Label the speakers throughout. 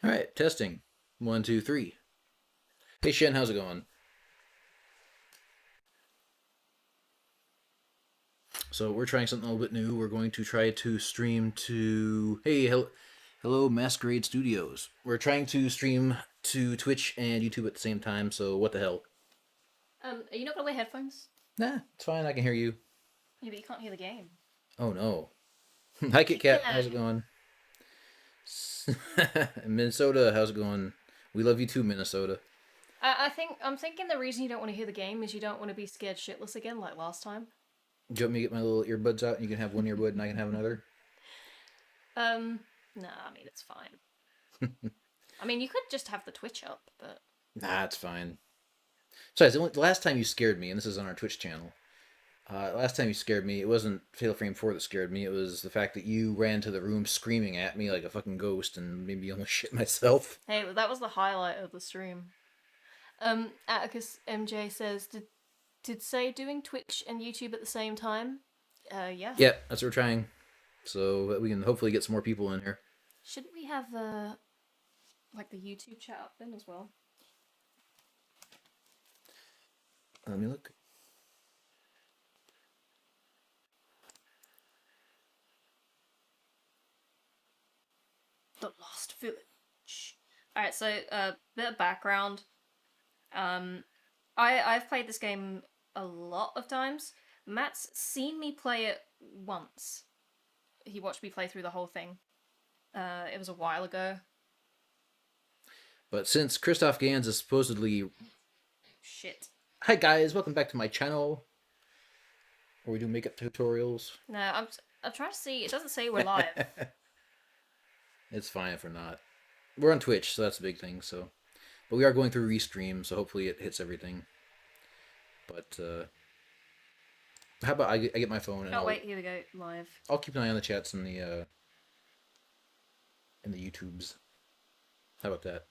Speaker 1: All right, testing. 1, 2, 3. Hey Shen, how's it going? So we're trying something a little bit new. We're going to try to stream to hello Masquerade Studios. We're trying to stream to Twitch and YouTube at the same time. So what the hell?
Speaker 2: Are you not gonna wear headphones?
Speaker 1: Nah, it's fine. I can hear you.
Speaker 2: Yeah, but you can't hear the game.
Speaker 1: Oh no. Hi Kit Kat,
Speaker 2: Yeah.
Speaker 1: how's it going? Minnesota, how's it going? We love you too, Minnesota.
Speaker 2: I'm thinking the reason you don't want to hear the game is you don't want to be scared shitless again like last time.
Speaker 1: Do you want me to get my little earbuds out and you can have one earbud and I can have another?
Speaker 2: No, I mean it's fine. I mean you could just have the Twitch up, but
Speaker 1: Nah, it's fine. Besides, the last time you scared me, and this is on our Twitch channel, last time you scared me, it wasn't Fatal Frame 4 that scared me, it was the fact that you ran to the room screaming at me like a fucking ghost and made me almost shit myself.
Speaker 2: hey, that was the highlight of the stream. Atticus MJ says, did say doing Twitch and YouTube at the same time? Yeah.
Speaker 1: Yeah, that's what we're trying. So that we can hopefully get some more people in here.
Speaker 2: Shouldn't we have like the YouTube chat up then as well?
Speaker 1: Let me look.
Speaker 2: The Lost Village. Alright, so bit of background. I've played this game a lot of times. Matt's seen me play it once. He watched me play through the whole thing. It was a while ago.
Speaker 1: But since Christophe Gans is supposedly...
Speaker 2: Shit.
Speaker 1: Hi guys, welcome back to my channel. Where we do makeup tutorials.
Speaker 2: No, I'm trying to see. It doesn't say we're live.
Speaker 1: It's fine if we're not. We're on Twitch, so that's a big thing, so... But we are going through Restream, so hopefully it hits everything. But, how about I get my phone and
Speaker 2: Wait, here we go, live.
Speaker 1: I'll keep an eye on the chats and the YouTubes. How about that?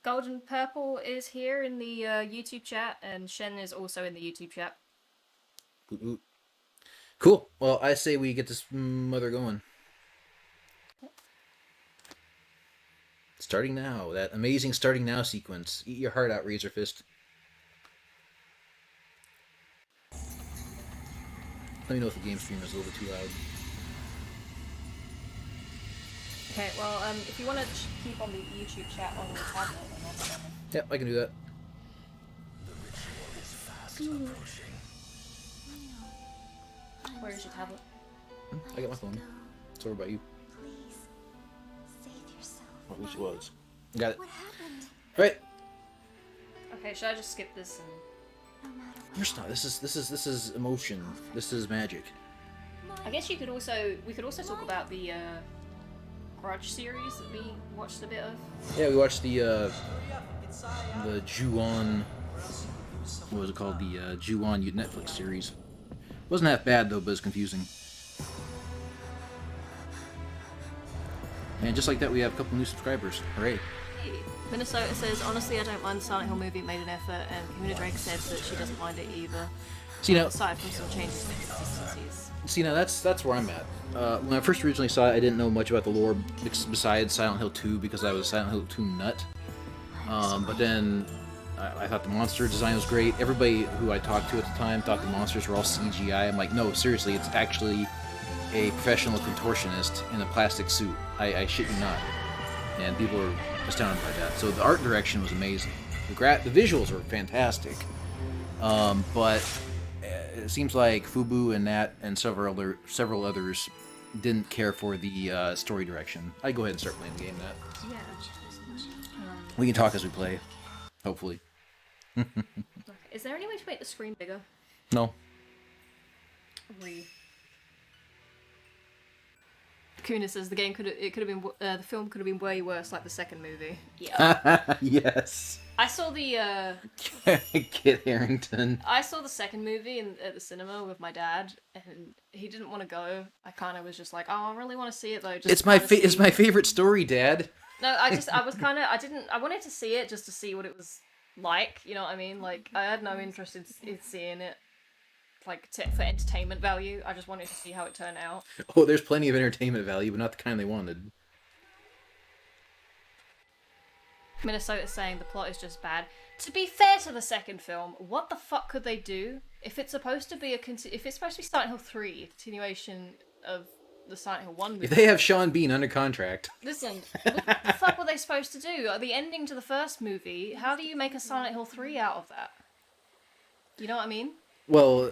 Speaker 2: Golden Purple is here in the YouTube chat, and Shen is also in the YouTube chat.
Speaker 1: Ooh. Cool. Well, I say we get this mother going. Starting now. That amazing starting now sequence. Eat your heart out, Razor Fist. Let me know if the game stream is a little bit too loud.
Speaker 2: Okay, well, if you want to keep on the YouTube chat on your tablet, then that's fine.
Speaker 1: Yep, I can do that.
Speaker 2: Where is your tablet?
Speaker 1: I got my phone. So what about you?
Speaker 3: Please, save yourself.
Speaker 1: I wish it was. Got it.
Speaker 3: What happened?
Speaker 1: Right.
Speaker 2: Okay, should I just skip this and...
Speaker 3: No matter what.
Speaker 1: There's not. This is emotion. This is magic.
Speaker 2: I guess we could also talk about the Grudge series that we watched a bit of.
Speaker 1: Yeah, we watched the Ju-on. What was it called? The Ju-on Netflix series. Wasn't half bad though, but it's confusing. And just like that, we have a couple new subscribers. Hooray!
Speaker 2: Hey, Minnesota says, honestly, I don't mind the Silent Hill movie. It made an effort, and Kahuna Drake said that she doesn't mind it either.
Speaker 1: See now,
Speaker 2: Aside from some changes in consistencies.
Speaker 1: that's where I'm at. When I first originally saw it, I didn't know much about the lore besides Silent Hill 2 because I was a Silent Hill 2 nut. But then I thought the monster design was great. Everybody who I talked to at the time thought the monsters were all CGI. I'm like, no, seriously, it's actually a professional contortionist in a plastic suit. I shit you not. And people were astounded by that. So the art direction was amazing. The visuals were fantastic. But it seems like Fubu and Nat and several others didn't care for the story direction. I'd go ahead and start playing the game, Nat.
Speaker 2: Yeah.
Speaker 1: We can talk as we play, hopefully.
Speaker 2: Okay. Is there any way to make the screen bigger?
Speaker 1: No.
Speaker 2: Kuna says the film could have been way worse, like the second movie. Yeah.
Speaker 1: Yes.
Speaker 2: I saw the
Speaker 1: Kit Harington.
Speaker 2: I saw the second movie at the cinema with my dad, and he didn't want to go. I kind of was just like, oh, I really want to see it though. Just
Speaker 1: It's my favorite story, Dad.
Speaker 2: No, I wanted to see it just to see what it was like. You know what I mean? Like I had no interest in seeing it. Like for entertainment value, I just wanted to see how it turned out.
Speaker 1: Oh, there's plenty of entertainment value, but not the kind they wanted.
Speaker 2: Minnesota's saying the plot is just bad. To be fair to the second film, what the fuck could they do if it's supposed to be if it's supposed to be Silent Hill 3, a continuation of the Silent Hill 1 movie?
Speaker 1: If they have Sean Bean under contract.
Speaker 2: Listen, what the fuck were they supposed to do? The ending to the first movie, how do you make a Silent Hill 3 out of that? You know what I mean?
Speaker 1: Well,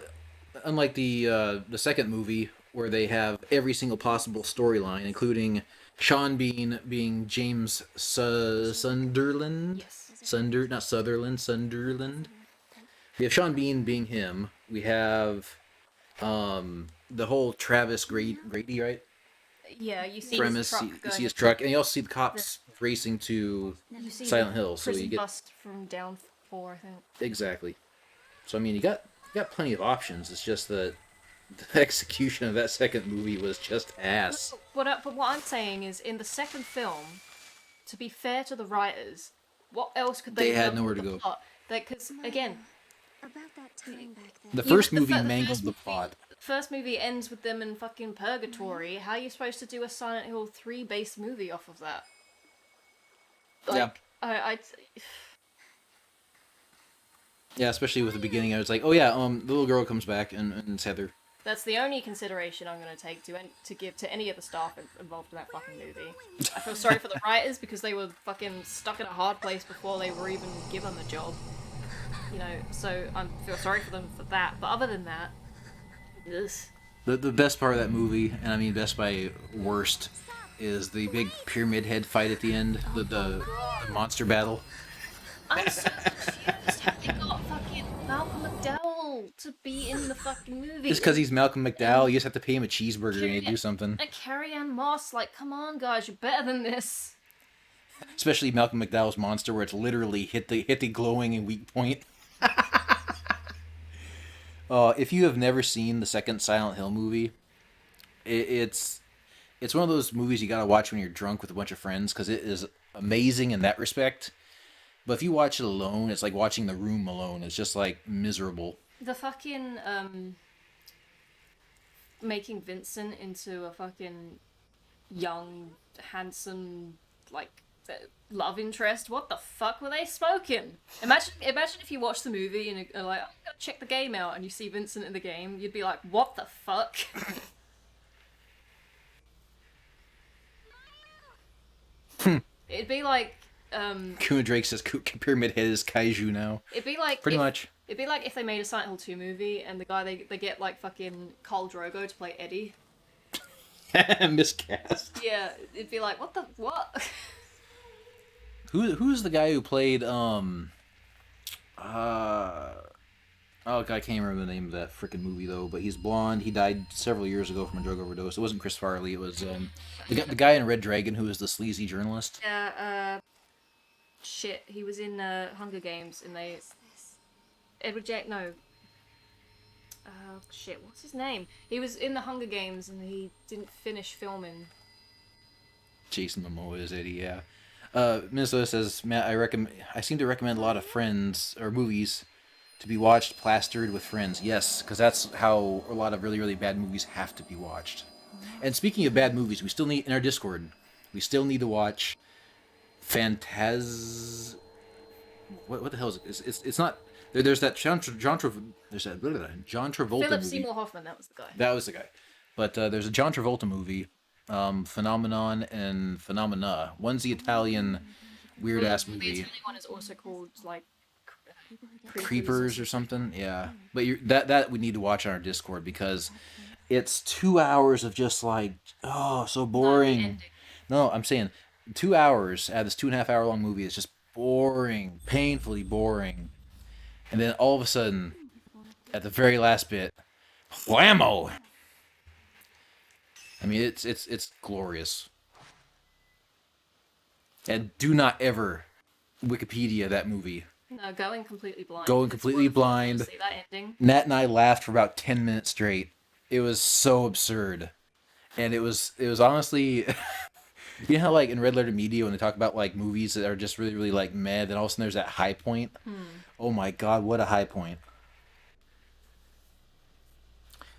Speaker 1: unlike the second movie, where they have every single possible storyline, including Sean Bean being James Sunderland.
Speaker 2: Yes.
Speaker 1: Not Sutherland, Sunderland. We have Sean Bean being him. We have the whole Travis Grady, right?
Speaker 2: Yeah, you see
Speaker 1: Premise.
Speaker 2: his truck
Speaker 1: You
Speaker 2: going
Speaker 1: see his truck, and you also see the cops racing to
Speaker 2: You see
Speaker 1: Silent
Speaker 2: the
Speaker 1: Hill. So
Speaker 2: prison
Speaker 1: you get
Speaker 2: bust from down 4, I think.
Speaker 1: exactly. So I mean, you got plenty of options. It's just that the execution of that second movie was just ass.
Speaker 2: But what I'm saying is, in the second film, to be fair to the writers, what else could they
Speaker 1: They had
Speaker 2: have
Speaker 1: nowhere
Speaker 2: with
Speaker 1: to
Speaker 2: the
Speaker 1: go.
Speaker 2: plot? Because again,
Speaker 3: About that time back then.
Speaker 1: The first
Speaker 2: the
Speaker 1: movie
Speaker 2: fir- the
Speaker 1: mangled
Speaker 2: first
Speaker 1: the
Speaker 2: movie-
Speaker 1: plot.
Speaker 2: the first movie ends with them in fucking purgatory. How are you supposed to do a Silent Hill 3 based movie off of that? Like, I
Speaker 1: Yeah, especially with the beginning, I was like, oh yeah, the little girl comes back and it's Heather.
Speaker 2: that's the only consideration I'm going to take to give to any of the staff involved in that fucking movie. I feel sorry for the writers because they were fucking stuck in a hard place before they were even given the job. You know, so I feel sorry for them for that. But other than that, this.
Speaker 1: The best part of that movie, and I mean best by worst, is the big pyramid head fight at the end, the monster battle.
Speaker 2: I'm so confused how they got fucking Malcolm McDowell to be in the fucking movie.
Speaker 1: Just because he's Malcolm McDowell, you just have to pay him a cheeseburger and he'd do something.
Speaker 2: And Carrie-Anne Moss, like, come on, guys, you're better than this.
Speaker 1: Especially Malcolm McDowell's monster, where it's literally hit the glowing and weak point. If you have never seen the second Silent Hill movie, it's one of those movies you gotta watch when you're drunk with a bunch of friends, because it is amazing in that respect. But if you watch it alone, it's like watching The Room alone. It's just like miserable.
Speaker 2: The fucking, making Vincent into a fucking young, handsome, like, love interest. What the fuck were they smoking? Imagine if you watch the movie and you're like, I'm gonna check the game out, and you see Vincent in the game. You'd be like, what the fuck? It'd be like,
Speaker 1: Kuna Drake says Pyramid Head is kaiju now.
Speaker 2: it'd be like
Speaker 1: Pretty
Speaker 2: if,
Speaker 1: much.
Speaker 2: It'd be like if they made a Silent Hill 2 movie and the guy they get like fucking Khal Drogo to play Eddie.
Speaker 1: Miscast.
Speaker 2: Yeah, it'd be like, what?
Speaker 1: Who's the guy who played oh god, I can't remember the name of that freaking movie though, but he's blonde. He died several years ago from a drug overdose. It wasn't Chris Farley, it was the guy in Red Dragon who was the sleazy journalist.
Speaker 2: Yeah, shit, he was in Hunger Games and they Edward Jack no. Shit, what's his name? He was in the Hunger Games and he didn't finish filming.
Speaker 1: Jason Momoa is Eddie, yeah. Minnesota says, Matt, I seem to recommend a lot of Friends or movies to be watched plastered with Friends. Yes, because that's how a lot of really, really bad movies have to be watched. And speaking of bad movies, we still need, in our Discord, we still need to watch What the hell is it? It's not... There's that John Travolta
Speaker 2: Philip
Speaker 1: movie.
Speaker 2: Seymour Hoffman, that was the guy.
Speaker 1: That was the guy. But there's a John Travolta movie, Phenomenon and Phenomena. One's the Italian weird-ass
Speaker 2: The
Speaker 1: movie.
Speaker 2: Italian one is also called, like,
Speaker 1: Creepers or something, yeah. But that we need to watch on our Discord because it's 2 hours of just like, oh, so boring. No, I'm saying 2 hours out of this 2.5 hour long movie is just boring, painfully boring. And then all of a sudden, at the very last bit, whammo! I mean, it's glorious. And do not ever Wikipedia that movie.
Speaker 2: No, Going Completely Blind.
Speaker 1: Going
Speaker 2: It's
Speaker 1: Completely
Speaker 2: wonderful to
Speaker 1: Blind.
Speaker 2: See that ending.
Speaker 1: Nat and I laughed for about 10 minutes straight. It was so absurd. And it was honestly... You know how, like, in Red Letter Media, when they talk about, like, movies that are just really, really, like, meh, then all of a sudden there's that high point? Oh my god, what a high point.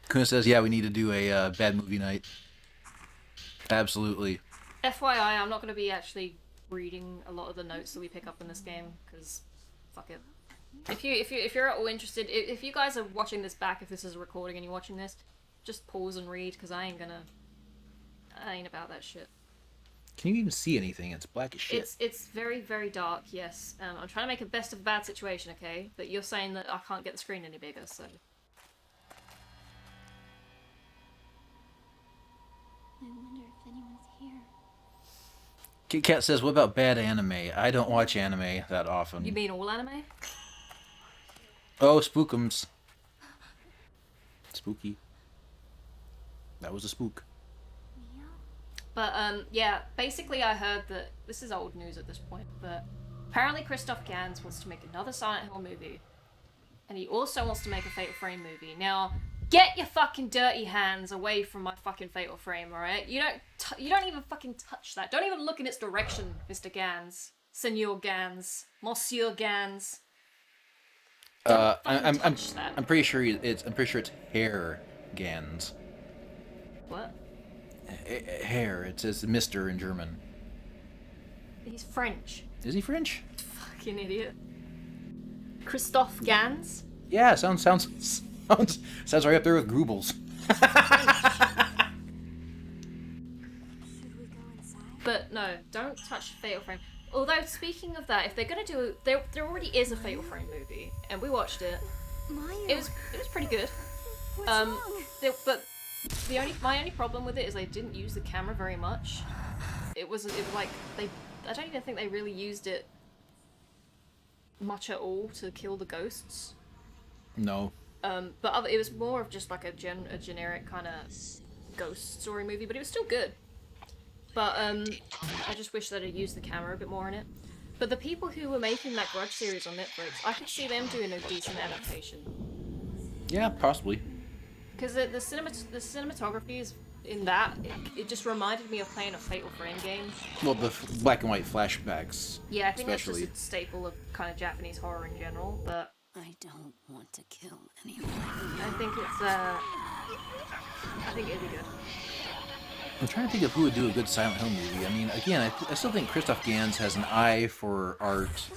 Speaker 1: Kuna says, yeah, we need to do a bad movie night. Absolutely.
Speaker 2: FYI, I'm not going to be actually reading a lot of the notes that we pick up in this game, because fuck it. If you're at all interested, if you guys are watching this back, if this is a recording and you're watching this, just pause and read, because I ain't about that shit.
Speaker 1: Can you even see anything? It's black as shit.
Speaker 2: It's very, very dark, yes. I'm trying to make a best of a bad situation, okay? But you're saying that I can't get the screen any bigger, so...
Speaker 3: I wonder if anyone's here.
Speaker 1: Kit Kat says, what about bad anime? I don't watch anime that often.
Speaker 2: You mean all anime?
Speaker 1: Oh, spookums. Spooky. That was a spook.
Speaker 2: But, yeah, basically I heard that, this is old news at this point, but apparently Christophe Gans wants to make another Silent Hill movie. And he also wants to make a Fatal Frame movie. Now, get your fucking dirty hands away from my fucking Fatal Frame, alright? You don't even fucking touch that. Don't even look in its direction, Mr. Gans. Senor Gans. Monsieur Gans.
Speaker 1: I'm pretty sure it's hair Gans.
Speaker 2: What?
Speaker 1: Hair. It says Mr. in German.
Speaker 2: He's French.
Speaker 1: Is he French?
Speaker 2: Fucking idiot. Christophe Gans?
Speaker 1: Yeah, sounds right up there with Grubels.
Speaker 3: Should we go inside?
Speaker 2: But no, don't touch Fatal Frame. Although, speaking of that, if they're gonna do... There already is a Fatal Frame movie, and we watched it.
Speaker 3: Maya.
Speaker 2: It was pretty good.
Speaker 3: What's wrong?
Speaker 2: But my only problem with it is they didn't use the camera very much. It was like I don't even think they really used it much at all to kill the ghosts.
Speaker 1: No.
Speaker 2: But it was more of just like a generic kind of ghost story movie, but it was still good. But I just wish that I'd used the camera a bit more in it. But the people who were making that Grudge series on Netflix, I could see them doing a decent adaptation.
Speaker 1: Yeah, possibly.
Speaker 2: Because the cinematography is in that, it just reminded me of playing a Fatal Frame game.
Speaker 1: Well, the black and white flashbacks.
Speaker 2: Yeah, I think
Speaker 1: especially.
Speaker 2: that's just a staple of kind of Japanese horror in general, but...
Speaker 3: I don't want to kill anyone.
Speaker 2: I think it'd be good.
Speaker 1: I'm trying to think of who would do a good Silent Hill movie. I mean, again, I still think Christophe Gans has an eye for art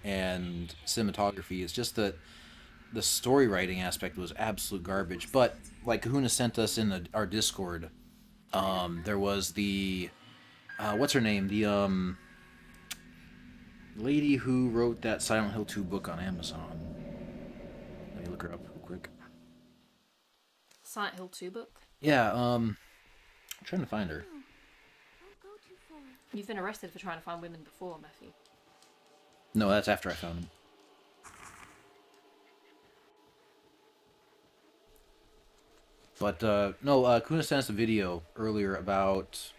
Speaker 1: and cinematography. It's just that the story writing aspect was absolute garbage. But, like Kahuna sent us in our Discord, there was the... what's her name? The lady who wrote that Silent Hill 2 book on Amazon. Let me look her up real quick.
Speaker 2: Silent Hill 2 book?
Speaker 1: Yeah, I'm trying to find her.
Speaker 3: Don't go too far.
Speaker 2: You've been arrested for trying to find women before, Matthew.
Speaker 1: No, that's after I found him. But, no, Kuna sent us a video earlier about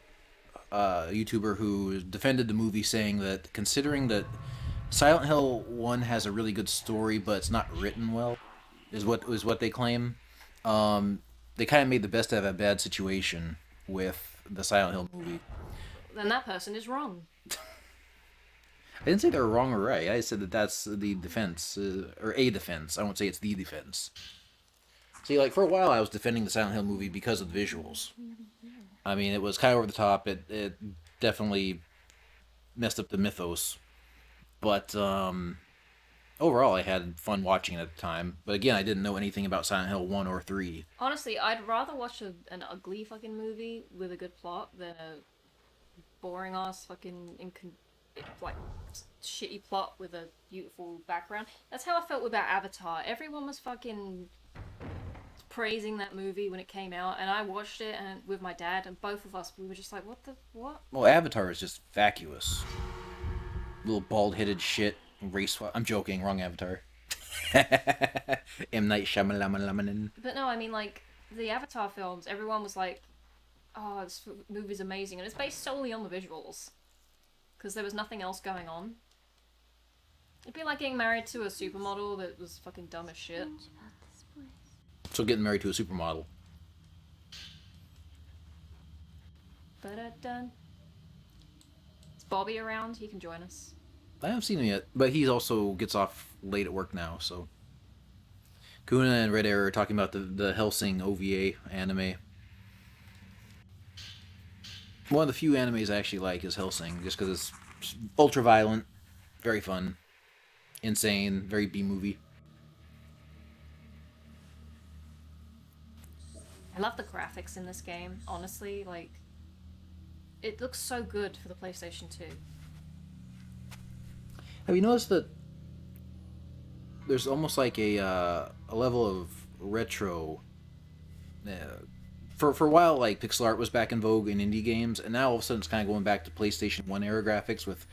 Speaker 1: a YouTuber who defended the movie, saying that considering that Silent Hill 1 has a really good story, but it's not written well, is what they claim. They kind of made the best of a bad situation with the Silent Hill movie.
Speaker 2: Then that person is wrong.
Speaker 1: I didn't say they were wrong or right. I said that that's the defense, or a defense. I won't say it's the defense. See, like, for a while I was defending the Silent Hill movie because of the visuals. I mean, it was kind of over the top. It definitely messed up the mythos. But, overall I had fun watching it at the time. But again, I didn't know anything about Silent Hill 1 or 3.
Speaker 2: Honestly, I'd rather watch an ugly fucking movie with a good plot than a boring ass fucking shitty plot with a beautiful background. That's how I felt about Avatar. Everyone was fucking praising that movie when it came out, and I watched it and with my dad, and both of us, we were just like, what?
Speaker 1: Well, Avatar is just vacuous. Little bald-headed shit. Race swap. I'm joking. Wrong Avatar. M. Night Shyamalan.
Speaker 2: But no, I mean, like, the Avatar films, everyone was like, oh, this movie's amazing, and it's based solely on the visuals. Because there was nothing else going on. It'd be like getting married to a supermodel that was fucking dumb as shit.
Speaker 1: So getting married to a supermodel.
Speaker 2: Ba-da-dun. Is Bobby around? He can join us.
Speaker 1: I haven't seen him yet, but he also gets off late at work now, so... Kuna and Red Air are talking about the Hellsing OVA anime. One of the few animes I actually like is Hellsing, just because it's ultra violent, very fun, insane, very B movie.
Speaker 2: I love the graphics in this game. Honestly, like, it looks so good for the PlayStation 2.
Speaker 1: Have you noticed that there's almost like a level of retro? Uh, for a while, like pixel art was back in vogue in indie games, and now all of a sudden it's kind of going back to PlayStation 1 era graphics with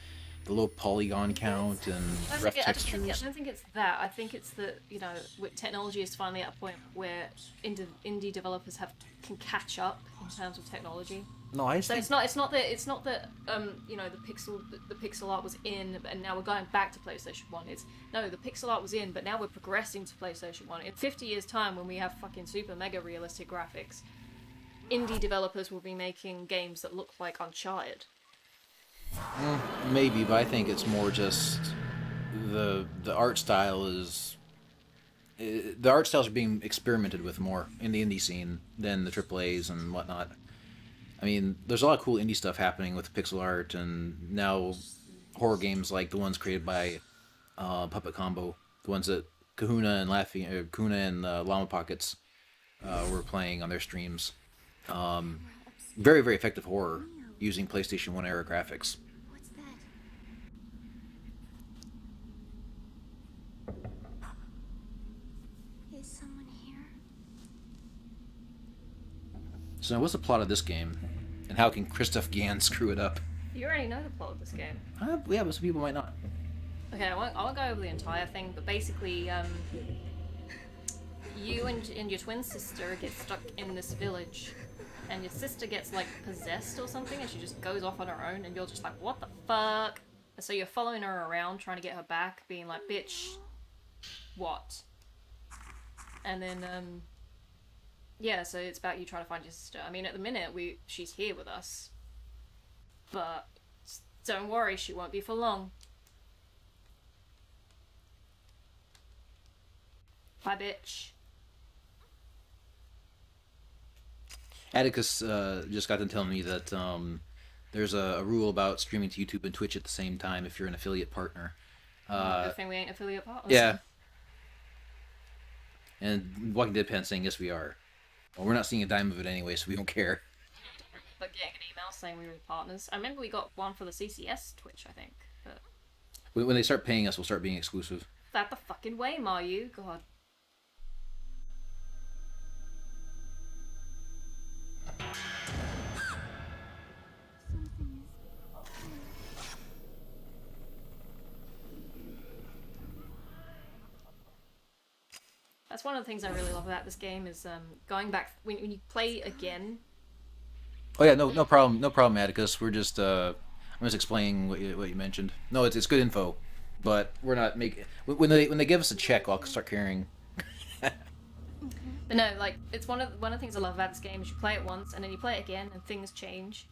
Speaker 1: the low polygon count and rough textures.
Speaker 2: I don't think it's that. I think it's that, you know, technology is finally at a point where indie developers can catch up in terms of technology.
Speaker 1: No, I
Speaker 2: So
Speaker 1: think
Speaker 2: it's not that you know, the pixel art was in and now we're going back to PlayStation 1. It's no, the pixel art was in, but now we're progressing to PlayStation 1. In 50 years time, when we have fucking super mega realistic graphics, indie developers will be making games that look like Uncharted.
Speaker 1: maybe, but I think it's more just the art style is the art styles are being experimented with more in the indie scene than the AAAs and whatnot. I mean, there's a lot of cool indie stuff happening with pixel art, and now horror games like the ones created by Puppet Combo, the ones that Kahuna and Llama Pockets were playing on their streams. Very, very effective horror using PlayStation 1 era graphics.
Speaker 3: What's that? Is someone here?
Speaker 1: So now what's the plot of this game? And how can Christophe Gans screw it up?
Speaker 2: You already know the plot of this game.
Speaker 1: Yeah, but some people might not.
Speaker 2: Okay, I won't go over the entire thing, but basically, you and your twin sister get stuck in this village, and your sister gets, like, possessed or something, and she just goes off on her own, and you're just like, what the fuck? And so you're following her around, trying to get her back, being like, bitch, what? And then, yeah, so it's about you trying to find your sister. I mean, at the minute, she's here with us, but don't worry, she won't be for long. Bye, bitch.
Speaker 1: Atticus just got done telling me that there's a rule about streaming to YouTube and Twitch at the same time if you're an affiliate partner.
Speaker 2: Good thing we ain't affiliate partners.
Speaker 1: Yeah. And Walking Dead Pan saying, yes, we are. Well, we're not seeing a dime of it anyway, so we don't care.
Speaker 2: But getting an email saying we were partners. I remember we got one for the CCS Twitch, I think. But
Speaker 1: When they start paying us, we'll start being exclusive.
Speaker 2: that the fucking way, Mayu. God.
Speaker 3: Something is.
Speaker 2: That's one of the things I really love about this game is going back when you play again.
Speaker 1: Oh yeah, no problem, Atticus. We're just I'm just explaining what you mentioned. No, it's good info, but we're not making when they give us a check, I'll start caring.
Speaker 2: But no, like it's one of the things I love about this game is you play it once and then you play it again and things change.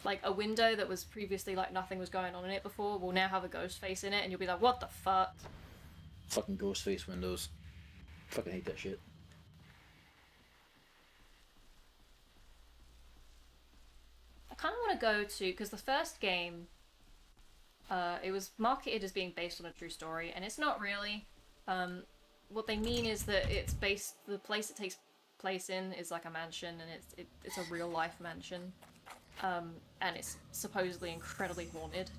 Speaker 2: Like a window that was previously like nothing was going on in it before will now have a ghost face in it, and you'll be like, what the fuck?
Speaker 1: Fucking ghost face windows. Fucking hate that shit.
Speaker 2: I kind of want to go to, because the first game, it was marketed as being based on a true story, and it's not really. What they mean is that the place it takes place in is like a mansion, and it's a real life mansion, and it's supposedly incredibly haunted,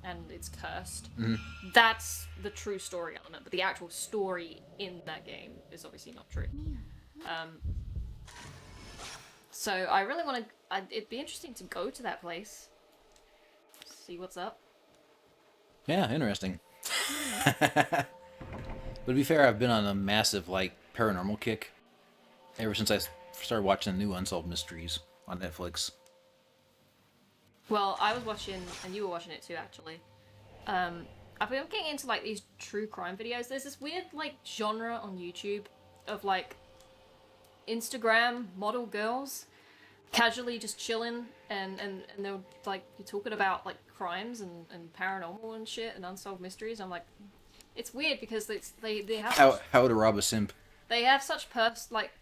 Speaker 2: and it's cursed.
Speaker 1: Mm-hmm.
Speaker 2: That's the true story element, but the actual story in that game is obviously not true. So I really want to. It'd be interesting to go to that place, see what's up.
Speaker 1: Yeah, interesting. But to be fair, I've been on a massive like paranormal kick ever since I started watching the new Unsolved Mysteries on Netflix.
Speaker 2: Well, I was watching, and you were watching it too, actually. I've been getting into like these true crime videos. There's this weird like genre on YouTube of like Instagram model girls casually just chilling, and they're like you're talking about like crimes and paranormal and shit and unsolved mysteries. I'm like, it's weird because they have
Speaker 1: How to rob a simp.
Speaker 2: they have such like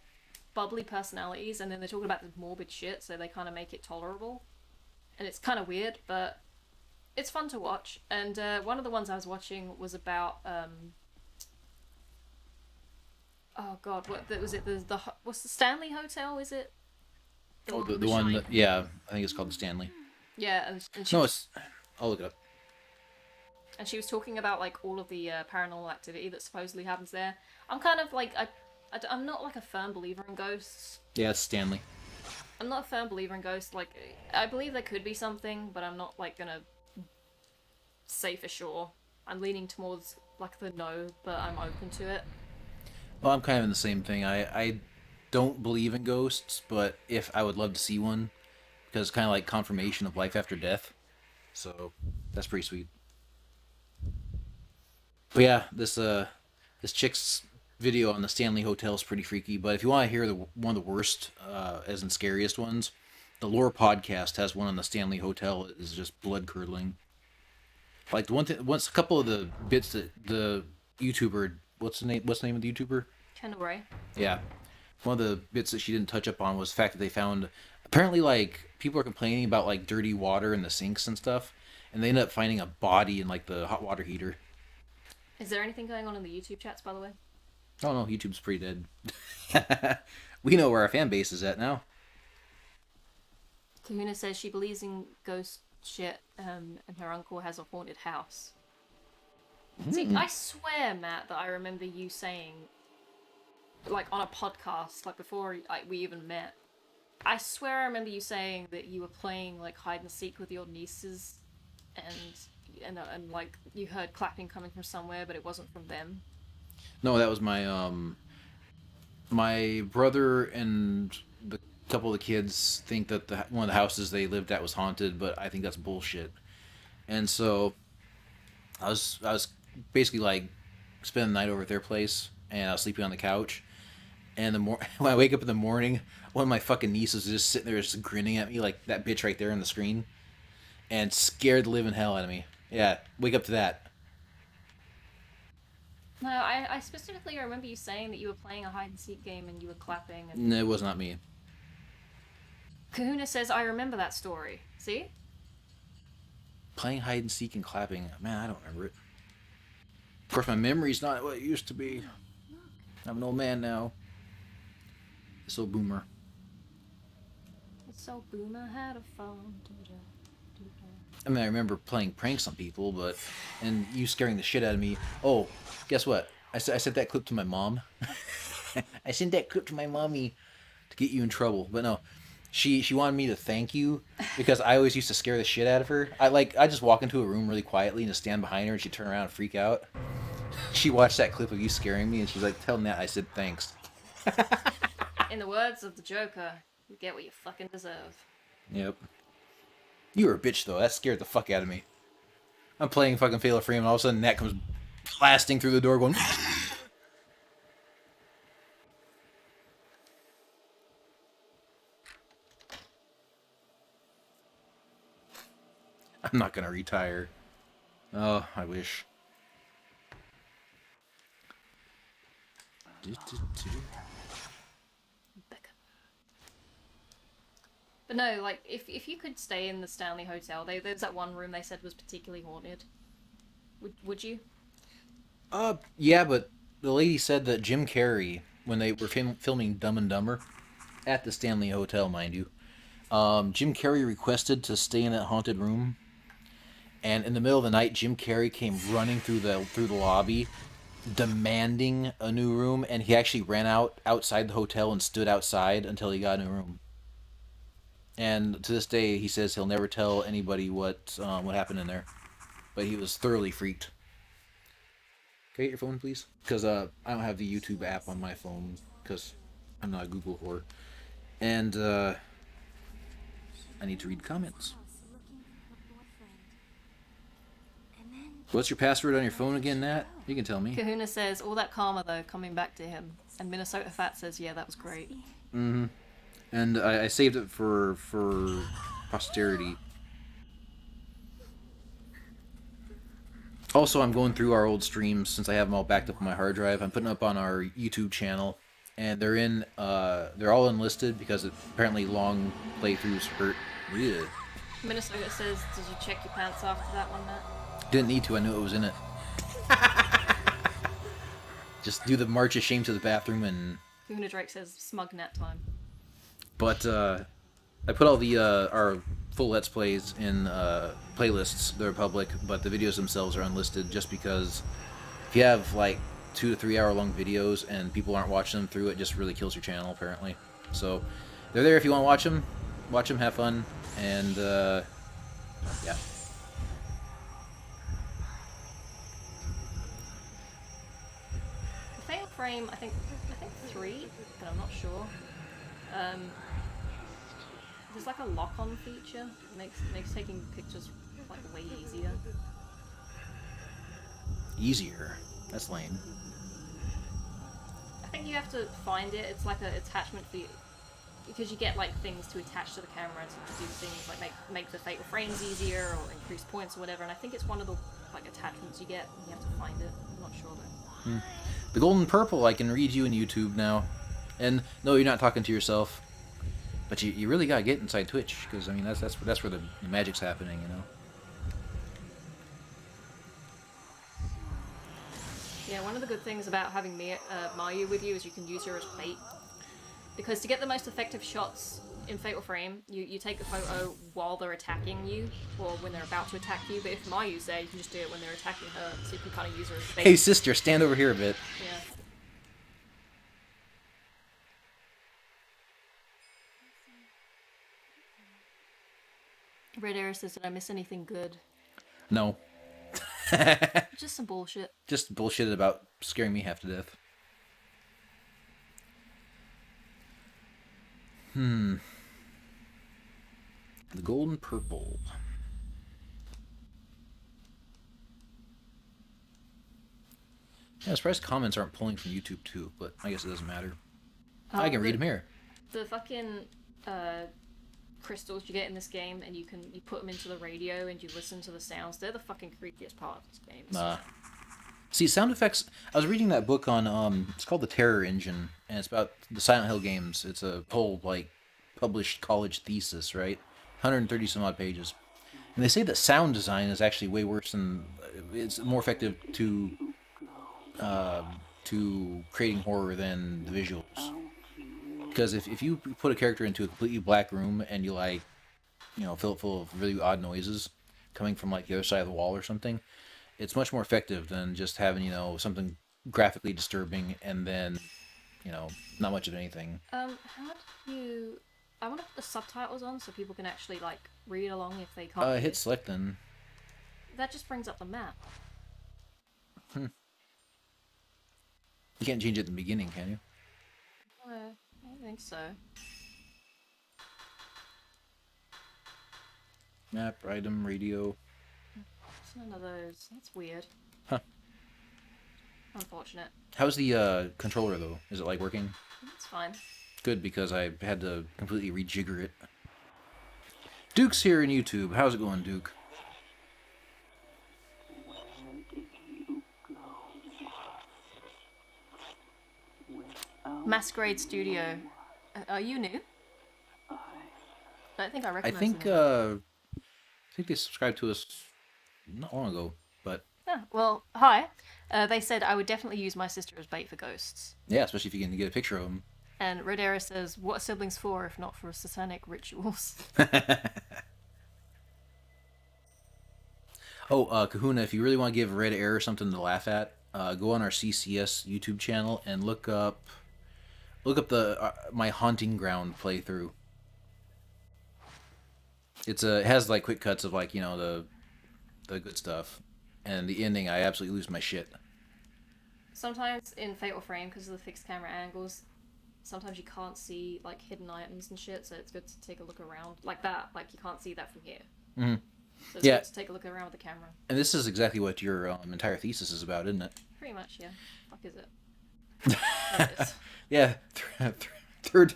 Speaker 2: bubbly personalities, and then they're talking about this morbid shit, so they kind of make it tolerable, and it's kind of weird, but it's fun to watch, and one of the ones I was watching was about oh god, what was it? What's the Stanley Hotel? Is it?
Speaker 1: Oh,
Speaker 2: with
Speaker 1: the one
Speaker 2: shine?
Speaker 1: that, yeah, I think it's called the Stanley.
Speaker 2: Yeah, and she
Speaker 1: No,
Speaker 2: was,
Speaker 1: it's. I'll look it up.
Speaker 2: and she was talking about like all of the paranormal activity that supposedly happens there. I'm kind of like I'm not like a firm believer in ghosts.
Speaker 1: Yeah, it's Stanley.
Speaker 2: I'm not a firm believer in ghosts. Like, I believe there could be something, but I'm not like gonna say for sure. I'm leaning towards like the no, but I'm open to it.
Speaker 1: Well, I'm kind of in the same thing. I don't believe in ghosts, but if I would love to see one, because it's kind of like confirmation of life after death. So that's pretty sweet. But yeah, this chick's video on the Stanley Hotel is pretty freaky. But if you want to hear one of the worst, as in scariest ones, the Lore podcast has one on the Stanley Hotel. It is just blood curdling. Like the one thing, once a couple of the bits that the YouTuber, what's the name? What's the name of the YouTuber?
Speaker 2: Kendall Ray.
Speaker 1: Yeah, one of the bits that she didn't touch up on was the fact that they found, apparently, like, people are complaining about like dirty water in the sinks and stuff, and they ended up finding a body in like the hot water heater.
Speaker 2: Is there anything going on in the YouTube chats, by the way?
Speaker 1: Oh no, YouTube's pretty dead. We know where our fan base is at now.
Speaker 2: Kahuna says she believes in ghost shit, and her uncle has a haunted house. See, I swear, Matt, that I remember you saying, like on a podcast, like before we even met. I swear I remember you saying that you were playing like hide and seek with your nieces, and like you heard clapping coming from somewhere, but it wasn't from them.
Speaker 1: No, that was my brother and the couple of the kids think that one of the houses they lived at was haunted, but I think that's bullshit. And so I was basically like spending the night over at their place, and I was sleeping on the couch. And when I wake up in the morning, one of my fucking nieces is just sitting there, just grinning at me like that bitch right there on the screen, and scared the living hell out of me. Yeah, wake up to that.
Speaker 2: No, I specifically remember you saying that you were playing a hide and seek game and you were clapping. And
Speaker 1: No, it was not me.
Speaker 2: Kahuna says, I remember that story. See?
Speaker 1: Playing hide and seek and clapping. Man, I don't remember it. Of course, my memory's not what it used to be. I'm an old man now. This old boomer.
Speaker 2: So Boomer had a phone. Doo-da, doo-da.
Speaker 1: I mean, I remember playing pranks on people, and you scaring the shit out of me. Oh, guess what? I sent that clip to my mom. I sent that clip to my mommy to get you in trouble. But no, she wanted me to thank you because I always used to scare the shit out of her. I just walk into a room really quietly and just stand behind her, and she'd turn around and freak out. She watched that clip of you scaring me, and she's like, "Tell Nat I said thanks."
Speaker 2: In the words of the Joker, you get what you fucking deserve.
Speaker 1: Yep. You were a bitch, though. That scared the fuck out of me. I'm playing fucking Fatal Frame, and all of a sudden Nat comes blasting through the door going... I'm not gonna retire. Oh, I wish.
Speaker 2: But no, like, if you could stay in the Stanley Hotel, there's that one room they said was particularly haunted. Would you?
Speaker 1: Yeah, but the lady said that Jim Carrey, when they were filming Dumb and Dumber, at the Stanley Hotel, mind you, Jim Carrey requested to stay in that haunted room, and in the middle of the night, Jim Carrey came running through the lobby, demanding a new room, and he actually ran outside the hotel and stood outside until he got a new room. And to this day, he says he'll never tell anybody what happened in there, but he was thoroughly freaked. Can I get your phone, please? Because I don't have the YouTube app on my phone, because I'm not a Google whore. And I need to read comments. What's your password on your phone again, Nat? You can tell me.
Speaker 2: Kahuna says, all that karma, though, coming back to him. And Minnesota Fat says, yeah, that was great.
Speaker 1: Mm-hmm. And I saved it for posterity. Also, I'm going through our old streams since I have them all backed up on my hard drive. I'm putting up on our YouTube channel, and they're all enlisted because apparently long playthroughs hurt. Yeah.
Speaker 2: Minnesota says, did you check your pants after that one, Matt?
Speaker 1: Didn't need to, I knew it was in it. Just do the march of shame to the bathroom and...
Speaker 2: Kahuna Drake says, smug nat time.
Speaker 1: But, I put all the, our full Let's Plays in, playlists. They're public, but the videos themselves are unlisted just because if you have, like, 2 to 3 hour long videos and people aren't watching them through, it just really kills your channel, apparently. So, they're there if you want to watch them. Watch them, have fun, and, yeah.
Speaker 2: The fatal frame, I think 3, but I'm not sure. There's like a lock-on feature. It makes taking pictures like way easier.
Speaker 1: Easier? That's lame.
Speaker 2: I think you have to find it. It's like an attachment for you. Because you get like things to attach to the camera to do things like make the fatal frames easier or increase points or whatever, and I think it's one of the like attachments you get and you have to find it. I'm not sure though.
Speaker 1: The golden purple, I can read you in YouTube now. And no, you're not talking to yourself. But you really gotta get inside Twitch, because I mean that's where the magic's happening, you know.
Speaker 2: Yeah, one of the good things about having Mayu with you is you can use her as bait. Because to get the most effective shots in Fatal Frame, you take the photo while they're attacking you, or when they're about to attack you, but if Mayu's there, you can just do it when they're attacking her, so you can kind of use her as bait.
Speaker 1: Hey sister, stand over here a bit.
Speaker 2: Yeah. Red Air says, did I miss anything good?
Speaker 1: No.
Speaker 2: Just some bullshit.
Speaker 1: Just bullshit about scaring me half to death. The golden purple. Yeah, I'm surprised comments aren't pulling from YouTube too, but I guess it doesn't matter. I can read them here.
Speaker 2: The fucking crystals you get in this game, and you put them into the radio and you listen to the sounds. They're the fucking creepiest part of this game.
Speaker 1: See, sound effects. I was reading that book on it's called The Terror Engine, and it's about the Silent Hill games. It's a whole like published college thesis, right? 130 some odd pages, and they say that sound design is actually way worse than it's more effective to creating horror than the visuals. Because if you put a character into a completely black room and you like, you know, fill it full of really odd noises coming from like the other side of the wall or something, it's much more effective than just having, you know, something graphically disturbing and then, you know, not much of anything.
Speaker 2: How do you... I want to put the subtitles on so people can actually, like, read along if they can't.
Speaker 1: Hit select then.
Speaker 2: That just brings up the map.
Speaker 1: You can't change it at the beginning, can you?
Speaker 2: I don't think so.
Speaker 1: Map, item, radio.
Speaker 2: It's none of those. That's weird.
Speaker 1: Huh.
Speaker 2: Unfortunate.
Speaker 1: How's the controller though? Is it like working?
Speaker 2: It's fine.
Speaker 1: Good, because I had to completely rejigger it. Duke's here in YouTube. How's it going, Duke?
Speaker 2: Masquerade Studio. Are you new? I don't think I recognize
Speaker 1: I think they subscribed to us not long ago, but...
Speaker 2: Oh, well, hi. They said I would definitely use my sister as bait for ghosts.
Speaker 1: Yeah, especially if you can get a picture of them.
Speaker 2: And Red Era says, what are siblings for if not for satanic rituals?
Speaker 1: Oh, Kahuna, if you really want to give Red Air something to laugh at, go on our CCS YouTube channel and look up the my Haunting Ground playthrough. It has like quick cuts of like, you know, the good stuff, and the ending I absolutely lose my shit.
Speaker 2: Sometimes in Fatal Frame, because of the fixed camera angles, sometimes you can't see like hidden items and shit, so it's good to take a look around like that. Like you can't see that from here.
Speaker 1: Mm-hmm.
Speaker 2: So it's good to take a look around with the camera.
Speaker 1: And this is exactly what your entire thesis is about, isn't it?
Speaker 2: Pretty much, yeah. Fuck is it? There it is.
Speaker 1: Yeah, third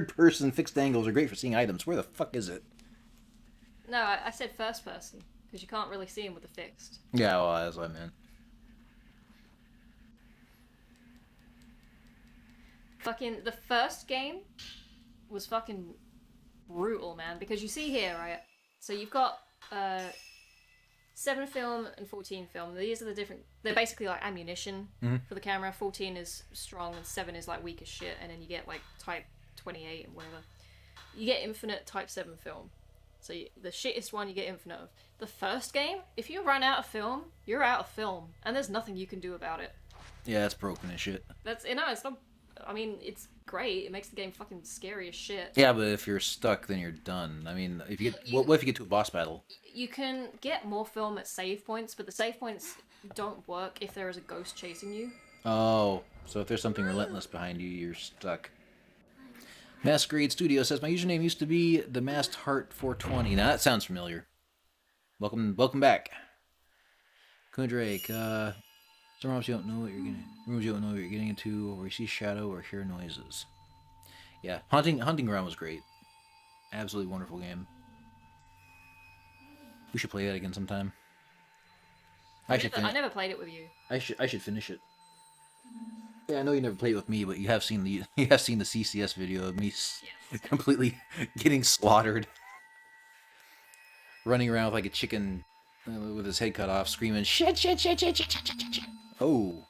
Speaker 1: person fixed angles are great for seeing items. Where the fuck is it?
Speaker 2: No, I said first person because you can't really see them with the fixed.
Speaker 1: Yeah, well, that's what I meant.
Speaker 2: Fucking the first game was fucking brutal, man. Because you see here, right? So you've got 7 film and 14 film. These are the different. They're basically like ammunition for the camera. 14 is strong and 7 is like weak as shit. And then you get like Type 28 and whatever. You get infinite Type 7 film. So the shittest one you get infinite of. The first game, if you run out of film, you're out of film, and there's nothing you can do about it.
Speaker 1: Yeah, it's broken as shit.
Speaker 2: It's not. I mean, it's great. It makes the game fucking scary as shit.
Speaker 1: Yeah, but if you're stuck, then you're done. I mean, if you get what if you get to a boss battle?
Speaker 2: You can get more film at save points, but the save points don't work if there is a ghost chasing you.
Speaker 1: Oh, so if there's something relentless behind you, you're stuck. Masquerade Studio says my username used to be the Masked Heart 420. Now that sounds familiar. Welcome back. Kundrake, sometimes you don't know what you're getting. Rooms you don't know what you're getting into, or you see shadow or hear noises. Yeah, Hunting Ground was great. Absolutely wonderful game. We should play that again sometime.
Speaker 2: I never played it with you.
Speaker 1: I should finish it. Yeah, I know you never played with me, but you have seen the CCS video of me completely getting slaughtered, running around with like a chicken with his head cut off, screaming shit. Oh,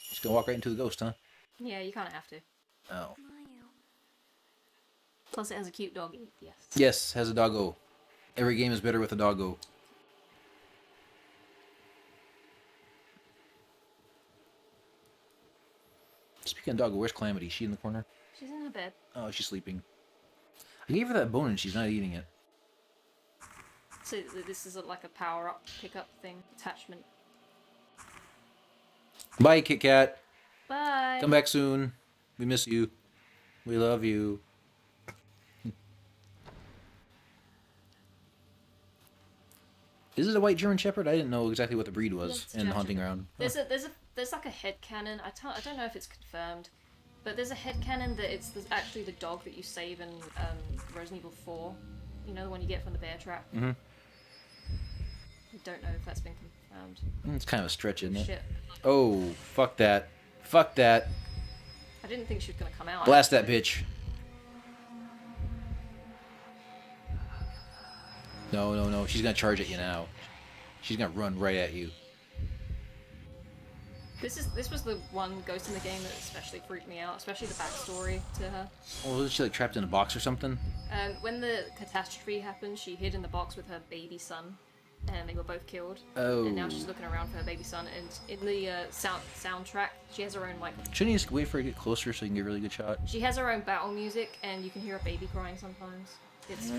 Speaker 1: just gonna walk right into the ghost, huh?
Speaker 2: Yeah, you kind of have to.
Speaker 1: Oh.
Speaker 2: Plus, it has a cute doggy. Yes.
Speaker 1: Yes, has a doggo. Every game is better with a doggo. Speaking of doggo, where's Calamity? Is she in the corner?
Speaker 2: She's in her bed.
Speaker 1: Oh, she's sleeping. I gave her that bone and she's not eating it.
Speaker 2: So this is like a power-up, pick-up thing, attachment.
Speaker 1: Bye, Kit Kat.
Speaker 2: Bye.
Speaker 1: Come back soon. We miss you. We love you. Is it a white German Shepherd? I didn't know exactly what the breed was in the hunting ground.
Speaker 2: There's like a headcanon. I don't know if it's confirmed, but there's a headcanon that it's actually the dog that you save in Resident Evil 4. You know, the one you get from the bear trap.
Speaker 1: Mm-hmm.
Speaker 2: I don't know if that's been confirmed.
Speaker 1: It's kind of a stretch, isn't it?
Speaker 2: Shit.
Speaker 1: Oh, fuck that. Fuck that.
Speaker 2: I didn't think she was gonna come out.
Speaker 1: Blast that bitch. No. She's gonna charge at you now. She's gonna run right at you.
Speaker 2: This was the one ghost in the game that especially freaked me out, especially the backstory to her.
Speaker 1: Oh, was she like trapped in a box or something?
Speaker 2: When the catastrophe happened, she hid in the box with her baby son, and they were both killed.
Speaker 1: Oh.
Speaker 2: And now she's looking around for her baby son, and in the soundtrack, she has her own like.
Speaker 1: Shouldn't you just wait for her to get closer so you can get a really good shot?
Speaker 2: She has her own battle music, and you can hear a baby crying sometimes. It's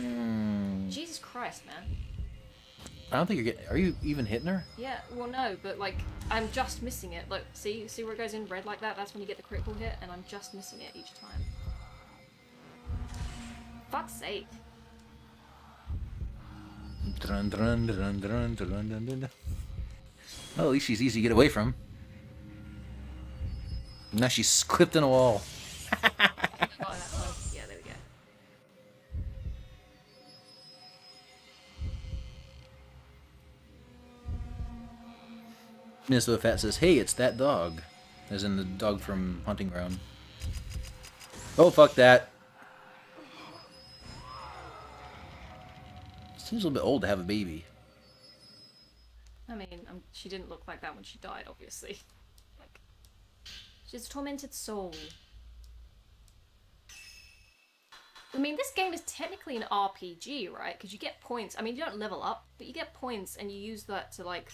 Speaker 2: Jesus Christ, man.
Speaker 1: I don't think you're getting. Are you even hitting her?
Speaker 2: Yeah, well, no, but like I'm just missing it. Look, see where it goes in red like that? That's when you get the critical hit, and I'm just missing it each time. Fuck's sake.
Speaker 1: Well, at least she's easy to get away from. Now she's clipped in a wall.
Speaker 2: Yeah, there we go.
Speaker 1: Minnesota Fat says, "Hey, it's that dog," as in the dog from Hunting Ground. Oh, fuck that. Seems a little bit old to have a baby.
Speaker 2: I mean, she didn't look like that when she died, obviously. Like, she's a tormented soul. I mean, this game is technically an RPG, right? Because you get points. I mean, you don't level up, but you get points, and you use that to, like,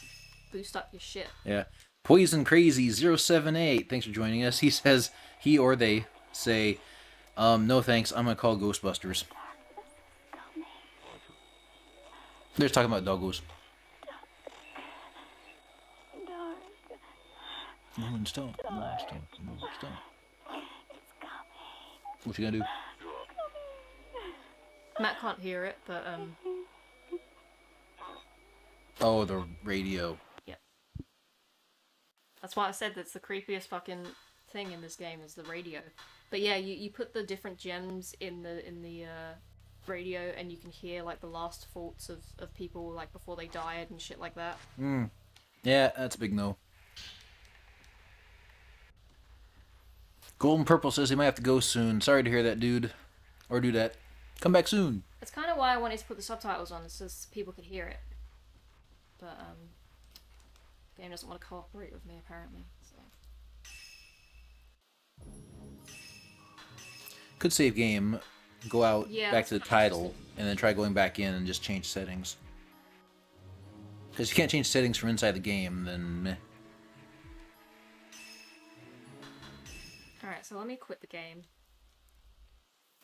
Speaker 2: boost up your shit.
Speaker 1: Yeah. Poison Crazy 078, thanks for joining us. He says, he or they say, no thanks, I'm gonna call Ghostbusters. They're just talking about doggos. Stone. What you gonna do?
Speaker 2: Matt can't hear it, but,
Speaker 1: Oh, the radio.
Speaker 2: yeah. That's why I said that's the creepiest fucking thing in this game is the radio. But yeah, you put the different gems in the radio, and you can hear like the last thoughts of people like before they died and shit like that.
Speaker 1: Yeah, that's a big no. Golden Purple says he might have to go soon. Sorry to hear that, dude. Or do that. Come back soon.
Speaker 2: That's kind of why I wanted to put the subtitles on, so people could hear it. But the game doesn't want to cooperate with me apparently. So.
Speaker 1: Could save game, go out
Speaker 2: Yeah,
Speaker 1: back to the
Speaker 2: that's
Speaker 1: title, and then try going back in and just change settings. Because you can't change settings from inside the game, then meh.
Speaker 2: Alright, so let me quit the game.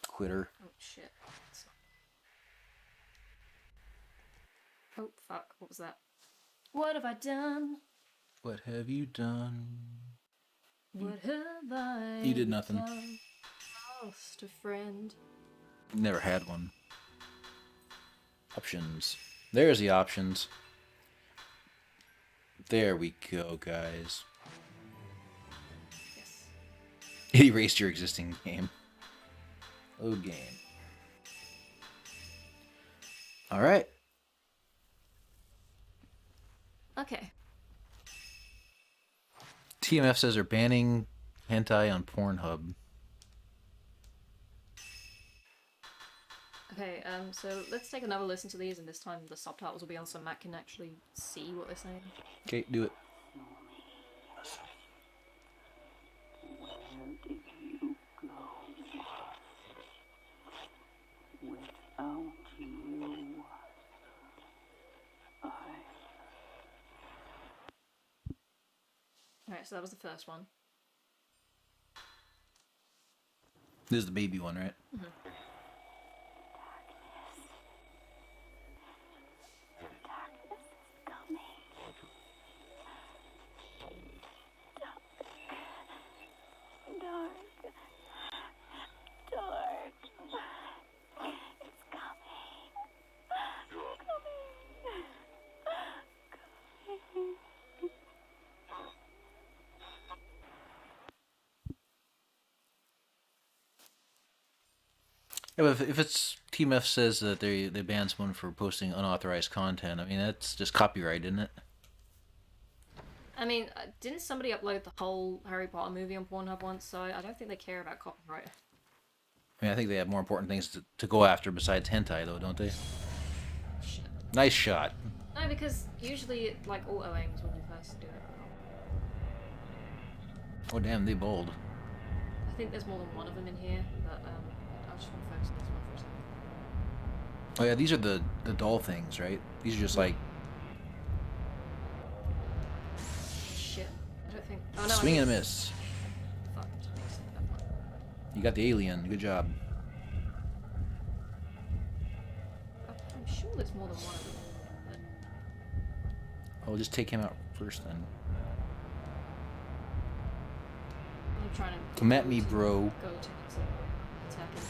Speaker 1: Quitter.
Speaker 2: Oh shit. Oh fuck, what was that? What have I done?
Speaker 1: What have you done?
Speaker 2: What have I
Speaker 1: You did nothing.
Speaker 2: done? Lost a friend.
Speaker 1: Never had one. Options. There's the options. There we go, guys.
Speaker 2: Yes.
Speaker 1: It erased your existing game. Oh, game. Alright.
Speaker 2: Okay.
Speaker 1: TMF says they're banning hentai on Pornhub.
Speaker 2: Okay, so let's take another listen to these, and this time the subtitles will be on so Matt can actually see what they're saying.
Speaker 1: Okay, do it.
Speaker 4: Where did you go? Without you,
Speaker 2: Alright, so that was the first one.
Speaker 1: This is the baby one, right?
Speaker 2: Mm-hmm.
Speaker 1: Yeah, but if it's TMF says that they ban someone for posting unauthorized content, I mean that's just copyright, isn't it?
Speaker 2: I mean, didn't somebody upload the whole Harry Potter movie on Pornhub once? So I don't think they care about copyright.
Speaker 1: I mean, I think they have more important things to go after besides hentai, though, don't they?
Speaker 2: Shit.
Speaker 1: Nice shot.
Speaker 2: No, because usually it, like, auto-aims when you first do it.
Speaker 1: Oh, damn, they bold.
Speaker 2: I think there's more than one of them in here, but I just want to focus on this one for a second.
Speaker 1: Oh, yeah, these are the doll things, right? These are just like
Speaker 2: Shit. I don't think... Oh, no,
Speaker 1: swing
Speaker 2: I
Speaker 1: and a
Speaker 2: think...
Speaker 1: miss.
Speaker 2: Fuck. Never mind.
Speaker 1: You got the alien. Good job.
Speaker 2: I'm sure there's more than one of them. But...
Speaker 1: I'll just take him out first then.
Speaker 2: I'm trying to...
Speaker 1: Come at me, bro.
Speaker 2: Go to attack him.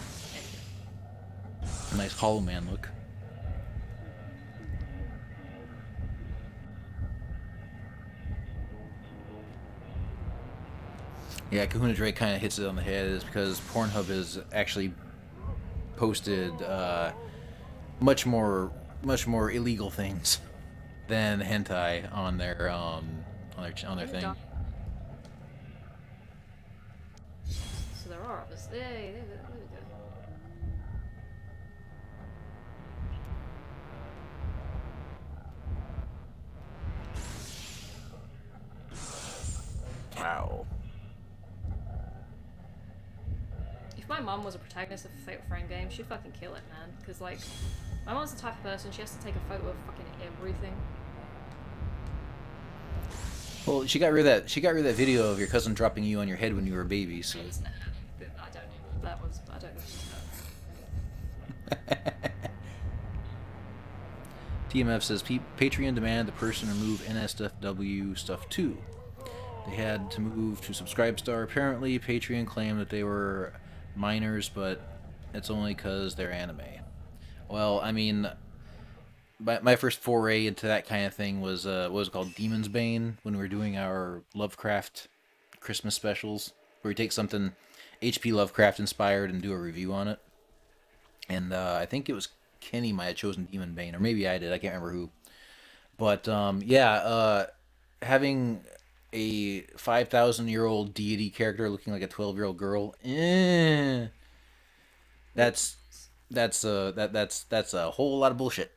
Speaker 1: Nice Hollow Man look. Yeah, Kahuna Drake kind of hits it on the head is because Pornhub has actually posted much more illegal things than hentai on their thing.
Speaker 2: So there are others. There we go.
Speaker 1: Wow.
Speaker 2: If my mum was a protagonist of a Fatal Frame game, she'd fucking kill it, man. Because, like, my mum's the type of person, she has to take a photo of fucking everything.
Speaker 1: Well, she got rid of that video of your cousin dropping you on your head when you were a baby. So.
Speaker 2: I don't know. That was... I don't know if it's that.
Speaker 1: TMF says Patreon demanded the person remove NSFW stuff too. They had to move to Subscribestar. Apparently, Patreon claimed that they were minors, but it's only because they're anime. Well, I mean, my first foray into that kind of thing was what was it called, Demon's Bane, when we were doing our Lovecraft Christmas specials, where we take something H.P. Lovecraft inspired and do a review on it. And I think it was Kenny might have chosen Demon Bane, or maybe I did. I can't remember who. But having a 5,000-year-old deity character looking like a 12-year-old girl, that's That's that's a whole lot of bullshit.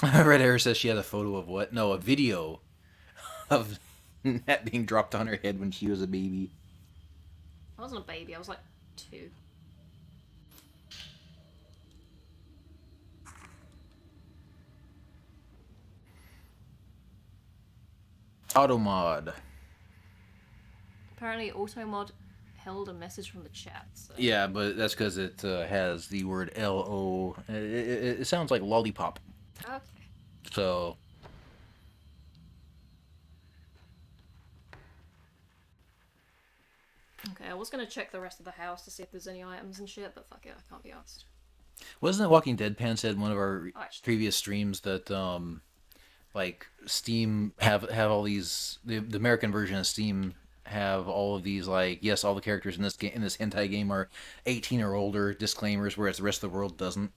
Speaker 1: Red Hair says she had a photo of what? No, a video of Nat being dropped on her head when she was a baby.
Speaker 2: I wasn't a baby, I was like 2.
Speaker 1: Automod.
Speaker 2: Apparently, Automod held a message from the chat. So.
Speaker 1: Yeah, but that's because it has the word L-O. It sounds like lollipop.
Speaker 2: Okay.
Speaker 1: So...
Speaker 2: Okay, I was gonna check the rest of the house to see if there's any items and shit, but fuck it, I can't be asked.
Speaker 1: Wasn't it Walking Deadpan said in one of our
Speaker 2: Oh, actually.
Speaker 1: previous streams that like Steam have all these the American version of Steam have all of these like yes all the characters in this game in this hentai game are 18 or older disclaimers whereas the rest of the world doesn't.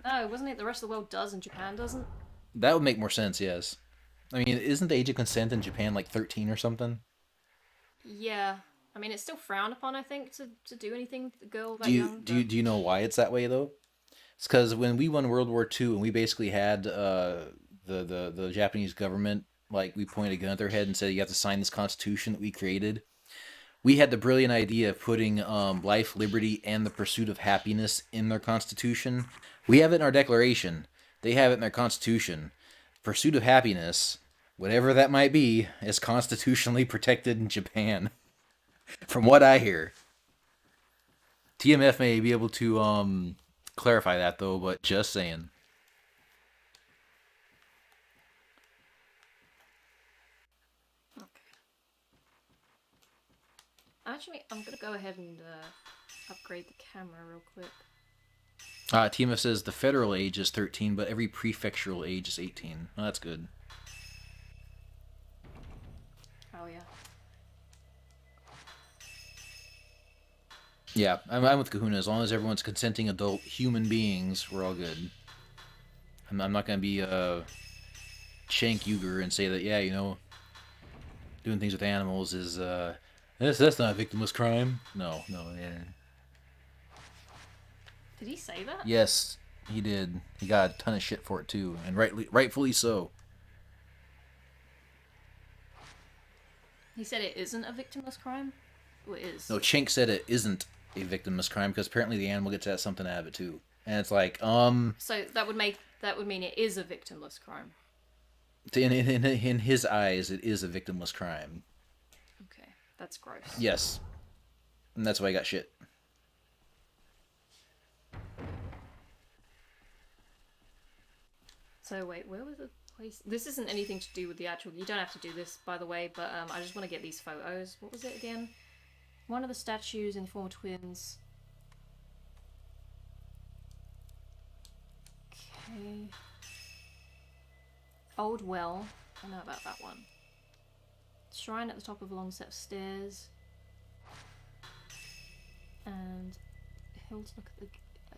Speaker 2: No, wasn't it the rest of the world does and Japan doesn't?
Speaker 1: That would make more sense, yes. I mean, isn't the age of consent in Japan like 13 or something?
Speaker 2: Yeah. I mean, it's still frowned upon, I think, to do anything with a girl that
Speaker 1: Do you
Speaker 2: young.
Speaker 1: do you know why it's that way though? It's because when we won World War II and we basically had the Japanese government like we pointed a gun at their head and said you have to sign this constitution that we created. We had the brilliant idea of putting life, liberty, and the pursuit of happiness in their constitution. We have it in our declaration. They have it in their constitution. Pursuit of happiness, whatever that might be, is constitutionally protected in Japan. From what I hear. TMF may be able to clarify that though, but just saying.
Speaker 2: Okay. Actually, I'm gonna go ahead and upgrade the camera real quick.
Speaker 1: TMF says the federal age is 13, but every prefectural age is 18. Well, that's good.
Speaker 2: Oh yeah.
Speaker 1: Yeah, I'm with Kahuna. As long as everyone's consenting adult human beings, we're all good. I'm not going to be Shank Uger and say that, yeah, you know, doing things with animals is, that's not a victimless crime. No, yeah.
Speaker 2: Did he say that?
Speaker 1: Yes, he did. He got a ton of shit for it, too, and rightfully so.
Speaker 2: He said it isn't a victimless crime? Or it is?
Speaker 1: No, Chink said it isn't a victimless crime because apparently the animal gets at something out of it, too. And it's like,
Speaker 2: So that would mean it is a victimless crime.
Speaker 1: in his eyes, it is a victimless crime.
Speaker 2: Okay, that's gross.
Speaker 1: Yes. And that's why I got shit.
Speaker 2: So wait, where was the place? This isn't anything to do with the actual... You don't have to do this, by the way, but I just want to get these photos. What was it again? One of the statues in the form of twins. Okay. Old well. I know about that one. Shrine at the top of a long set of stairs. And hill to look at the... I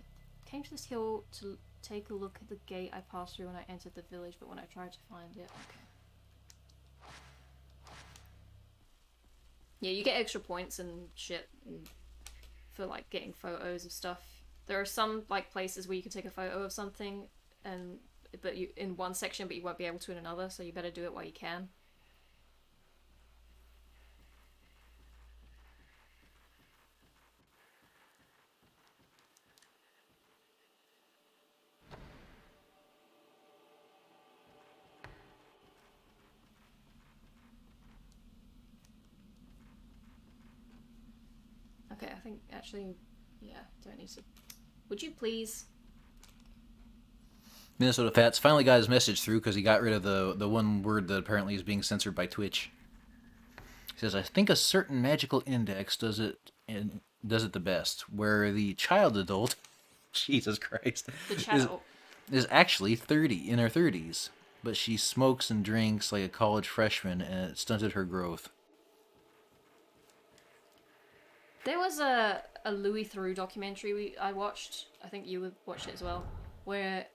Speaker 2: came to this hill to take a look at the gate I passed through when I entered the village, but when I tried to find it... Okay. Yeah, you get extra points and shit for, like, getting photos of stuff. There are some, like, places where you can take a photo of something, but you in one section, but you won't be able to in another, so you better do it while you can. Okay, I think, actually, yeah, don't need to... Would you please...
Speaker 1: Minnesota Fats finally got his message through because he got rid of the one word that apparently is being censored by Twitch. He says, I think a certain magical index does it the best, where the child adult, Jesus Christ,
Speaker 2: The child...
Speaker 1: is actually 30, in her 30s, but she smokes and drinks like a college freshman and it stunted her growth.
Speaker 2: There was a Louis Theroux documentary I watched. I think you watched it as well, where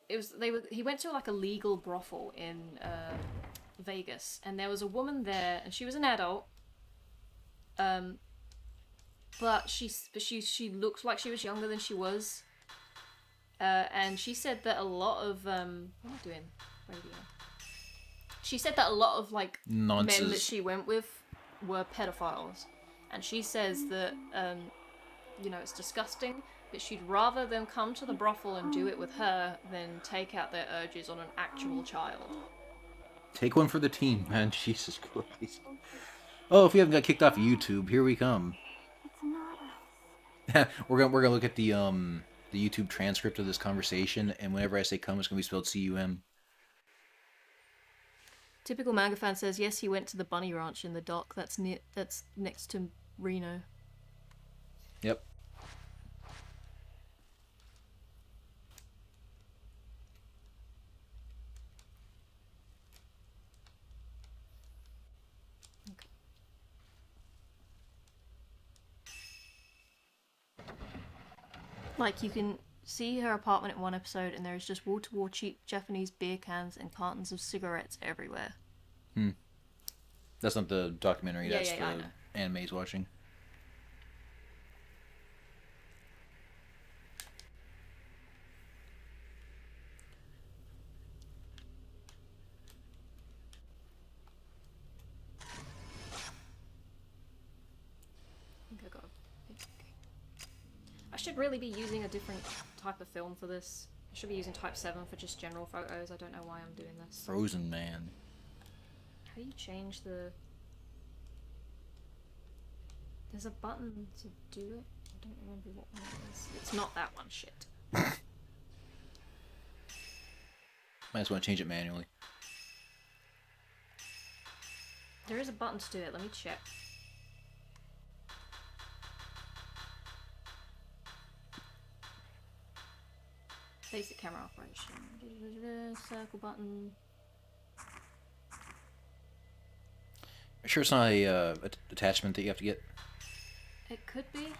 Speaker 2: he went to like a legal brothel in Vegas, and there was a woman there, and she was an adult. But she looked like she was younger than she was. And she said that a lot of what am I doing? Radio. She said that a lot of like
Speaker 1: Nonsense.
Speaker 2: men that she went with were pedophiles, and she says that you know, it's disgusting, but she'd rather them come to the brothel and do it with her than take out their urges on an actual child.
Speaker 1: Take one for the team, man. Jesus Christ. Oh, if we haven't got kicked off of YouTube, here we come.
Speaker 3: It's not us.
Speaker 1: we're gonna look at the YouTube transcript of this conversation, and whenever I say "cum," it's gonna be spelled C-U-M.
Speaker 2: Typical manga fan says yes, he went to the bunny ranch in the dock. That's next to Reno.
Speaker 1: Yep.
Speaker 2: Like, you can see her apartment in one episode, and there is just wall-to-wall cheap Japanese beer cans and cartons of cigarettes everywhere.
Speaker 1: That's not the documentary.
Speaker 2: Yeah,
Speaker 1: That's
Speaker 2: yeah, I
Speaker 1: the
Speaker 2: know.
Speaker 1: anime he's watching.
Speaker 2: I think I got I should really be using a different type of film for this. I should be using Type 7 for just general photos. I don't know why I'm doing this.
Speaker 1: Frozen Man.
Speaker 2: How do you change the... There's a button to do it? I don't remember what one it is. It's not that one, shit.
Speaker 1: Might just want to change it manually.
Speaker 2: There is a button to do it, let me check. Basic camera operation. Circle button.
Speaker 1: I'm sure it's not a attachment that you have to get.
Speaker 2: It could be.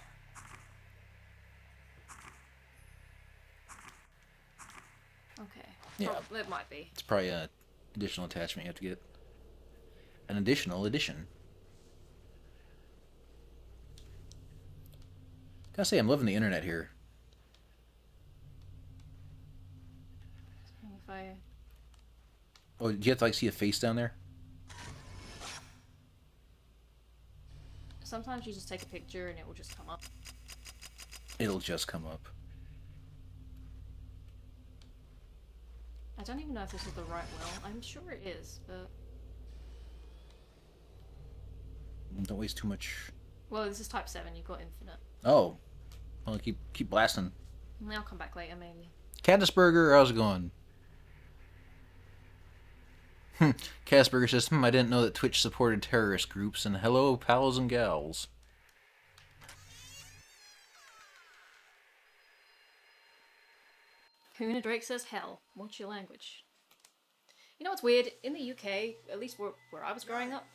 Speaker 2: Okay.
Speaker 1: Yeah.
Speaker 2: It might be.
Speaker 1: It's probably an additional attachment you have to get. An additional edition. Gotta say, I'm loving the internet here.
Speaker 2: If I...
Speaker 1: Oh, do you have to like see a face down there?
Speaker 2: Sometimes you just take a picture and it will just come up.
Speaker 1: It'll just come up.
Speaker 2: I don't even know if this is the right well. I'm sure it is, but...
Speaker 1: Don't waste too much.
Speaker 2: Well, this is Type 7, you've got infinite.
Speaker 1: Oh. Well, keep blasting.
Speaker 2: I'll come back later, maybe.
Speaker 1: Caddisburger, how's it going? Caddisburger says, I didn't know that Twitch supported terrorist groups, and hello, pals and gals.
Speaker 2: Kuna Drake says, hell, watch your language. You know what's weird? In the UK, at least where I was growing up,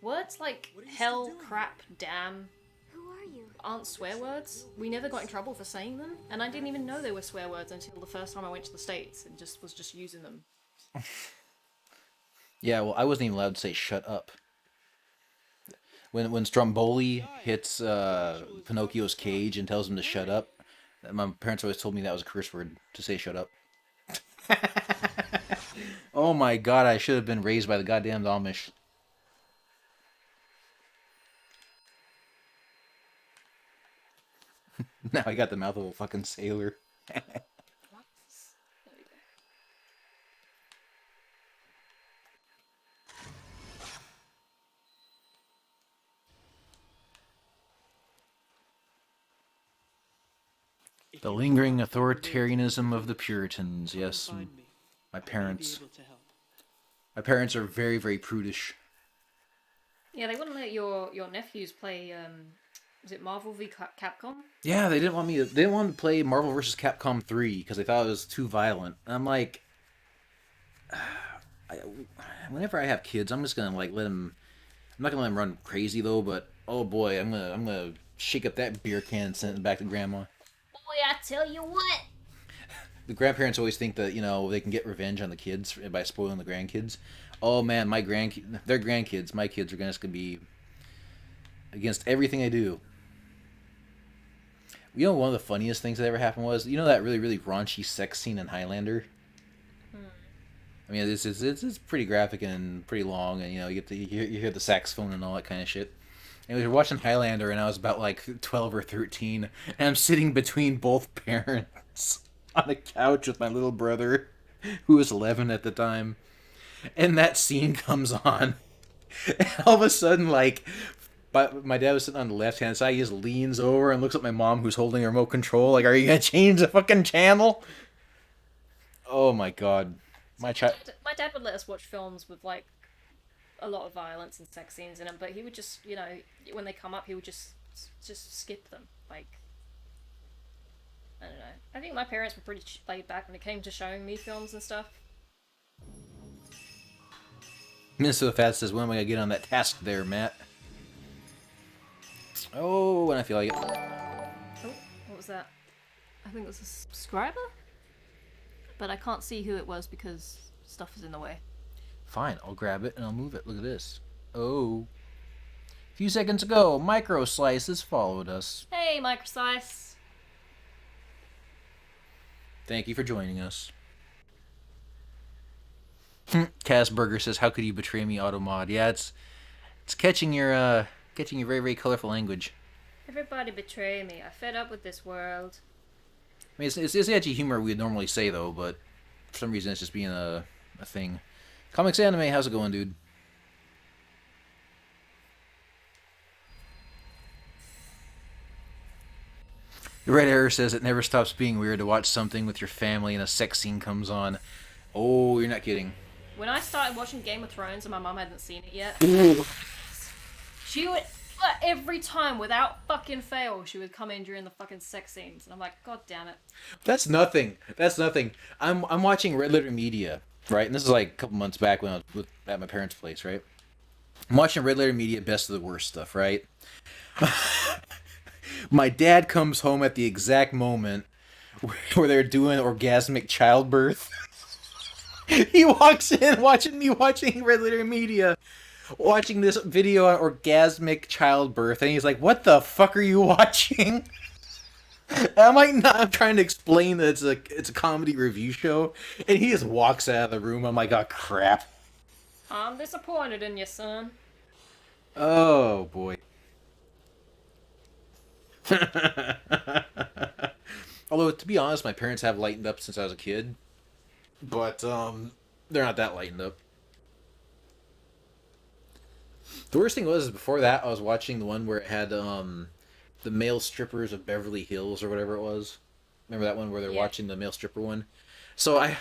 Speaker 2: words like hell, crap, damn
Speaker 3: Who are you?
Speaker 2: aren't swear words. We never got in trouble for saying them, and I didn't even know they were swear words until the first time I went to the States and was just using them.
Speaker 1: Yeah, well, I wasn't even allowed to say shut up. When Stromboli hits Pinocchio's cage and tells him to shut up, my parents always told me that was a curse word, to say shut up. Oh my god, I should have been raised by the goddamn Amish. Now I got the mouth of a fucking sailor.
Speaker 2: There we go.
Speaker 1: The lingering authoritarianism of the Puritans, yes. My parents. My parents are very, very prudish.
Speaker 2: Yeah, they wouldn't let your nephews play, was it Marvel v Capcom?
Speaker 1: Yeah, they didn't want me to. They didn't want to play Marvel vs. Capcom 3 because they thought it was too violent. And I'm like, whenever I have kids, I'm just gonna like let them. I'm not gonna let them run crazy though. But oh boy, I'm gonna shake up that beer can and send it back to grandma.
Speaker 2: Boy, I tell you what.
Speaker 1: the grandparents always think that, you know, they can get revenge on the kids by spoiling the grandkids. Oh man, their grandkids, my kids are gonna be against everything I do. You know, one of the funniest things that ever happened was, you know, that really, really raunchy sex scene in Highlander. I mean, it's pretty graphic and pretty long, and you know, you hear the saxophone and all that kind of shit. And we were watching Highlander, and I was about like 12 or 13, and I'm sitting between both parents on a couch with my little brother, who was 11 at the time, and that scene comes on, and all of a sudden, like, but my dad was sitting on the left hand side. He just leans over and looks at my mom, who's holding the remote control. Like, are you gonna change the fucking channel? Oh my god,
Speaker 2: My dad would let us watch films with like a lot of violence and sex scenes in them, but he would just, you know, when they come up, he would just skip them. Like, I don't know. I think my parents were pretty laid back when it came to showing me films and stuff.
Speaker 1: Mr. Fat says, when am I gonna get on that task there, Matt? Oh, when I feel like it.
Speaker 2: Oh, what was that? I think it was a subscriber? But I can't see who it was because stuff is in the way.
Speaker 1: Fine, I'll grab it and I'll move it. Look at this. Oh. A few seconds ago, Microslice has followed us.
Speaker 2: Hey, Microslice.
Speaker 1: Thank you for joining us. Casburger says, how could you betray me, Automod? Yeah, it's catching your very, very colorful language.
Speaker 2: Everybody betray me. I fed up with this world.
Speaker 1: I mean, it's edgy humor we'd normally say, though, but for some reason it's just being a thing. Comics Anime, how's it going, dude? The Red Error says it never stops being weird to watch something with your family and a sex scene comes on. Oh, you're not kidding.
Speaker 2: When I started watching Game of Thrones and my mum hadn't seen it yet, she would, every time, without fucking fail, she would come in during the fucking sex scenes. And I'm like, god damn it.
Speaker 1: That's nothing. That's nothing. I'm watching Red Letter Media, right? And this is like a couple months back when I was at my parents' place, right? I'm watching Red Letter Media Best of the Worst stuff, right? My dad comes home at the exact moment where they're doing orgasmic childbirth. He walks in watching Red Letter Media, watching this video on orgasmic childbirth, and he's like, what the fuck are you watching? I'm trying to explain that it's a comedy review show, and he just walks out of the room. I'm like, oh crap.
Speaker 2: I'm disappointed in you, son.
Speaker 1: Oh boy. Although, to be honest, my parents have lightened up since I was a kid. But, they're not that lightened up. The worst thing was, before that, I was watching the one where it had, the male strippers of Beverly Hills, or whatever it was. Remember that one where they're watching the male stripper one? So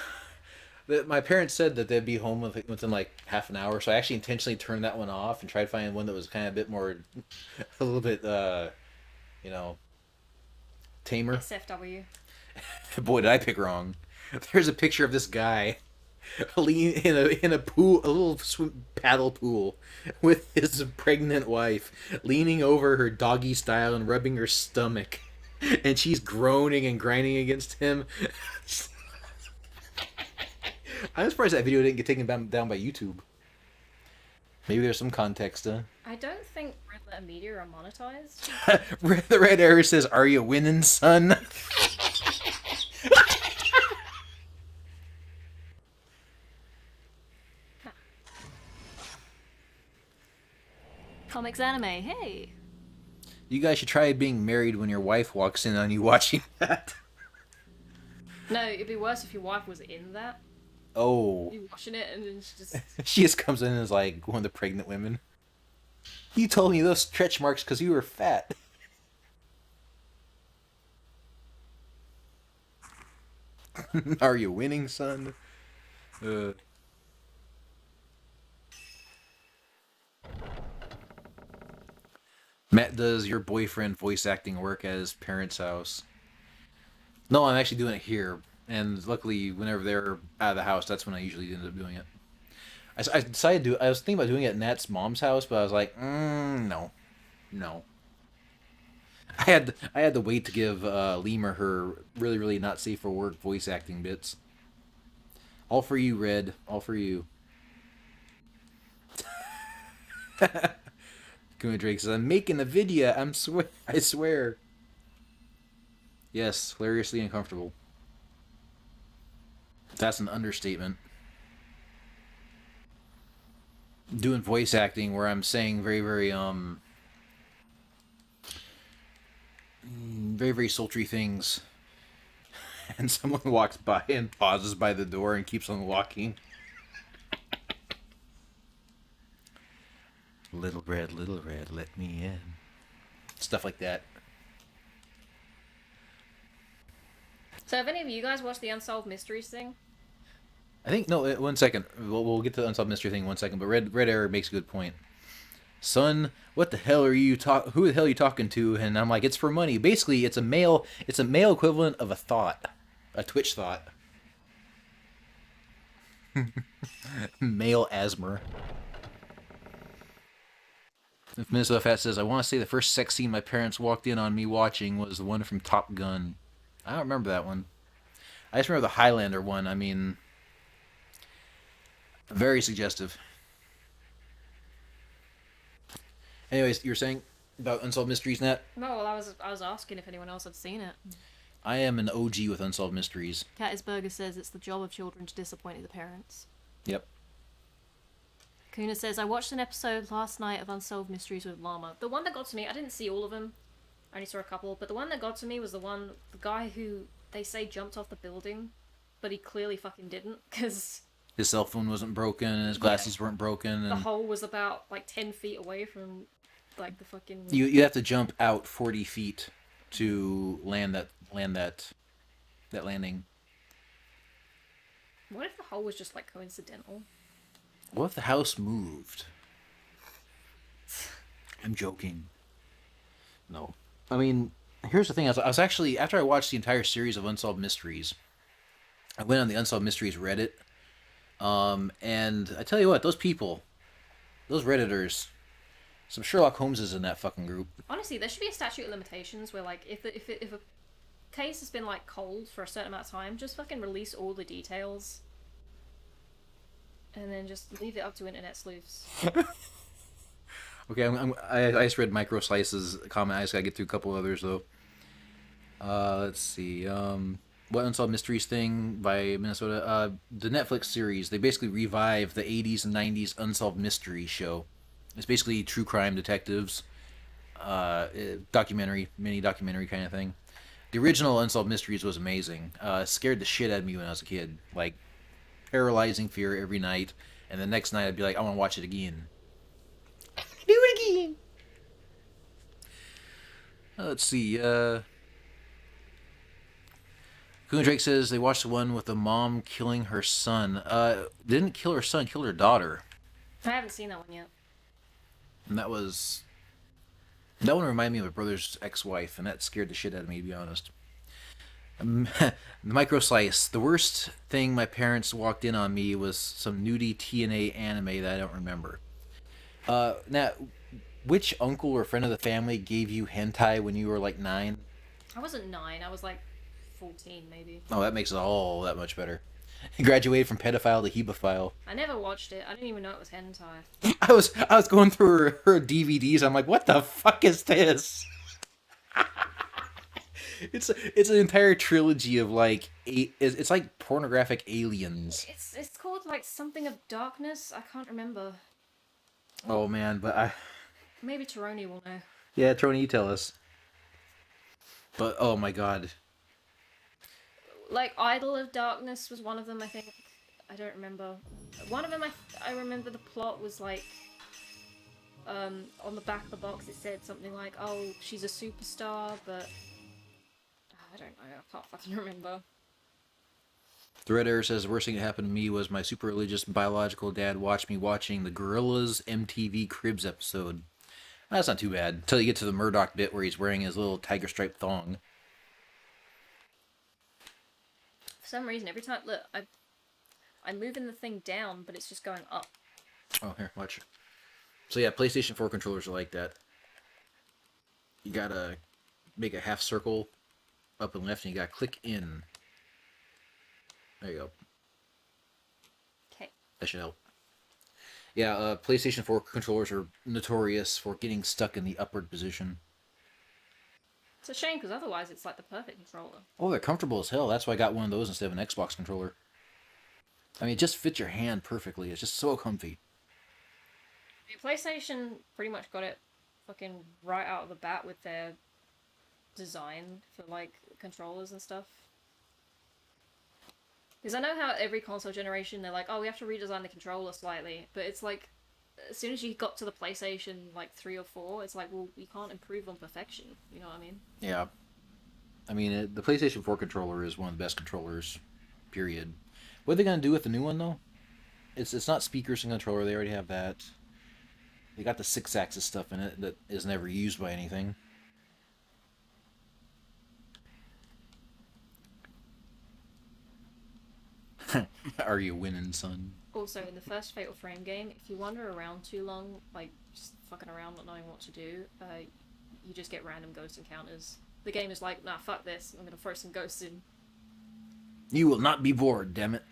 Speaker 1: my parents said that they'd be home within like half an hour, so I actually intentionally turned that one off and tried to find one that was kind of a bit more, a little bit, you know, tamer.
Speaker 2: SFW.
Speaker 1: Boy, did I pick wrong. There's a picture of this guy in a pool, a little paddle pool, with his pregnant wife leaning over her doggy style and rubbing her stomach, and she's groaning and grinding against him. I'm surprised that video didn't get taken down by YouTube. Maybe there's some context, huh?
Speaker 2: I don't think Red Letter Media are monetized.
Speaker 1: The Red Arrow says, "Are you winning, son?"
Speaker 2: Comics Anime, hey!
Speaker 1: You guys should try being married when your wife walks in on you watching that.
Speaker 2: No, it'd be worse if your wife was in that.
Speaker 1: Oh.
Speaker 2: You watching it and then she just...
Speaker 1: She just comes in and is like one of the pregnant women. You told me those stretch marks because you were fat. Are you winning, son? Matt, does your boyfriend voice acting work at his parents' house? No, I'm actually doing it here. And luckily, whenever they're out of the house, that's when I usually end up doing it. I decided to I was thinking about doing it at Nat's mom's house, but I was like, no. I had to wait to give Lemur her really, really not safe for work voice acting bits. All for you, Red. All for you. Kuma Drake says, I'm making a video. I swear. Yes, hilariously uncomfortable. That's an understatement. Doing voice acting where I'm saying very, very, very, very sultry things. And someone walks by and pauses by the door and keeps on walking. Little red, let me in. Stuff like that.
Speaker 2: So have any of you guys watched the Unsolved Mysteries thing?
Speaker 1: I think, no, 1 second. We'll get to the Unsolved Mystery thing in 1 second, but Red Error makes a good point. Son, what the hell are you who the hell are you talking to? And I'm like, it's for money. Basically, it's a male equivalent of a thought. A Twitch thought. Male asthma. If Minnesota Fat says, I want to say the first sex scene my parents walked in on me watching was the one from Top Gun. I don't remember that one. I just remember the Highlander one. I mean, very suggestive. Anyways, you were saying about Unsolved Mysteries, Nat?
Speaker 2: No, well, I was asking if anyone else had seen it.
Speaker 1: I am an OG with Unsolved Mysteries.
Speaker 2: Catisburger says it's the job of children to disappoint the parents.
Speaker 1: Yep.
Speaker 2: Kuna says, I watched an episode last night of Unsolved Mysteries with Llama. The one that got to me, I didn't see all of them. I only saw a couple, but the one that got to me was the guy who they say jumped off the building, but he clearly fucking didn't, because
Speaker 1: his cell phone wasn't broken and his glasses weren't broken. And
Speaker 2: the hole was about, like, 10 feet away from, like, the fucking...
Speaker 1: You have to jump out 40 feet to land that landing.
Speaker 2: What if the hole was just, like, coincidental?
Speaker 1: What if the house moved? I'm joking. No. I mean, here's the thing. I was actually, after I watched the entire series of Unsolved Mysteries, I went on the Unsolved Mysteries Reddit. And I tell you what, those people, those Redditors, some Sherlock Holmeses in that fucking group.
Speaker 2: Honestly, there should be a statute of limitations where, like, if a case has been, like, cold for a certain amount of time, just fucking release all the details. And then just leave it up to internet sleuths.
Speaker 1: Okay, I just read Micro Slice's comment. I just gotta get through a couple others, though. Let's see. What Unsolved Mysteries thing by Minnesota? The Netflix series. They basically revive the 80s and 90s Unsolved Mysteries show. It's basically true crime detectives. Documentary, mini documentary kind of thing. The original Unsolved Mysteries was amazing. Scared the shit out of me when I was a kid. Like, paralyzing fear every night. And the next night I'd be like, I want to watch it again. Do it again! Let's see, Coon Drake says they watched the one with the mom killing her son. Didn't kill her son, killed her daughter.
Speaker 2: I haven't seen that one yet.
Speaker 1: And that one reminded me of my brother's ex-wife, and that scared the shit out of me, to be honest. The Micro Slice. The worst thing my parents walked in on me was some nudie TNA anime that I don't remember. Now, which uncle or friend of the family gave you hentai when you were like 9?
Speaker 2: I wasn't 9, I was like 14 maybe.
Speaker 1: Oh, that makes it all that much better. He graduated from pedophile to hebephile.
Speaker 2: I never watched it. I didn't even know it was hentai.
Speaker 1: I was going through her DVDs. I'm like, what the fuck is this? It's an entire trilogy of like it's like pornographic aliens.
Speaker 2: It's called like something of darkness. I can't remember.
Speaker 1: Oh man, but
Speaker 2: maybe Taroni will know.
Speaker 1: Yeah, Taroni, you tell us. But oh my god.
Speaker 2: Like Idol of Darkness was one of them, I think. I don't remember. One of them I remember the plot was like on the back of the box it said something like, oh, she's a superstar, but I don't know, I can't fucking remember.
Speaker 1: The Red Air says the worst thing that happened to me was my super religious biological dad watched me watching the Gorillaz MTV Cribs episode. That's not too bad, until you get to the Murdoch bit where he's wearing his little tiger stripe thong.
Speaker 2: For some reason, every time, look, I'm moving the thing down, but it's just going up.
Speaker 1: Oh, here, watch. So yeah, PlayStation 4 controllers are like that. You gotta make a half circle up and left, and you gotta click in. There you go.
Speaker 2: Okay.
Speaker 1: That should help. Yeah, PlayStation 4 controllers are notorious for getting stuck in the upward position.
Speaker 2: It's a shame because otherwise it's like the perfect controller.
Speaker 1: Oh, they're comfortable as hell. That's why I got one of those instead of an Xbox controller. I mean, it just fits your hand perfectly. It's just so comfy.
Speaker 2: PlayStation pretty much got it fucking right out of the bat with their design for like controllers and stuff. Because I know how every console generation they're like, oh, we have to redesign the controller slightly, but it's like as soon as you got to the PlayStation like 3 or 4, it's like, well, you can't improve on perfection. You know what I mean?
Speaker 1: Yeah. I mean, the PlayStation 4 controller is one of the best controllers, period. What are they going to do with the new one, though? It's not speakers and controller. They already have that. They got the 6-axis stuff in it that is never used by anything. Are you winning, son?
Speaker 2: Also, in the first Fatal Frame game, if you wander around too long, like just fucking around not knowing what to do, you just get random ghost encounters. The game is like, nah, fuck this, I'm gonna throw some ghosts in.
Speaker 1: You will not be bored, damn it.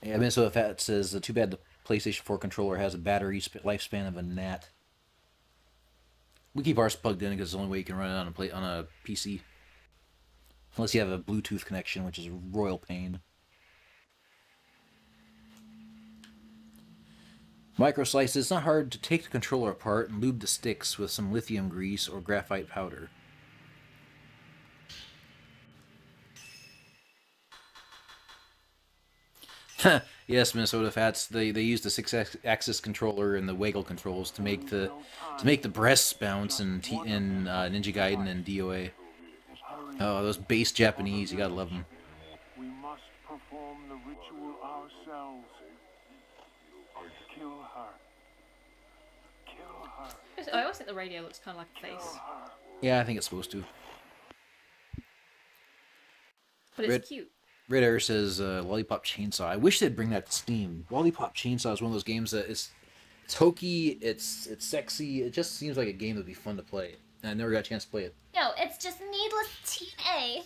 Speaker 1: Yeah, Minnesota Fat says, too bad the PlayStation 4 controller has a battery lifespan of a gnat. We keep ours plugged in because it's the only way you can run it on a PC. Unless you have a Bluetooth connection, which is a royal pain. Microslice, it's not hard to take the controller apart and lube the sticks with some lithium grease or graphite powder. Yes, Minnesota Fats. They use the 6-axis controller and the waggle controls to make the breasts bounce in Ninja Gaiden and DOA. Oh, those base Japanese, you gotta love them.
Speaker 5: We must perform the ritual ourselves. Kill her. Kill her.
Speaker 2: I always think the radio looks kind of like a face.
Speaker 1: Yeah, I think it's supposed to.
Speaker 2: But it's cute.
Speaker 1: Red Air says Lollipop Chainsaw. I wish they'd bring that to Steam. Lollipop Chainsaw is one of those games that it's hokey, it's sexy. It just seems like a game that'd be fun to play. And I never got a chance to play it.
Speaker 3: No, it's just needless TNA.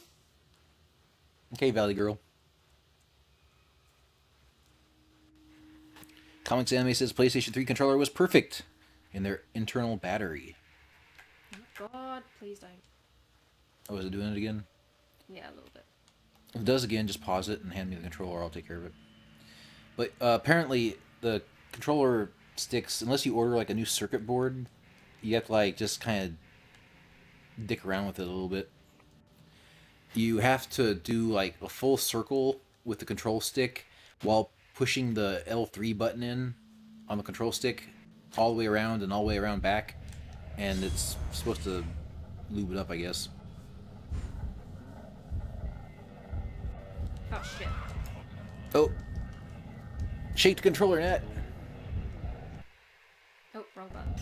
Speaker 1: Okay, Valley Girl. Comics Anime says PlayStation 3 controller was perfect in their internal battery.
Speaker 2: Oh God, please don't.
Speaker 1: Oh, is it doing it again?
Speaker 2: Yeah, a little bit.
Speaker 1: If it does again, just pause it and hand me the controller. I'll take care of it. But apparently, the controller sticks, unless you order like a new circuit board, you have to like just kind of dick around with it a little bit. You have to do like a full circle with the control stick while pushing the L3 button in on the control stick all the way around and all the way around back, and it's supposed to lube it up, I guess.
Speaker 2: Oh shit.
Speaker 1: Oh. Shake the controller, Nat.
Speaker 2: Oh, wrong button.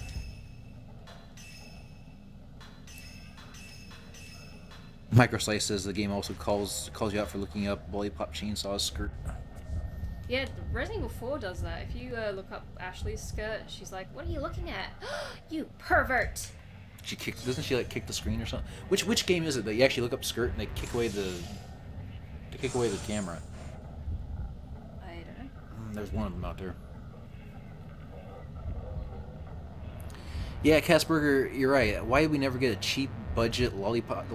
Speaker 1: Microslice says the game also calls you out for looking up Lollipop Chainsaw's skirt.
Speaker 2: Yeah, Resident Evil 4 does that. If you look up Ashley's skirt, she's like, "What are you looking at? You pervert!"
Speaker 1: Doesn't she like kick the screen or something? Which game is it that you actually look up skirt and they kick away the camera?
Speaker 2: I don't know.
Speaker 1: There's one of them out there. Yeah, Casperger, you're right. Why did we never get a cheap budget the Lollipop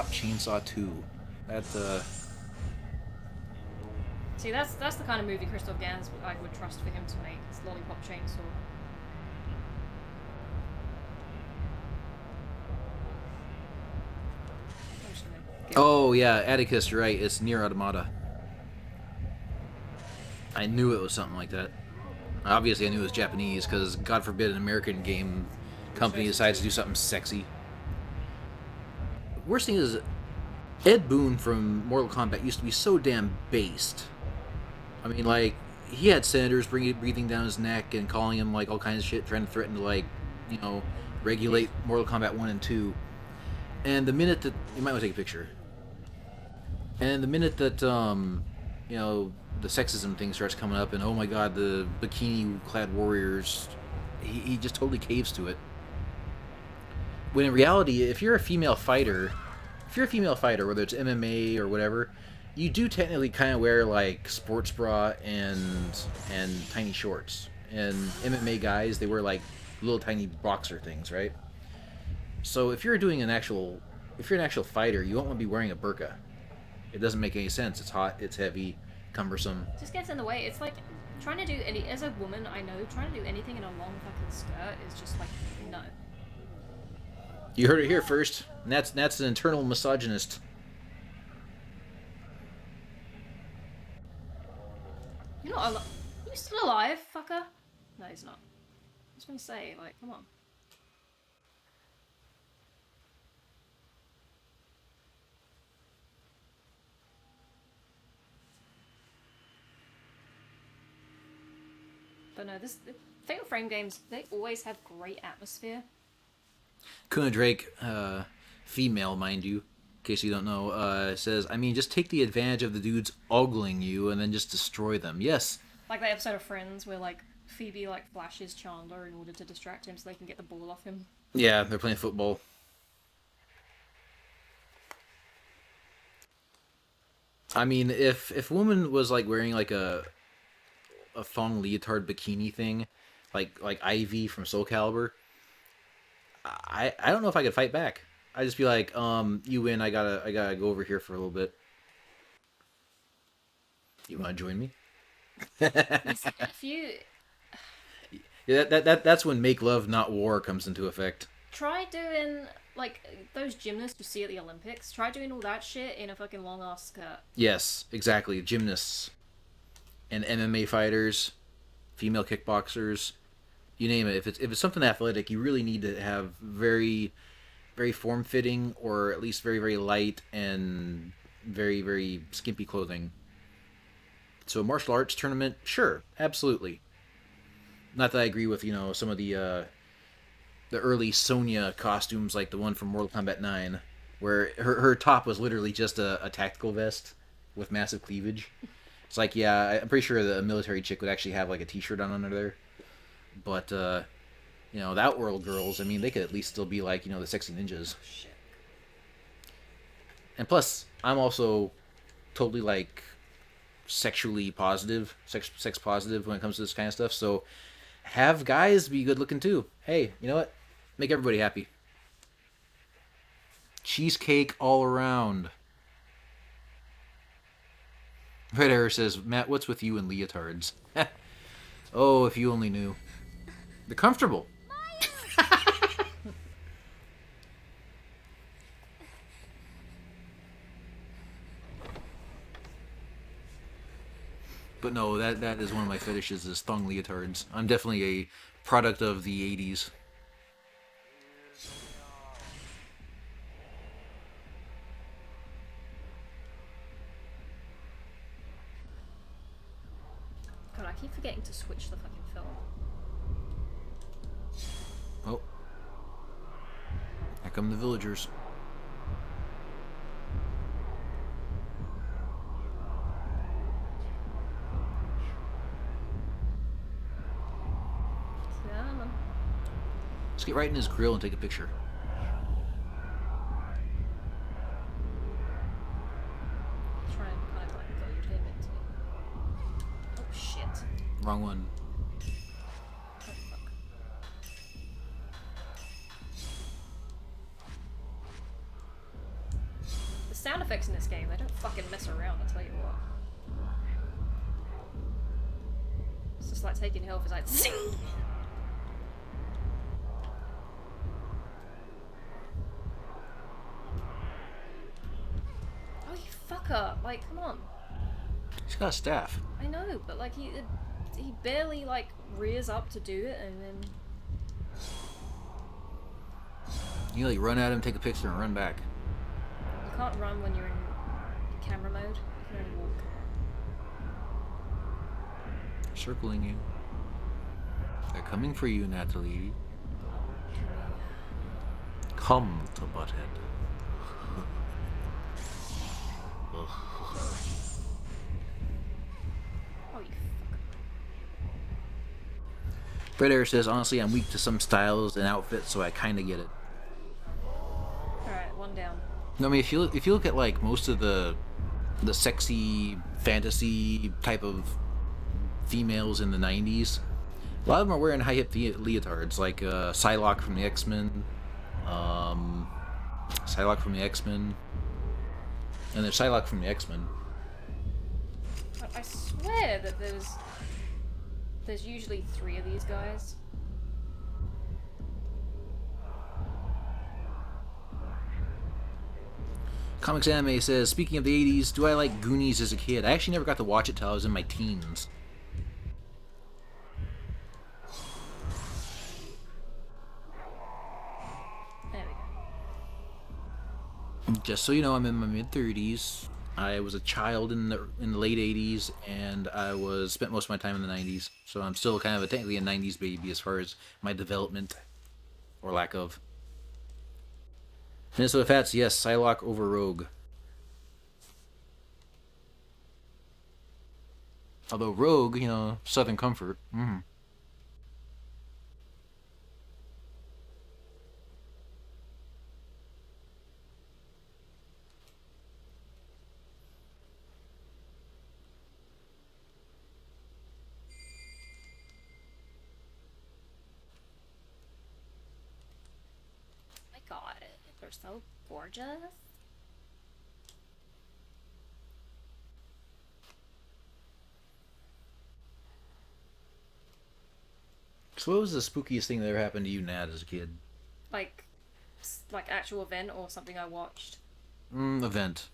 Speaker 1: Chainsaw 2? That
Speaker 2: See, that's the kind of movie Christophe Gans I would trust for him to make. It's Lollipop Chainsaw. I'm just gonna give
Speaker 1: Oh yeah, Atticus, you're right. It's Nier Automata. I knew it was something like that. Obviously, I knew it was Japanese because God forbid an American game company decides to do something sexy. Worst thing is, Ed Boon from Mortal Kombat used to be so damn based. I mean, like, he had senators breathing down his neck and calling him like all kinds of shit, trying to threaten to like, you know, regulate Mortal Kombat 1 and 2. And the minute that you might want to take a picture. And the minute that you know, the sexism thing starts coming up, and oh my god, the bikini-clad warriors, he just totally caves to it. When in reality, if you're a female fighter, whether it's MMA or whatever, you do technically kind of wear like sports bra and tiny shorts. And MMA guys, they wear like little tiny boxer things, right? So if you're an actual fighter, you won't want to be wearing a burqa. It doesn't make any sense. It's hot, it's heavy, cumbersome.
Speaker 2: It just gets in the way. It's like trying to do any, as a woman, I know, trying to do anything in a long fucking skirt is just like, no.
Speaker 1: You heard it here first. And that's an internal misogynist.
Speaker 2: You're not alive. You still alive, fucker? No, he's not. I was gonna say, like, come on. But no, the Fatal Frame games, they always have great atmosphere.
Speaker 1: Kuna Drake, female, mind you, in case you don't know, says, I mean, just take the advantage of the dudes ogling you and then just destroy them. Yes.
Speaker 2: Like that episode of Friends where, like, Phoebe, like, flashes Chandler in order to distract him so they can get the ball off him.
Speaker 1: Yeah, they're playing football. I mean, if a woman was, like, wearing, like, a thong leotard bikini thing, like Ivy from Soul Calibur, I don't know if I could fight back. I'd just be like, you win, I gotta go over here for a little bit. You wanna join me?
Speaker 2: If you
Speaker 1: Yeah, that's when make love not war comes into effect.
Speaker 2: try doing, like, those gymnasts you see at the Olympics, try doing all that shit in a fucking long ass skirt.
Speaker 1: Yes, exactly. Gymnasts and MMA fighters, female kickboxers, you name it. If it's something athletic, you really need to have very, very form-fitting, or at least very, very light and very, very skimpy clothing. So a martial arts tournament, sure, absolutely. Not that I agree with, you know, some of the early Sonya costumes, like the one from Mortal Kombat 9, where her top was literally just a tactical vest with massive cleavage. It's like, yeah, I'm pretty sure the military chick would actually have like a t-shirt on under there. But, you know, the Outworld girls, I mean, they could at least still be like, you know, the sexy ninjas.
Speaker 2: Shit.
Speaker 1: And plus, I'm also totally like sexually positive, sex positive when it comes to this kind of stuff. So have guys be good looking too. Hey, you know what? Make everybody happy. Cheesecake all around. Red Air says, Matt, what's with you and leotards? Oh, if you only knew. They're comfortable. But no, that is one of my fetishes, is thong leotards. I'm definitely a product of the 80s.
Speaker 2: God, I keep forgetting to switch the fucking film.
Speaker 1: Oh. Here come the villagers.
Speaker 2: Yeah.
Speaker 1: Let's get right in his grill and take a picture.
Speaker 2: Try and kind of like goad him into. Oh shit.
Speaker 1: Wrong one.
Speaker 2: Oh fuck. The sound effects in this game, they don't fucking mess around, I'll tell you what. It's just like taking health, it's like zing! Oh, you fucker! Like, come on.
Speaker 1: He's got a staff.
Speaker 2: I know, but like he barely like rears up to do it, and then
Speaker 1: You like run at him, take a picture, and run back.
Speaker 2: you can't run when you're in camera mode. You can only walk.
Speaker 1: Circling you. They're coming for you, Natalie. Come to Butthead. Fred Air says, honestly, I'm weak to some styles and outfits, so I kind of get it.
Speaker 2: Alright, one down.
Speaker 1: No, I mean, if you look at like most of the sexy fantasy type of females in the 90s, a lot of them are wearing high hip leotards, like Psylocke from the X-Men, Psylocke from the X-Men, and there's Psylocke from the X-Men.
Speaker 2: I swear that there's usually 3 of these guys.
Speaker 1: Comics Anime says, speaking of the 80s, do I like Goonies as a kid? I actually never got to watch it till I was in my teens.
Speaker 2: There we go.
Speaker 1: Just so you know, I'm in my mid-30s. I was a child in the late 80s, and I spent most of my time in the 90s. So I'm still kind of technically a 90s baby as far as my development, or lack of. Minnesota Fats, yes, Psylocke over Rogue. Although Rogue, you know, Southern Comfort.
Speaker 2: My god, they're so gorgeous.
Speaker 1: So what was the spookiest thing that ever happened to you, Nat, as a kid?
Speaker 2: Like actual event or something I watched.
Speaker 1: Event.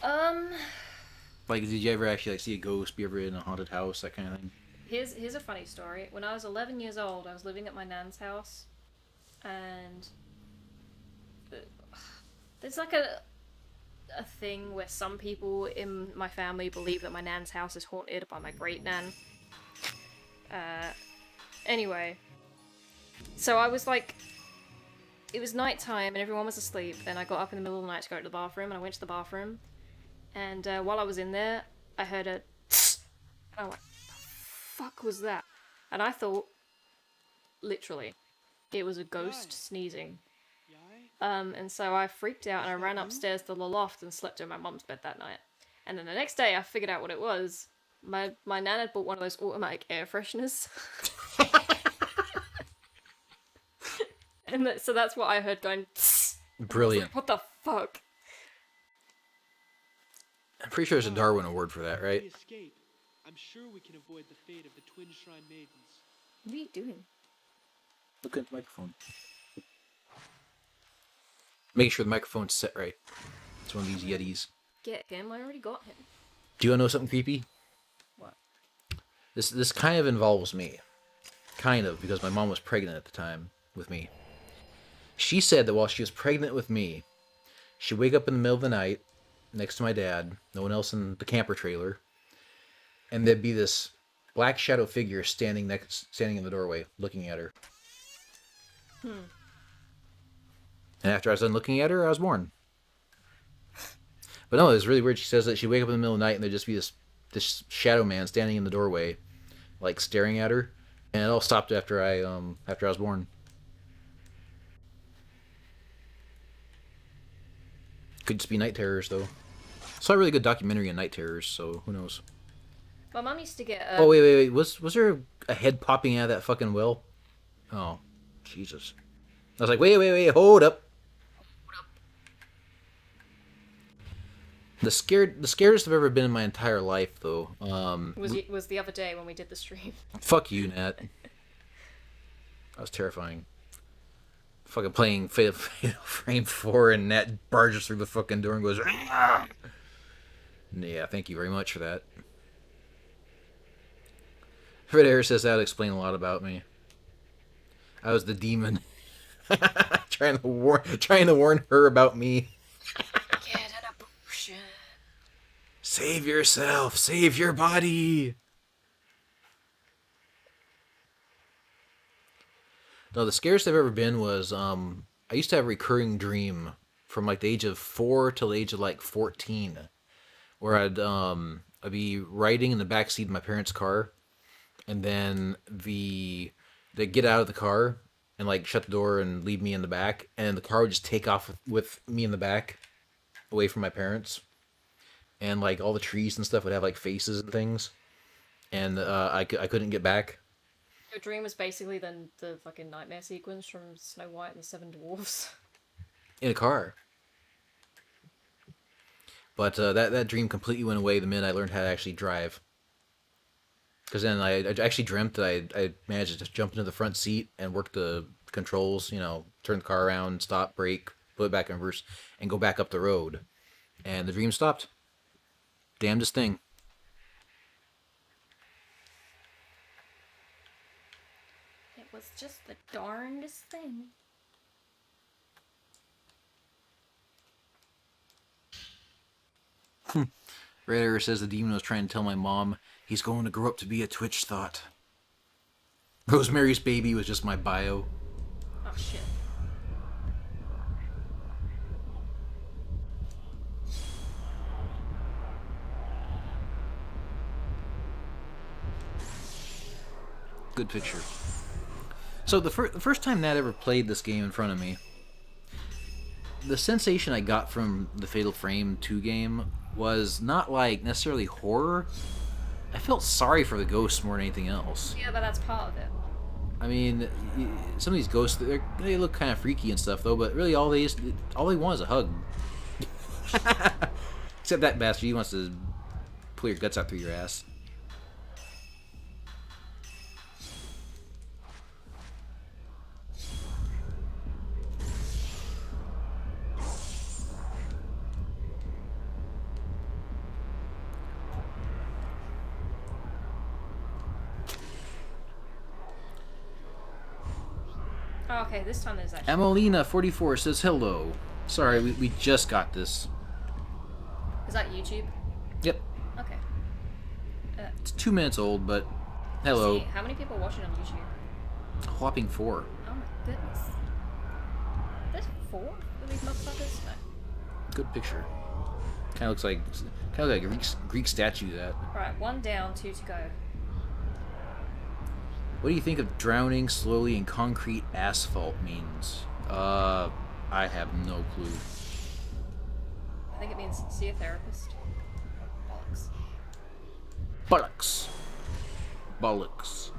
Speaker 1: Like, did you ever actually like see a ghost? Be ever in a haunted house? That kind of thing.
Speaker 2: Here's a funny story. When I was 11 years old, I was living at my nan's house, and there's like a thing where some people in my family believe that my nan's house is haunted by my great nan. Anyway, so I was like, it was nighttime and everyone was asleep, and I got up in the middle of the night to go to the bathroom, and I went to the bathroom, and while I was in there, I heard a tss, and I'm like, the fuck was that? And I thought, literally, it was a ghost sneezing. And so I freaked out and I ran upstairs to the loft and slept in my mum's bed that night. And then the next day I figured out what it was. My nan had bought one of those automatic air fresheners. And so that's what I heard going. Tss.
Speaker 1: Brilliant.
Speaker 2: Like, what the fuck?
Speaker 1: I'm pretty sure there's a Darwin Award for that, right?
Speaker 6: Escape. I'm sure we can avoid the fate of the Twin Shrine Maidens.
Speaker 2: What are you doing?
Speaker 1: Look at the microphone. Making sure the microphone's set right. It's one of these Yetis.
Speaker 2: Get him. I already got him.
Speaker 1: Do you want to know something creepy?
Speaker 2: What?
Speaker 1: This kind of involves me. Kind of, because my mom was pregnant at the time with me. She said that while she was pregnant with me, she'd wake up in the middle of the night next to my dad, no one else in the camper trailer, and there'd be this black shadow figure standing in the doorway, looking at her. And after I was done looking at her, I was born. But no, it was really weird. She says that she'd wake up in the middle of the night and there'd just be this shadow man standing in the doorway, like staring at her. And it all stopped after I was born. Could just be night terrors, though. Saw a really good documentary on night terrors, so who knows?
Speaker 2: My mum used to get.
Speaker 1: Oh wait! Was there a head popping out of that fucking well? Oh, Jesus! I was like, wait! Hold up! The scariest I've ever been in my entire life, though.
Speaker 2: Was the other day when we did the stream.
Speaker 1: Fuck you, Nat. That was terrifying. Fucking playing Fatal Frame 4 and Nat barges through the fucking door and goes, "Ah!" Yeah, thank you very much for that. Fred Air says that would explain a lot about me. I was the demon. trying to warn her about me.
Speaker 2: Get an abortion.
Speaker 1: Save yourself. Save your body. No, the scariest I've ever been was, I used to have a recurring dream from, like, the age of 4 till the age of, like, 14. Where I'd be riding in the backseat of my parents' car, and then they get out of the car and like shut the door and leave me in the back, and the car would just take off with me in the back, away from my parents, and like all the trees and stuff would have like faces and things, and I couldn't get back.
Speaker 2: Your dream was basically then the fucking nightmare sequence from Snow White and the Seven Dwarfs.
Speaker 1: In a car. But that dream completely went away the minute I learned how to actually drive. Because then I actually dreamt that I managed to just jump into the front seat and work the controls, turn the car around, stop, brake, put it back in reverse, and go back up the road. And the dream stopped. Damnedest thing.
Speaker 2: It was just the darndest thing.
Speaker 1: Red says the demon was trying to tell my mom he's going to grow up to be a Twitch thought. Rosemary's Baby was just my bio.
Speaker 2: Oh shit.
Speaker 1: Good picture. So the first time Nat ever played this game in front of me, the sensation I got from the Fatal Frame 2 game was not like necessarily horror. I felt sorry for the ghosts more than anything else.
Speaker 2: Yeah, but that's part of it.
Speaker 1: I mean, some of these ghosts, they look kind of freaky and stuff though, but really all they want is a hug. Except that bastard, he wants to pull your guts out through your ass.
Speaker 2: Oh, okay, this time there's actually...
Speaker 1: Emolina44 says hello. Sorry, we just got this.
Speaker 2: Is that YouTube?
Speaker 1: Yep.
Speaker 2: Okay.
Speaker 1: It's 2 minutes old, but hello.
Speaker 2: See, how many people are watching on YouTube?
Speaker 1: A whopping 4.
Speaker 2: Oh my goodness. There's 4 of these motherfuckers? No.
Speaker 1: Good picture. Kind of looks like a Greek statue. That.
Speaker 2: Right, 1 down, 2 to go.
Speaker 1: What do you think of drowning slowly in concrete asphalt means? I have no clue.
Speaker 2: I think it means see a therapist. Bollocks.
Speaker 1: Bollocks. Bollocks.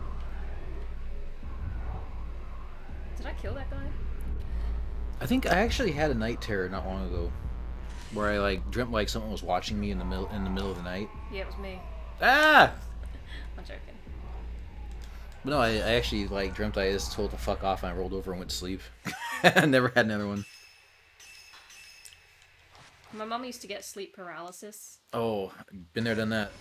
Speaker 2: Did I kill that guy?
Speaker 1: I think I actually had a night terror not long ago, where I like dreamt like someone was watching me in the middle of the night.
Speaker 2: Yeah, it was me.
Speaker 1: Ah!
Speaker 2: I'm joking.
Speaker 1: But no, I actually like dreamt I just told to fuck off and I rolled over and went to sleep. I never had another one.
Speaker 2: My mum used to get sleep paralysis.
Speaker 1: Oh, been there, done that.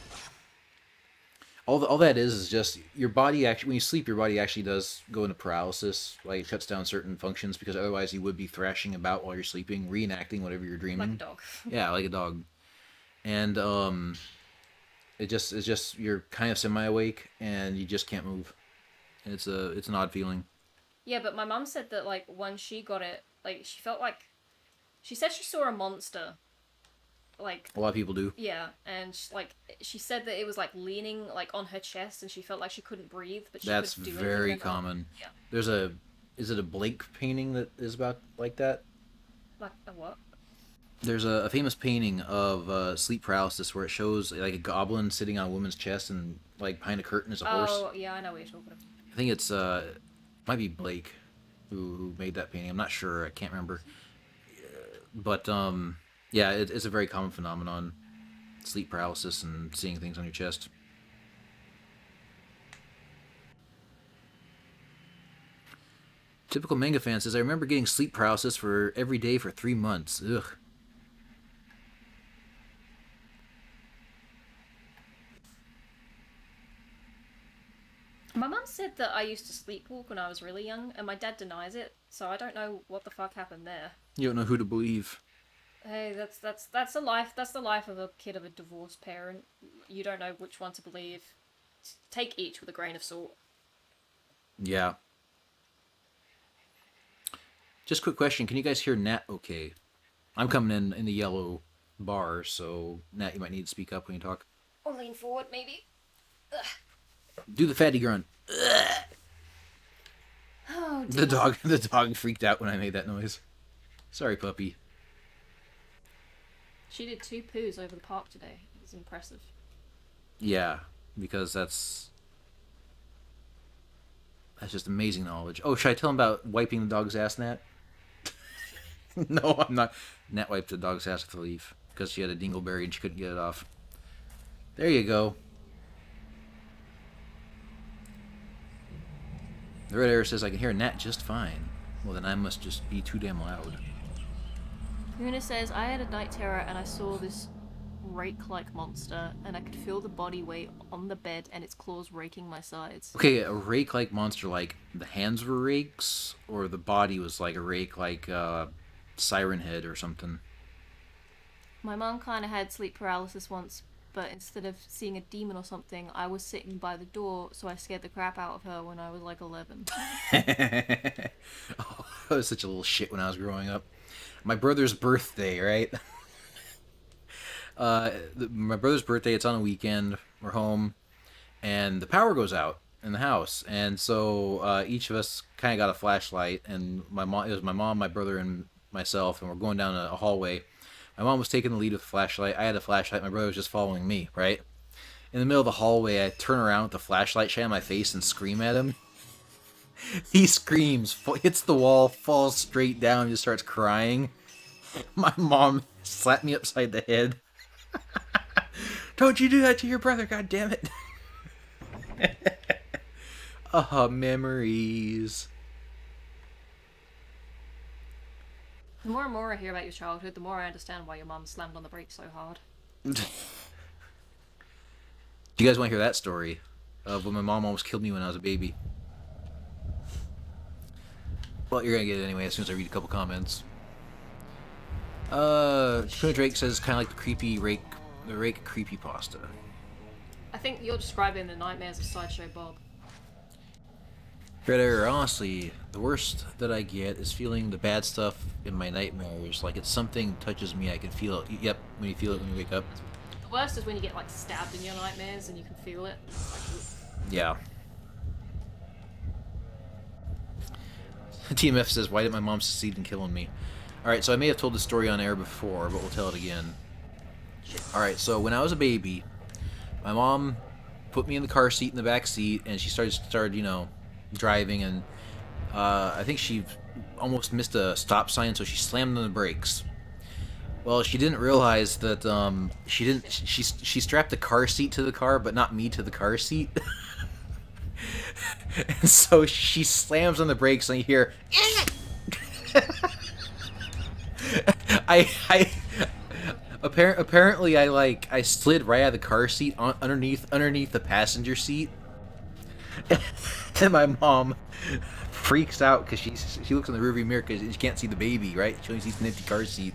Speaker 1: All that is just your body actually, when you sleep, your body actually does go into paralysis. Like it shuts down certain functions because otherwise you would be thrashing about while you're sleeping, reenacting whatever you're dreaming.
Speaker 2: Like a dog.
Speaker 1: Yeah, like a dog. And it's just you're kind of semi-awake and you just can't move. And it's an odd feeling.
Speaker 2: Yeah, but my mum said that like when she got it, like she felt like she said she saw a monster. Like
Speaker 1: A lot of people do.
Speaker 2: yeah, and she said that it was like leaning like on her chest, and she felt like she couldn't breathe, but she
Speaker 1: That's
Speaker 2: could do
Speaker 1: very
Speaker 2: anything about it.
Speaker 1: common.
Speaker 2: Yeah.
Speaker 1: Is it a Blake painting that is about like that?
Speaker 2: Like a what?
Speaker 1: There's a famous painting of sleep paralysis where it shows like a goblin sitting on a woman's chest and like behind a curtain is a horse.
Speaker 2: Oh yeah, I know what you're talking about.
Speaker 1: I think it's might be Blake who made that painting. I'm not sure. I can't remember. But yeah, it's a very common phenomenon. Sleep paralysis and seeing things on your chest. Typical manga fan says, I remember getting sleep paralysis for every day for 3 months. Ugh.
Speaker 2: My mum said that I used to sleepwalk when I was really young, and my dad denies it, so I don't know what the fuck happened there.
Speaker 1: You don't know who to believe.
Speaker 2: Hey, that's the life. That's the life of a kid of a divorced parent. You don't know which one to believe. Take each with a grain of salt.
Speaker 1: Yeah. Just quick question. Can you guys hear Nat okay? I'm coming in the yellow bar, so Nat, you might need to speak up when you talk.
Speaker 2: Or lean forward, maybe. Ugh.
Speaker 1: Do the fatty grunt.
Speaker 2: Oh, dear.
Speaker 1: The dog freaked out when I made that noise. Sorry, puppy.
Speaker 2: She did 2 poos over the park today. It was impressive.
Speaker 1: Yeah, because that's just amazing knowledge. Oh, should I tell him about wiping the dog's ass, Nat? No, I'm not. Nat wiped the dog's ass with a leaf because she had a dingleberry and she couldn't get it off. There you go. The red arrow says I can hear Nat just fine. Well, then I must just be too damn loud.
Speaker 2: Una says, I had a night terror and I saw this rake-like monster and I could feel the body weight on the bed and its claws raking my sides.
Speaker 1: Okay, a rake-like monster, like the hands were rakes, or the body was like a rake, like Siren Head or something.
Speaker 2: My mom kind of had sleep paralysis once, but instead of seeing a demon or something, I was sitting by the door, so I scared the crap out of her when I was like 11.
Speaker 1: Oh, I was such a little shit when I was growing up. My brother's birthday, right? My brother's birthday, it's on a weekend, we're home, and the power goes out in the house, and so each of us kind of got a flashlight, and it was my mom, my brother, and myself, and we're going down a hallway. My mom was taking the lead with the flashlight, I had a flashlight, my brother was just following me, right? In the middle of the hallway, I turn around with the flashlight shine on my face and scream at him. He screams, hits the wall, falls straight down, and just starts crying. My mom slapped me upside the head. Don't you do that to your brother, god damn it. Memories.
Speaker 2: The more and more I hear about your childhood, the more I understand why your mum slammed on the brakes so hard.
Speaker 1: Do you guys want to hear that story of when my mom almost killed me when I was a baby? Well, you're gonna get it anyway as soon as I read a couple comments. Kuna Drake says kind of like the rake creepypasta.
Speaker 2: I think you're describing the nightmares of Sideshow Bob.
Speaker 1: Red Arrow, honestly, the worst that I get is feeling the bad stuff in my nightmares. Like it's something touches me, I can feel it. Yep, when you feel it when you wake up.
Speaker 2: The worst is when you get like stabbed in your nightmares and you can feel it.
Speaker 1: Yeah. TMF says, why did my mom succeed in killing me? Alright, so I may have told this story on air before, but we'll tell it again. Alright, so when I was a baby, my mom put me in the car seat in the back seat, and she started, you know, driving, and I think she almost missed a stop sign, so she slammed on the brakes. Well, she didn't realize that she strapped the car seat to the car, but not me to the car seat. And so she slams on the brakes, and you hear apparently I slid right out of the car seat underneath the passenger seat. And my mom freaks out because she looks in the rearview mirror because she can't see the baby, right? She only sees an empty car seat.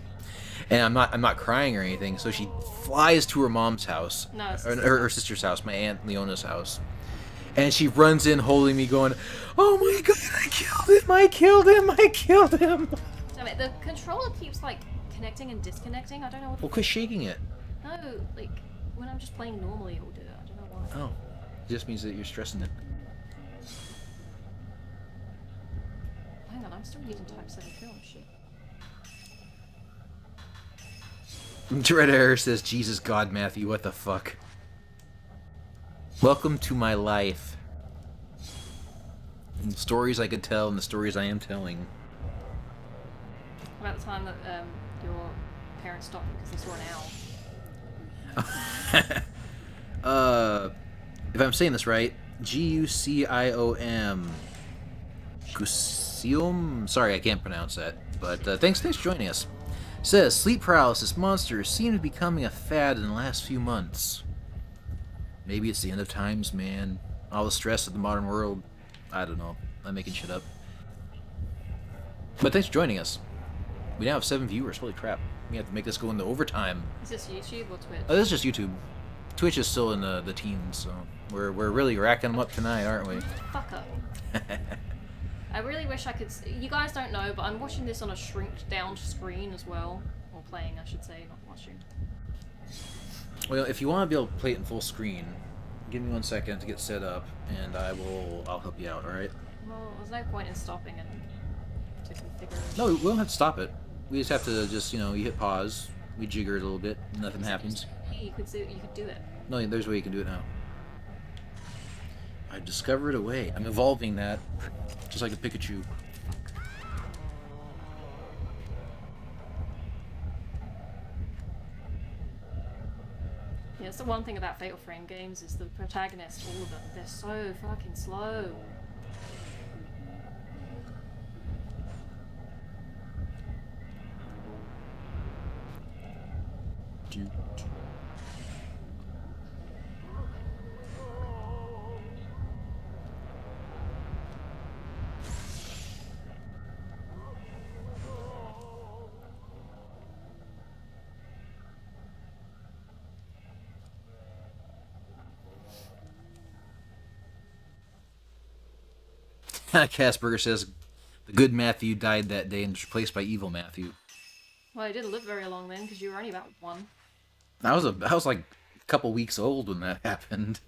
Speaker 1: And I'm not crying or anything, so she flies to her mom's house, her sister's house, my aunt Leona's house, and she runs in holding me, going, "Oh my god, I killed him!"
Speaker 2: Damn it, the controller keeps like connecting and disconnecting. I don't know what.
Speaker 1: Well, quit shaking it.
Speaker 2: No, like when I'm just playing normally, it'll do it. I don't know why.
Speaker 1: Oh, it just means that you're stressing it.
Speaker 2: Hang on, I'm still using Type 7 film shit.
Speaker 1: Dread Error says, Jesus God, Matthew, what the fuck? Welcome to my life. And the stories I could tell and the stories I am telling.
Speaker 2: About the time that your parents stopped because they saw an owl.
Speaker 1: If I'm saying this right, Guciom. Guciom? Sorry, I can't pronounce that. But thanks for joining us. Says, sleep paralysis monsters seem to be becoming a fad in the last few months. Maybe it's the end of times, man. All the stress of the modern world. I don't know. I'm making shit up. But thanks for joining us. We now have 7 viewers. Holy crap. We have to make this go into overtime.
Speaker 2: Is this YouTube or Twitch?
Speaker 1: Oh, this is just YouTube. Twitch is still in the teens, so we're really racking them up tonight, aren't we?
Speaker 2: Fuck up. I really wish I could. You guys don't know, but I'm watching this on a shrinked down screen as well. Or playing, I should say, not watching.
Speaker 1: Well, if you want to be able to play it in full screen, Give me 1 second to get set up, and I'll help you out. All right?
Speaker 2: Well, there's no point in stopping and to configure.
Speaker 1: No, we don't have to stop it. We just have to you hit pause. We jigger it a little bit. Nothing happens.
Speaker 2: You could do it.
Speaker 1: No, there's a way you can do it now. I've discovered a way. I'm evolving that, just like a Pikachu.
Speaker 2: Yeah, it's the one thing about Fatal Frame games is the protagonists, all of them, they're so fucking slow.
Speaker 1: Casperger says the good Matthew died that day and was replaced by evil Matthew.
Speaker 2: Well, I didn't live very long then because you were only about 1.
Speaker 1: I was like a couple weeks old when that happened.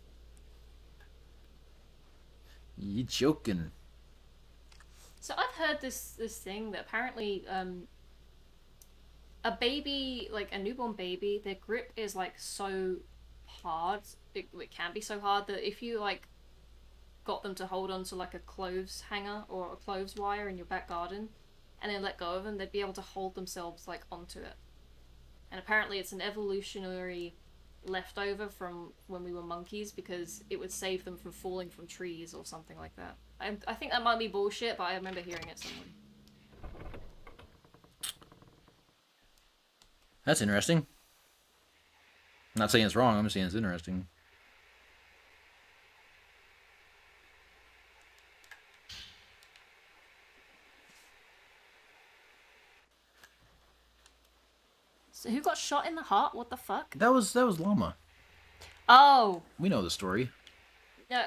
Speaker 1: You joking?
Speaker 2: So I've heard this thing that apparently a baby, like a newborn baby, their grip is like so hard, it can be so hard that if you like got them to hold on to like a clothes hanger or a clothes wire in your back garden and then let go of them, they'd be able to hold themselves like onto it. And apparently it's an evolutionary leftover from when we were monkeys because it would save them from falling from trees or something like that. I think that might be bullshit, but I remember hearing it somewhere.
Speaker 1: That's interesting. I'm not saying it's wrong, I'm just saying it's interesting.
Speaker 2: So who got shot in the heart? What the fuck?
Speaker 1: That was Llama.
Speaker 2: Oh!
Speaker 1: We know the story.
Speaker 2: No.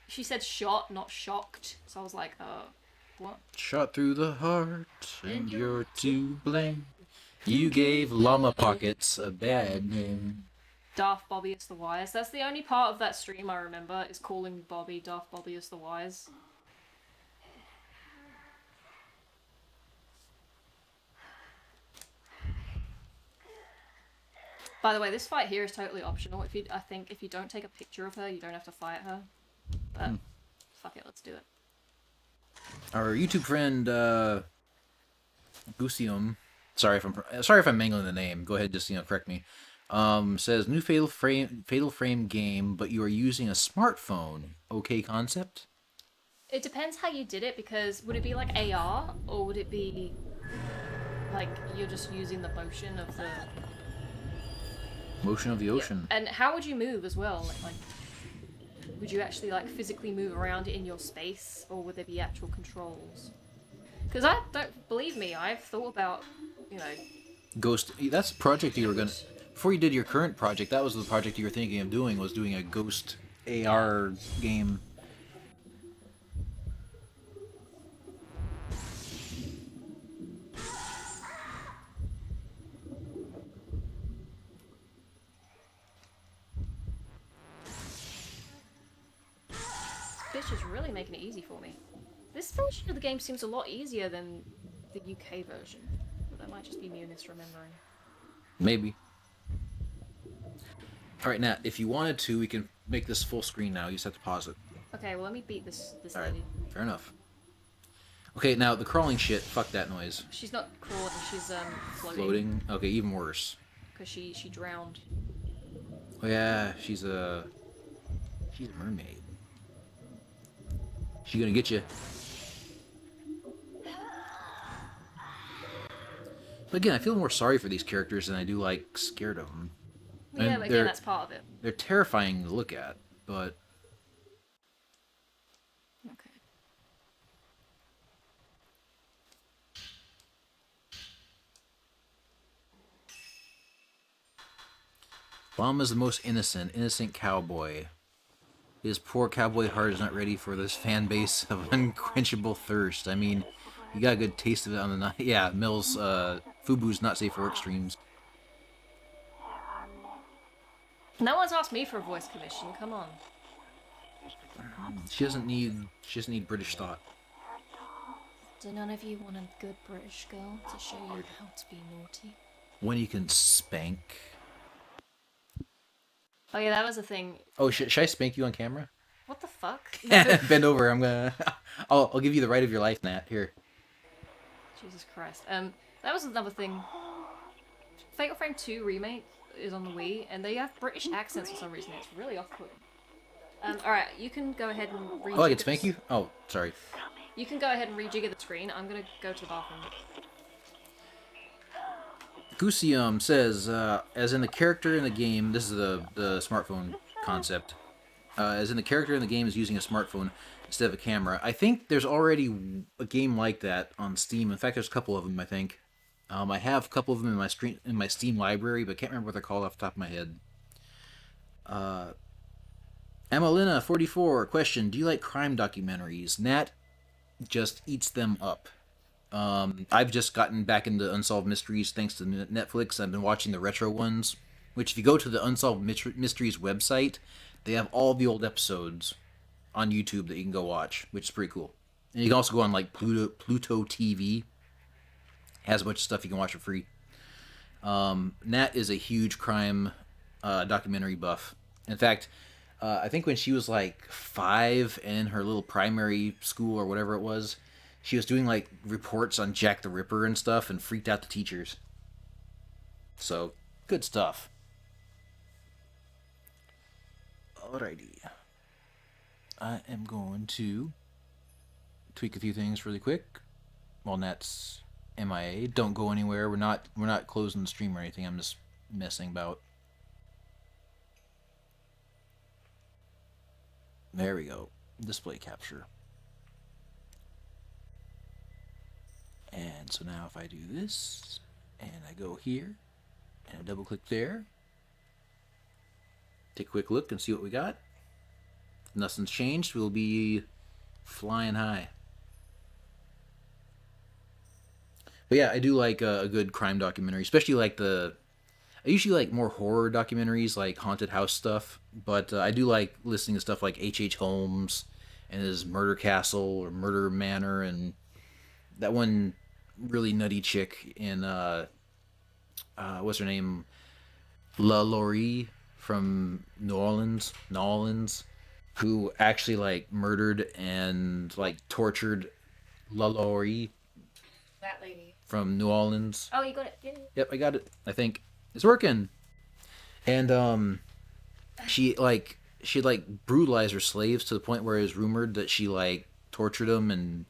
Speaker 2: She said shot, not shocked. So I was like, what?
Speaker 1: Shot through the heart, and you're to blame. You gave Llama Pockets a bad name.
Speaker 2: Daft Bobbyus the Wise. That's the only part of that stream I remember, is calling Bobby Daft Bobbyus the Wise. By the way, this fight here is totally optional. I think if you don't take a picture of her, you don't have to fight her. But fuck it, let's do it.
Speaker 1: Our YouTube friend Gusium, sorry if I'm mangling the name. Go ahead, just correct me. Says new Fatal Frame game, but you are using a smartphone. Okay concept?
Speaker 2: It depends how you did it, because would it be like AR or would it be like you're just using the motion of the ocean? Yeah. And how would you move as well? Like would you actually like physically move around in your space, or would there be actual controls? Because I don't believe me, I've thought about,
Speaker 1: Ghost. That's the project you were gonna. Before you did your current project, that was the project you were thinking of doing. Was doing a Ghost AR game.
Speaker 2: This bitch is really making it easy for me. This version of the game seems a lot easier than the UK version. But that might just be me misremembering.
Speaker 1: Maybe. Alright, Nat, if you wanted to, we can make this full screen now. You just have to pause it.
Speaker 2: Okay, well let me beat this
Speaker 1: All right,
Speaker 2: lady.
Speaker 1: fair enough. Okay, now the crawling shit, fuck that noise.
Speaker 2: She's not crawling, she's floating.
Speaker 1: Floating? Okay, even worse.
Speaker 2: Because she drowned.
Speaker 1: Oh yeah, she's a mermaid. She gonna get you. But again, I feel more sorry for these characters than I do like scared of them.
Speaker 2: Yeah, but again, that's part of it.
Speaker 1: They're terrifying to look at, but
Speaker 2: Okay.
Speaker 1: Bomb is the most innocent cowboy. His poor cowboy heart is not ready for this fan base of unquenchable thirst. I mean, you got a good taste of it on the night. Yeah, Mills, Fubu's not safe for work streams.
Speaker 4: There are many
Speaker 2: No one's asked me for a voice commission. Come on.
Speaker 1: She doesn't need British thought.
Speaker 2: Do none of you want a good British girl to show you how to be naughty?
Speaker 1: When you can spank.
Speaker 2: Oh yeah, that was a thing.
Speaker 1: Oh, should I spank you on camera?
Speaker 2: What the fuck?
Speaker 1: Bend over. I'm gonna. I'll give you the right of your life, Nat. Here.
Speaker 2: Jesus Christ. That was another thing. Fatal Frame 2 remake is on the Wii, and they have British accents for some reason. It's really off-putting. Alright, you can go ahead and rejigger.
Speaker 1: Oh, I can spank you? Oh, sorry.
Speaker 2: You can go ahead and rejigger the screen. I'm gonna go to the bathroom.
Speaker 1: Gusium says, as in the character in the game, this is the smartphone concept. As in the character in the game is using a smartphone instead of a camera. I think there's already a game like that on Steam. In fact, there's a couple of them, I think. I have a couple of them in my Steam library, but can't remember what they're called off the top of my head. Emelina44, question, do you like crime documentaries? Nat just eats them up. I've just gotten back into Unsolved Mysteries thanks to Netflix. I've been watching the retro ones, which if you go to the Unsolved Mysteries website, they have all the old episodes on YouTube that you can go watch, which is pretty cool. And you can also go on like Pluto TV. Has a bunch of stuff you can watch for free. Nat is a huge crime documentary buff. In fact, I think when she was like 5 in her little primary school or whatever it was, she was doing like reports on Jack the Ripper and stuff and freaked out the teachers. So, good stuff. Alrighty. I am going to tweak a few things really quick while Nat's MIA. Don't go anywhere. We're not closing the stream or anything. I'm just messing about. There we go. Display capture. And so now if I do this, and I go here, and I double click there, take a quick look and see what we got. If nothing's changed, we'll be flying high. But yeah, I do like a good crime documentary, especially like I usually like more horror documentaries, like haunted house stuff, but I do like listening to stuff like H.H. Holmes and his Murder Castle or Murder Manor, and that one really nutty chick in, what's her name? La Laurie from New Orleans, who actually like murdered and like tortured La Laurie.
Speaker 2: That lady.
Speaker 1: From New Orleans.
Speaker 2: Oh, you got it. Yeah.
Speaker 1: Yep, I got it. I think it's working. And she brutalized her slaves to the point where it was rumored that she like tortured them and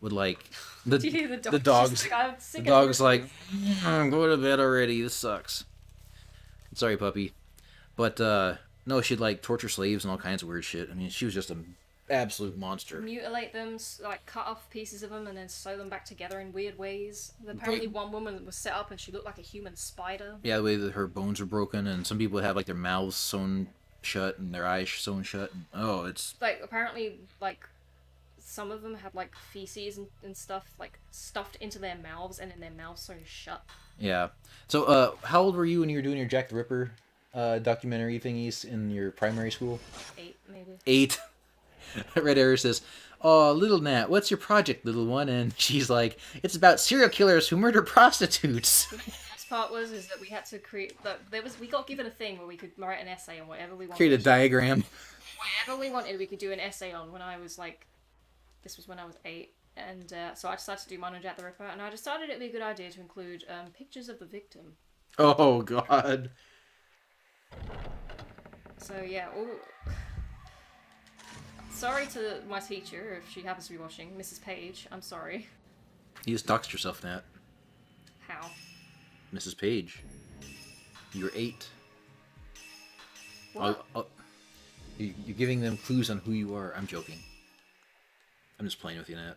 Speaker 1: would like the dogs. The dog's like, go to bed already. This sucks. Sorry, puppy. But no, she'd like torture slaves and all kinds of weird shit. I mean, she was just an absolute monster.
Speaker 2: Mutilate them, like cut off pieces of them, and then sew them back together in weird ways. Apparently, one woman was set up and she looked like a human spider.
Speaker 1: Yeah, the way that her bones were broken, and some people have like their mouths sewn shut and their eyes sewn shut. And, it's
Speaker 2: like apparently like some of them had like feces and stuff like stuffed into their mouths and then their mouths sewn shut.
Speaker 1: Yeah. So, how old were you when you were doing your Jack the Ripper documentary thingies in your primary school?
Speaker 2: 8, maybe.
Speaker 1: 8. Red Arrow says, "Oh, little Nat, what's your project, little one?" And she's like, "It's about serial killers who murder prostitutes."
Speaker 2: The best part is that we had to create. We got given a thing where we could write an essay on whatever we wanted.
Speaker 1: Create a diagram.
Speaker 2: Whatever we wanted, we could do an essay on. When I was like, this was when I was 8, and so I decided to do mine on Jack the Ripper, and I decided it'd be a good idea to include pictures of the victim.
Speaker 1: Oh God.
Speaker 2: So yeah. Sorry to my teacher, if she happens to be watching, Mrs. Page. I'm sorry.
Speaker 1: You just doxed yourself, Nat.
Speaker 2: How?
Speaker 1: Mrs. Page. You're 8.
Speaker 2: What?
Speaker 1: You're giving them clues on who you are. I'm joking. I'm just playing with you, Nat.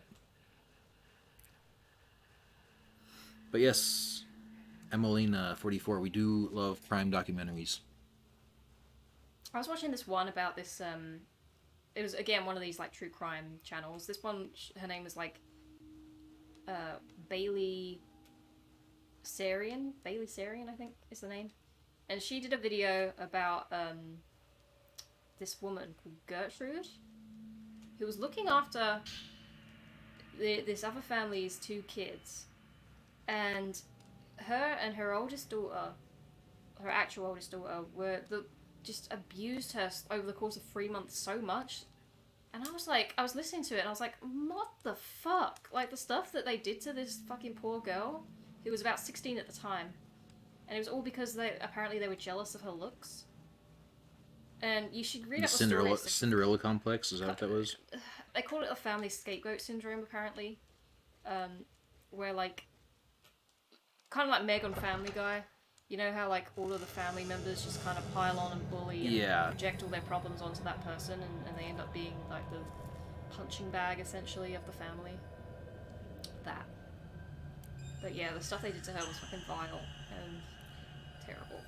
Speaker 1: But yes, Emelina44, we do love crime documentaries.
Speaker 2: I was watching this one about this, it was, again, one of these, like, true crime channels. This one, her name was, like, Bailey Sarian, I think, is the name. and she did a video about this woman called Gertrude, who was looking after this other family's 2 kids, and her oldest daughter, her actual oldest daughter, just abused her over the course of 3 months so much. And I was listening to it and I was like, what the fuck? Like, the stuff that they did to this fucking poor girl, who was about 16 at the time. And it was all because apparently they were jealous of her looks. And you should read up the stories.
Speaker 1: Cinderella complex, is that what that was?
Speaker 2: They call it a family scapegoat syndrome, apparently. Where, like, kind of like Meg on Family Guy. You know how, like, all of the family members just kind of pile on and bully and project all their problems onto that person, and they end up being, like, the punching bag, essentially, of the family. That. But yeah, the stuff they did to her was fucking vile and terrible.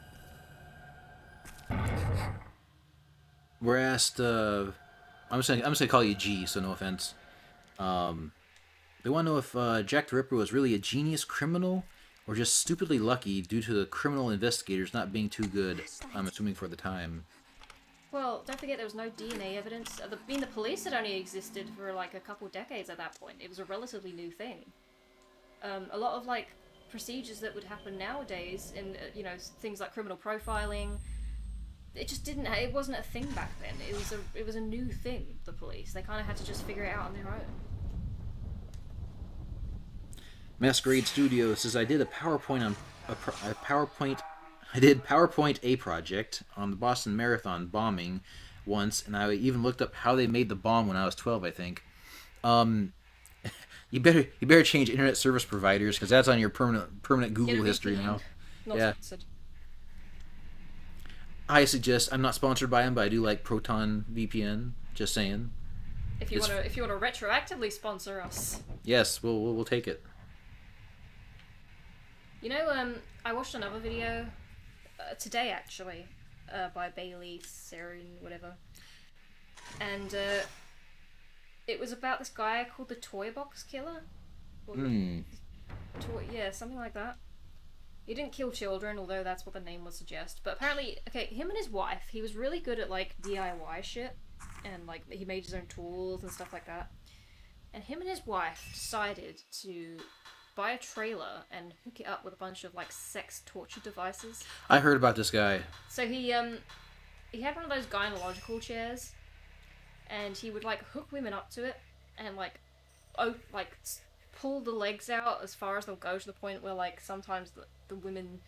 Speaker 1: We're asked, I'm just gonna call you G, so no offense. They want to know if Jack the Ripper was really a genius criminal, or just stupidly lucky due to the criminal investigators not being too good, I'm assuming, for the time.
Speaker 2: Well, don't forget there was no DNA evidence. The police had only existed for like a couple decades at that point. It was a relatively new thing. A lot of like procedures that would happen nowadays in you know, things like criminal profiling, it wasn't a thing back then. It was a new thing, the police. They kind of had to just figure it out on their own.
Speaker 1: Masquerade Studio says, I did PowerPoint a project on the Boston Marathon bombing once, and I even looked up how they made the bomb when I was 12, I think. You better change internet service providers, because that's on your permanent Google history now. Yeah.
Speaker 2: Sponsored.
Speaker 1: I suggest, I'm not sponsored by them, but I do like Proton VPN. Just saying.
Speaker 2: If you want to retroactively sponsor us.
Speaker 1: Yes, we'll take it.
Speaker 2: You know, I watched another video today, actually, by Bailey Sarin, whatever, and it was about this guy called the Toy Box Killer. Yeah, something like that. He didn't kill children, although that's what the name would suggest. But apparently, okay, him and his wife, he was really good at like DIY shit, and like he made his own tools and stuff like that. And him and his wife decided to buy a trailer and hook it up with a bunch of like sex torture devices.
Speaker 1: I heard about this guy.
Speaker 2: So he had one of those gynecological chairs, and he would like hook women up to it and like pull the legs out as far as they'll go, to the point where like sometimes the women,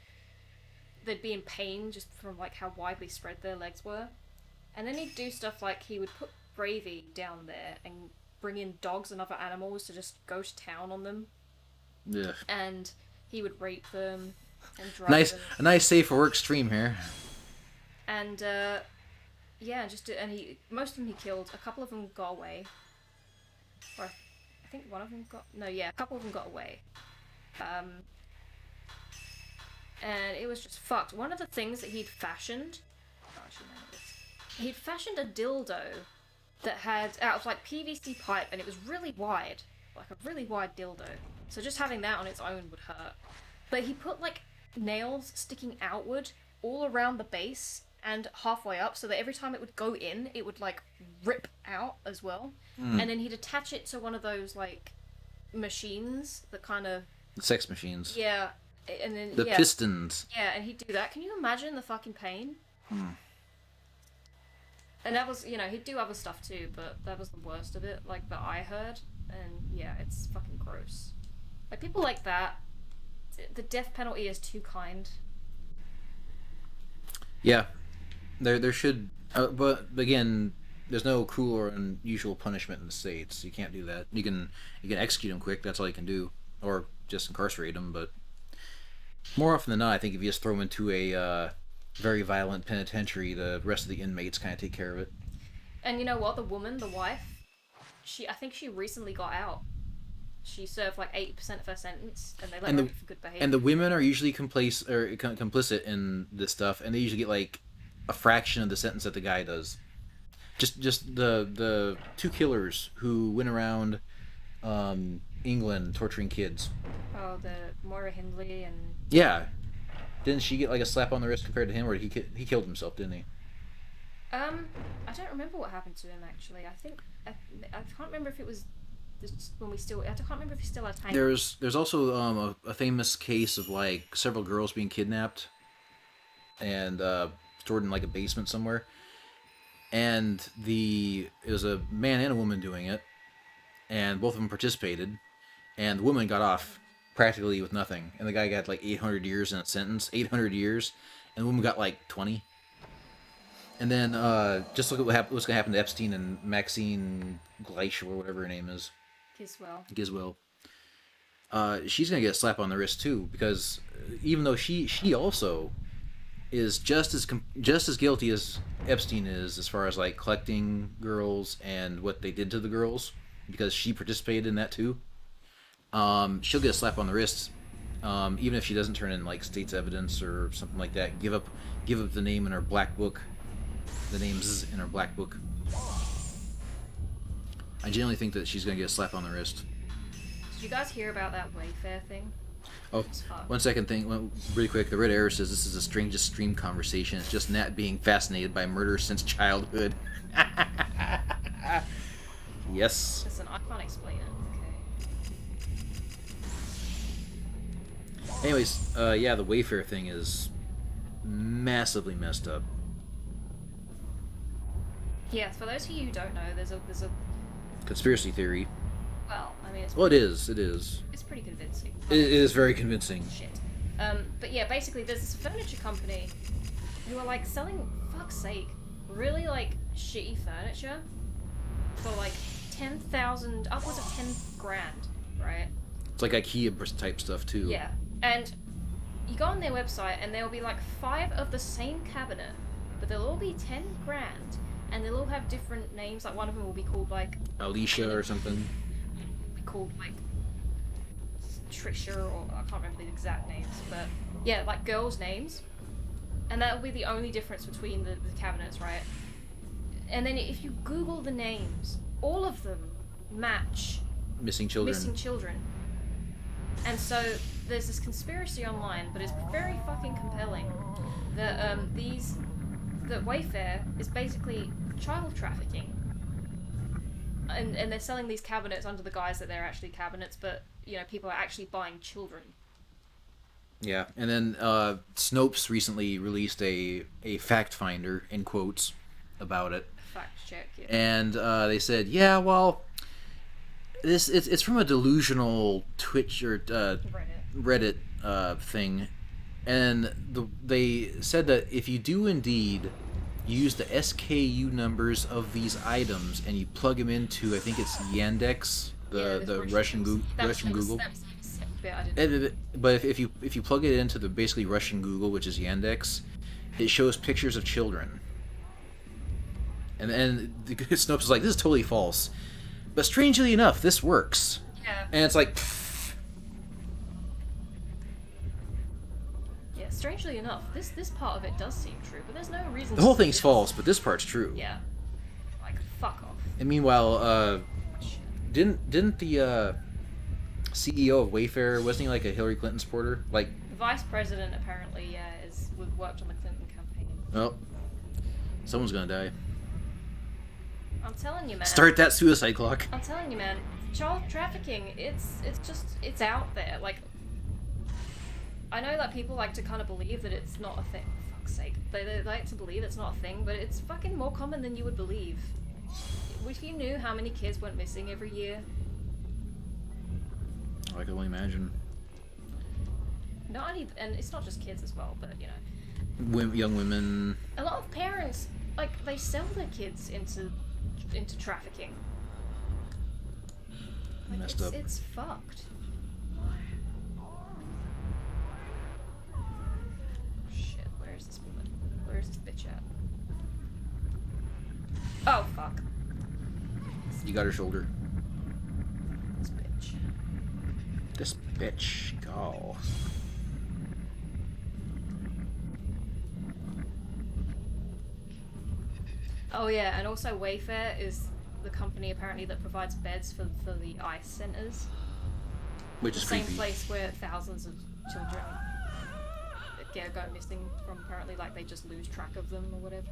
Speaker 2: they'd be in pain just from like how widely spread their legs were. And then he'd do stuff like he would put gravy down there and bring in dogs and other animals to just go to town on them.
Speaker 1: Yeah.
Speaker 2: And he would rape them and drive them.
Speaker 1: A nice safe for work stream here.
Speaker 2: And yeah, most of them he killed. A couple of them got away. Or I think one of them a couple of them got away. And it was just fucked. One of the things that he'd fashioned, he'd fashioned a dildo that had, out of like PVC pipe, and it was really wide, like a really wide dildo. So just having that on its own would hurt. But he put like nails sticking outward all around the base and halfway up, so that every time it would go in, it would like rip out as well. And then he'd attach it to one of those like machines that kind of...
Speaker 1: Sex machines.
Speaker 2: Yeah. And then
Speaker 1: the pistons.
Speaker 2: Yeah, and he'd do that. Can you imagine the fucking pain? And that was, you know, he'd do other stuff too, but that was the worst of it, like, that I heard. And yeah, it's fucking gross. Like, people like that, the death penalty is too kind.
Speaker 1: Yeah. There should... but again, there's no cruel or unusual punishment in the States. You can't do that. You can execute them quick, that's all you can do. Or just incarcerate them, but... More often than not, I think if you just throw them into a very violent penitentiary, the rest of the inmates kind of take care of it.
Speaker 2: And you know what? The woman, the wife, I think she recently got out. She served like 80% of her sentence, and they let her for good behavior.
Speaker 1: And the women are usually complicit in this stuff, and they usually get like a fraction of the sentence that the guy does. Just the 2 killers who went around England torturing kids.
Speaker 2: Oh, the Moira Hindley and...
Speaker 1: Yeah. Didn't she get like a slap on the wrist compared to him, or he killed himself, didn't he?
Speaker 2: I don't remember what happened to him actually. I think I can't remember if it was when we still. I can't remember if he still had time.
Speaker 1: There's also a famous case of like several girls being kidnapped and stored in like a basement somewhere, and it was a man and a woman doing it, and both of them participated, and the woman got off practically with nothing, and the guy got like 800 years in a sentence, 800 years, and the woman got like 20. And then just look at what's going to happen to Epstein and Maxine Gleich, or whatever her name is. Giswell. She's going to get a slap on the wrist too, because even though she also is just as guilty as Epstein is as far as like collecting girls and what they did to the girls, because she participated in that too. She'll get a slap on the wrist, even if she doesn't turn in like state's evidence or something like that. Give up the name in her black book, the names in her black book. I generally think that she's gonna get a slap on the wrist.
Speaker 2: Did you guys hear about that Wayfair thing?
Speaker 1: Oh, one second thing, really quick. The Red Arrow says this is the strangest stream conversation. It's just Nat being fascinated by murder since childhood. Yes.
Speaker 2: Listen, I can't explain it.
Speaker 1: Anyways, yeah, the Wayfair thing is massively messed up.
Speaker 2: Yeah, for those of you who don't know, there's a
Speaker 1: Conspiracy theory.
Speaker 2: well, I mean,
Speaker 1: Well, it is.
Speaker 2: it's pretty convincing.
Speaker 1: It is very convincing.
Speaker 2: Shit. But yeah, basically, there's this furniture company who are like selling, fuck's sake, really like shitty furniture for like 10,000, upwards of 10 grand, right?
Speaker 1: It's like IKEA type stuff too.
Speaker 2: Yeah, and you go on their website and there'll be like 5 of the same cabinet, but they'll all be 10 grand, and they'll all have different names. Like one of them will be called like
Speaker 1: Alicia or something.
Speaker 2: Be called like Trisha, or I can't remember the exact names, but yeah, like girls' names, and that will be the only difference between the cabinets, right? And then if you Google the names, all of them match
Speaker 1: Missing children.
Speaker 2: missing children. And so there's this conspiracy online, but it's very fucking compelling, that that Wayfair is basically child trafficking. And they're selling these cabinets under the guise that they're actually cabinets, but you know, people are actually buying children.
Speaker 1: Yeah, and then Snopes recently released a fact finder in quotes about it.
Speaker 2: Fact check, yeah.
Speaker 1: And they said, yeah, well, it's from a delusional Twitch or Reddit thing, and they said that if you do indeed use the SKU numbers of these items and you plug them into, I think it's Yandex, the Russian Google. But if you plug it into the basically Russian Google, which is Yandex, it shows pictures of children. And the Snopes is like, this is totally false. But strangely enough, this works.
Speaker 2: Yeah.
Speaker 1: And it's like,
Speaker 2: Yeah, strangely enough, this part of it does seem true, but there's no reason
Speaker 1: the whole
Speaker 2: to
Speaker 1: thing's
Speaker 2: believe
Speaker 1: false, but this part's true.
Speaker 2: Yeah. Like, fuck off.
Speaker 1: And meanwhile, didn't the CEO of Wayfair, wasn't he like a Hillary Clinton supporter? Like,
Speaker 2: The vice president apparently, yeah, worked on the Clinton campaign.
Speaker 1: well, someone's gonna die.
Speaker 2: I'm telling you, man.
Speaker 1: Start that suicide clock.
Speaker 2: I'm telling you, man. Child trafficking, it's out there. Like, I know that people like to kind of believe that it's not a thing. For fuck's sake. They like to believe it's not a thing, but it's fucking more common than you would believe. If you knew how many kids went missing every year.
Speaker 1: I can only imagine.
Speaker 2: And it's not just kids as well, but you know.
Speaker 1: Young women.
Speaker 2: A lot of parents, like, they sell their kids into trafficking. Like,
Speaker 1: Messed up.
Speaker 2: It's fucked. Shit, where is this woman? Where is this bitch at? Oh, fuck.
Speaker 1: You got her shoulder.
Speaker 2: This bitch.
Speaker 1: This bitch. Go.
Speaker 2: Oh yeah, and also Wayfair is the company apparently that provides beds for the ICE centers.
Speaker 1: Which
Speaker 2: The
Speaker 1: is
Speaker 2: same
Speaker 1: creepy.
Speaker 2: place where thousands of children go missing from apparently like they just lose track of them or whatever.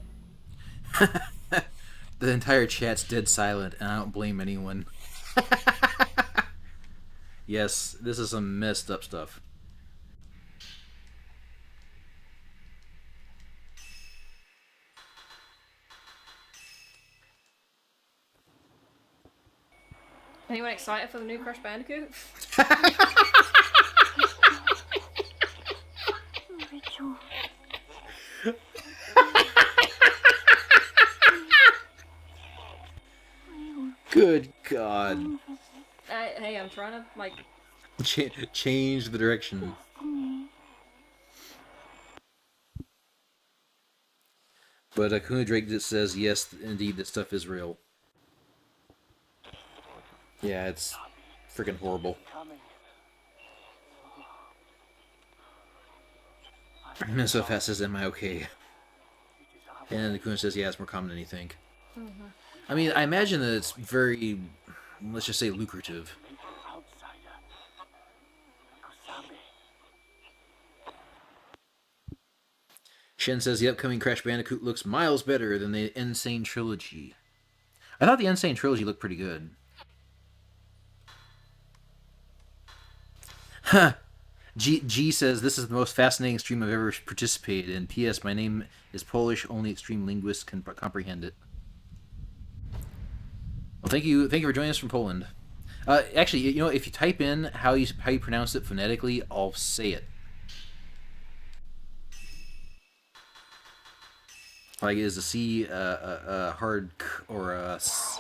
Speaker 1: The entire chat's dead silent, and I don't blame anyone. Yes, this is some messed up stuff.
Speaker 2: Anyone excited for the new Crash Bandicoot?
Speaker 4: Rachel.
Speaker 1: Good God.
Speaker 2: Hey, I'm trying to like.
Speaker 1: Change the direction. But Akuna Drake just says, yes, indeed, this stuff is real. Yeah, it's freaking horrible. Minnesota Fast says, am I okay? And Akuna says, yeah, it's more common than you think. I mean, I imagine that it's very, let's just say, lucrative. Shen says the upcoming Crash Bandicoot looks miles better than the Insane Trilogy. I thought the Insane Trilogy looked pretty good. Huh. G says, this is the most fascinating stream I've ever participated in. P.S. My name is Polish, only extreme linguists can comprehend it. Well, thank you for joining us from Poland. Actually, you know, if you type in how you pronounce it phonetically, I'll say it. Like, is a C a hard K or a S?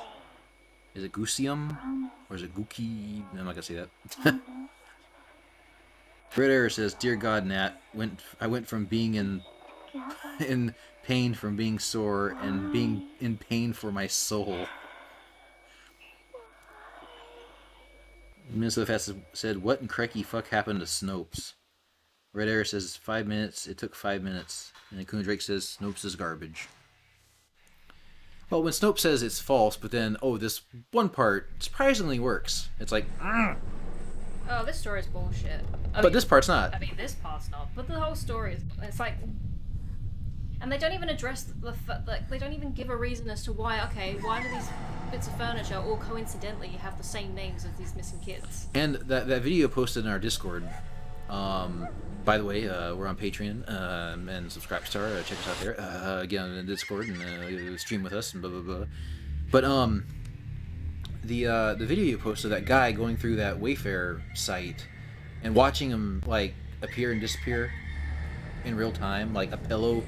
Speaker 1: Is it Gusium? Or is it Guki? I'm not gonna say that. Red Arrow says, dear God, Nat, I went from being in pain from being sore and being in pain for my soul. Minnesota Fast said, what in cracky fuck happened to Snopes? Red Arrow says, 5 minutes. It took 5 minutes. And Akuna Drake says, Snopes is garbage. Well, when Snopes says it's false, but then, oh, this one part surprisingly works. It's like,
Speaker 2: Oh, this story is bullshit.
Speaker 1: But this part's not.
Speaker 2: I mean, this part's not. But the whole story is. It's like. And they don't even address like, they don't even give a reason as to why, okay, why do these bits of furniture all coincidentally have the same names as these missing kids?
Speaker 1: And that video posted in our Discord. By the way, we're on Patreon, and subscribe to our, check us out there. Again, in Discord, and stream with us, and blah, blah, blah. But, the video you posted, that guy going through that Wayfair site, and watching him, like, appear and disappear in real time, like, a pillow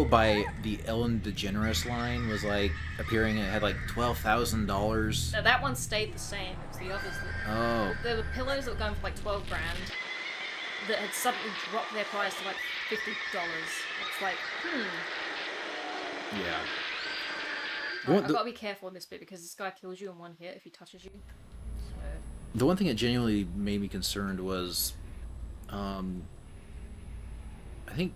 Speaker 1: by the Ellen DeGeneres line was, like, appearing, and it had, like, $12,000.
Speaker 2: No, that one stayed the same. It was the others that...
Speaker 1: Oh.
Speaker 2: There were pillows that were going for, like, 12 grand. That had suddenly dropped their price to like $50. It's like,
Speaker 1: Yeah.
Speaker 2: Right, I've got to be careful in this bit because this guy kills you in one hit if he touches you. So...
Speaker 1: The one thing that genuinely made me concerned was, I think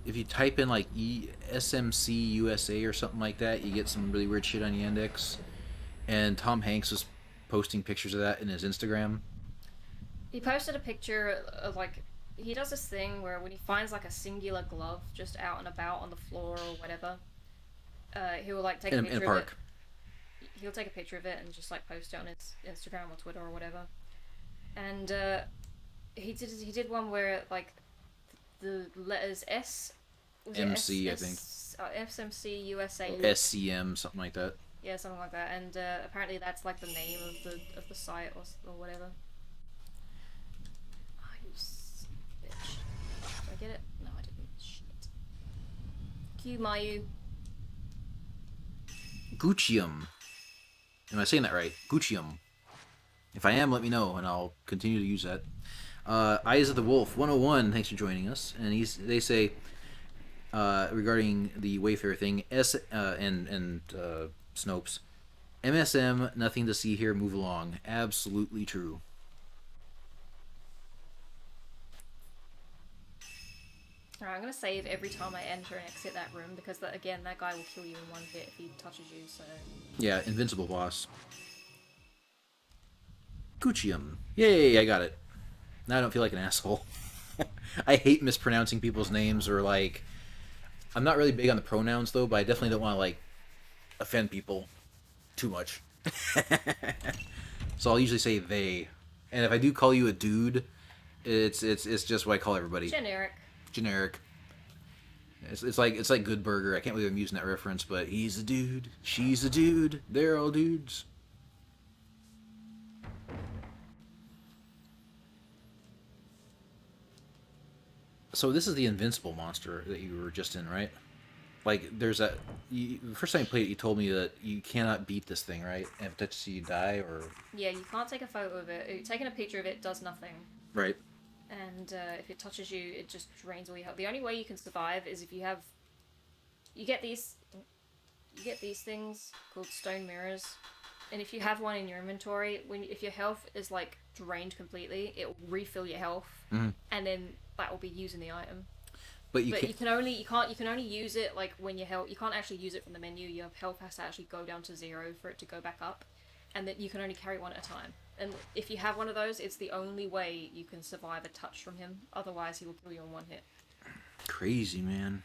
Speaker 1: if you type in like SMC USA or something like that, you get some really weird shit on Yandex. And Tom Hanks was posting pictures of that in his Instagram.
Speaker 2: He posted a picture of, like, he does this thing where when he finds, like, a singular glove just out and about on the floor or whatever, he will, like, take a picture of it. He'll take a picture of it and just, like, post it on his Instagram or Twitter or whatever. And, he did one where, like, the letters S... Was
Speaker 1: MC, I think.
Speaker 2: SMC USA.
Speaker 1: Or SCM, something like that.
Speaker 2: Yeah, something like that. And, apparently that's, like, the name of the site or whatever. Bitch. Did I get it? No, I didn't. Shit. Q Mayu.
Speaker 1: Guccium. Am I saying that right? Guccium. If I am, let me know, and I'll continue to use that. Eyes of the Wolf 101. Thanks for joining us. And they say regarding the Wayfair thing, and Snopes, MSM, nothing to see here. Move along. Absolutely true.
Speaker 2: Alright, I'm gonna save every time I enter and exit that room because, again, that guy will kill you in one hit if he touches you, so...
Speaker 1: Yeah, invincible boss. Guccium. Yay, I got it. Now I don't feel like an asshole. I hate mispronouncing people's names or like. I'm not really big on the pronouns though, but I definitely don't want to like offend people too much. So I'll usually say they, and if I do call you a dude, it's just what I call everybody. Generic. It's like Good Burger. I can't believe I'm using that reference, but he's a dude, she's a dude, they're all dudes. So this is the invincible monster that you were just in, right? Like, there's that. The first time you played it, you told me that you cannot beat this thing, right? And if it touches you, you die, or.
Speaker 2: Yeah, you can't take a photo of it. Taking a picture of it does nothing.
Speaker 1: Right.
Speaker 2: And if it touches you, it just drains all your health. The only way you can survive is if you have. You get these things called stone mirrors, and if you have one in your inventory, if your health is like drained completely, it will refill your health, and then that will be using the item. But you can only use it like when your health. You can't actually use it from the menu. Your health has to actually go down to 0 for it to go back up, and that you can only carry one at a time. And if you have one of those, it's the only way you can survive a touch from him. Otherwise, he will kill you in one hit.
Speaker 1: Crazy, man.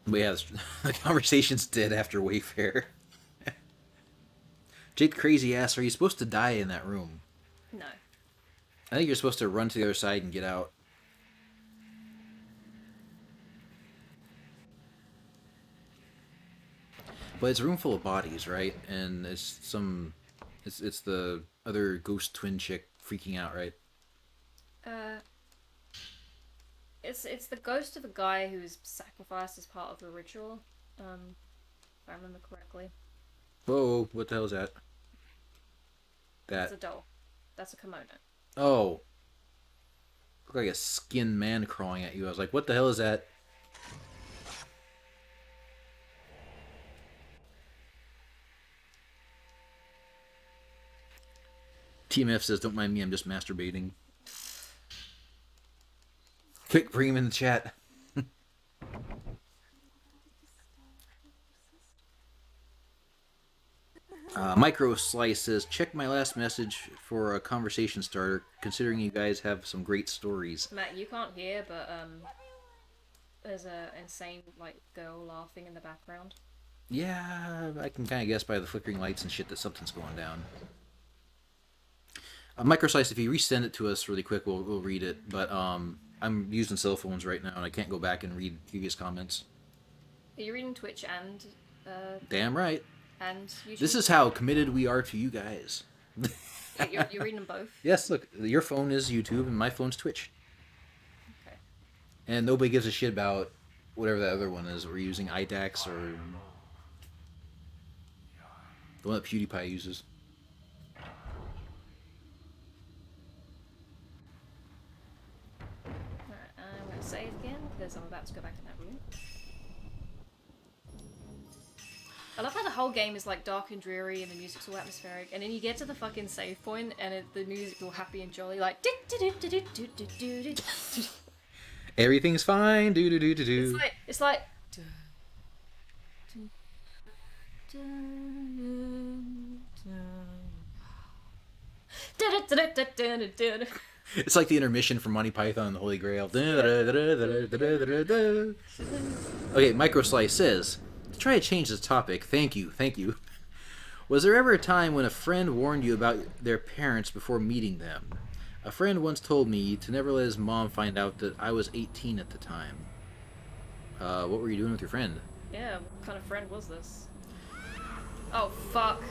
Speaker 1: But yeah, the conversation's dead after Wayfair. Jake Crazy asks, are you supposed to die in that room?
Speaker 2: No.
Speaker 1: I think you're supposed to run to the other side and get out. But it's a room full of bodies, right? And it's the other ghost twin chick freaking out, right?
Speaker 2: It's the ghost of a guy who was sacrificed as part of the ritual, if I remember correctly.
Speaker 1: Whoa, what the hell is that?
Speaker 2: That's a doll. That's a kimono.
Speaker 1: Oh. Looked like a skinned man crawling at you. I was like, what the hell is that? TMF says, don't mind me, I'm just masturbating. Quick, bring him in the chat. Micro Slice says, check my last message for a conversation starter, considering you guys have some great stories.
Speaker 2: Matt, you can't hear, but there's a insane like girl laughing in the background.
Speaker 1: Yeah, I can kind of guess by the flickering lights and shit that something's going down. Micro Slice, if you resend it to us really quick, we'll read it. But I'm using cell phones right now, and I can't go back and read previous comments.
Speaker 2: Are you reading Twitch and
Speaker 1: Damn right.
Speaker 2: And YouTube?
Speaker 1: This is how committed we are to you guys.
Speaker 2: You're reading them both?
Speaker 1: Yes, look, your phone is YouTube and my phone's Twitch.
Speaker 2: Okay.
Speaker 1: And nobody gives a shit about whatever that other one is. We're using IDAX or the one that PewDiePie uses.
Speaker 2: Alright, I'm going to save again because I'm about to go back in that room. I love how the whole game is like dark and dreary and the music's all atmospheric, and then you get to the fucking save point and the music's all happy and jolly, like
Speaker 1: Everything's fine. Do do do do do.
Speaker 2: It's like
Speaker 1: It's like the intermission from Monty Python and the Holy Grail. Okay, Microslice says, to try to change the topic, thank you. Was there ever a time when a friend warned you about their parents before meeting them? A friend once told me to never let his mom find out that I was 18 at the time. What were you doing with your friend?
Speaker 2: Yeah, what kind of friend was this? Oh, fuck.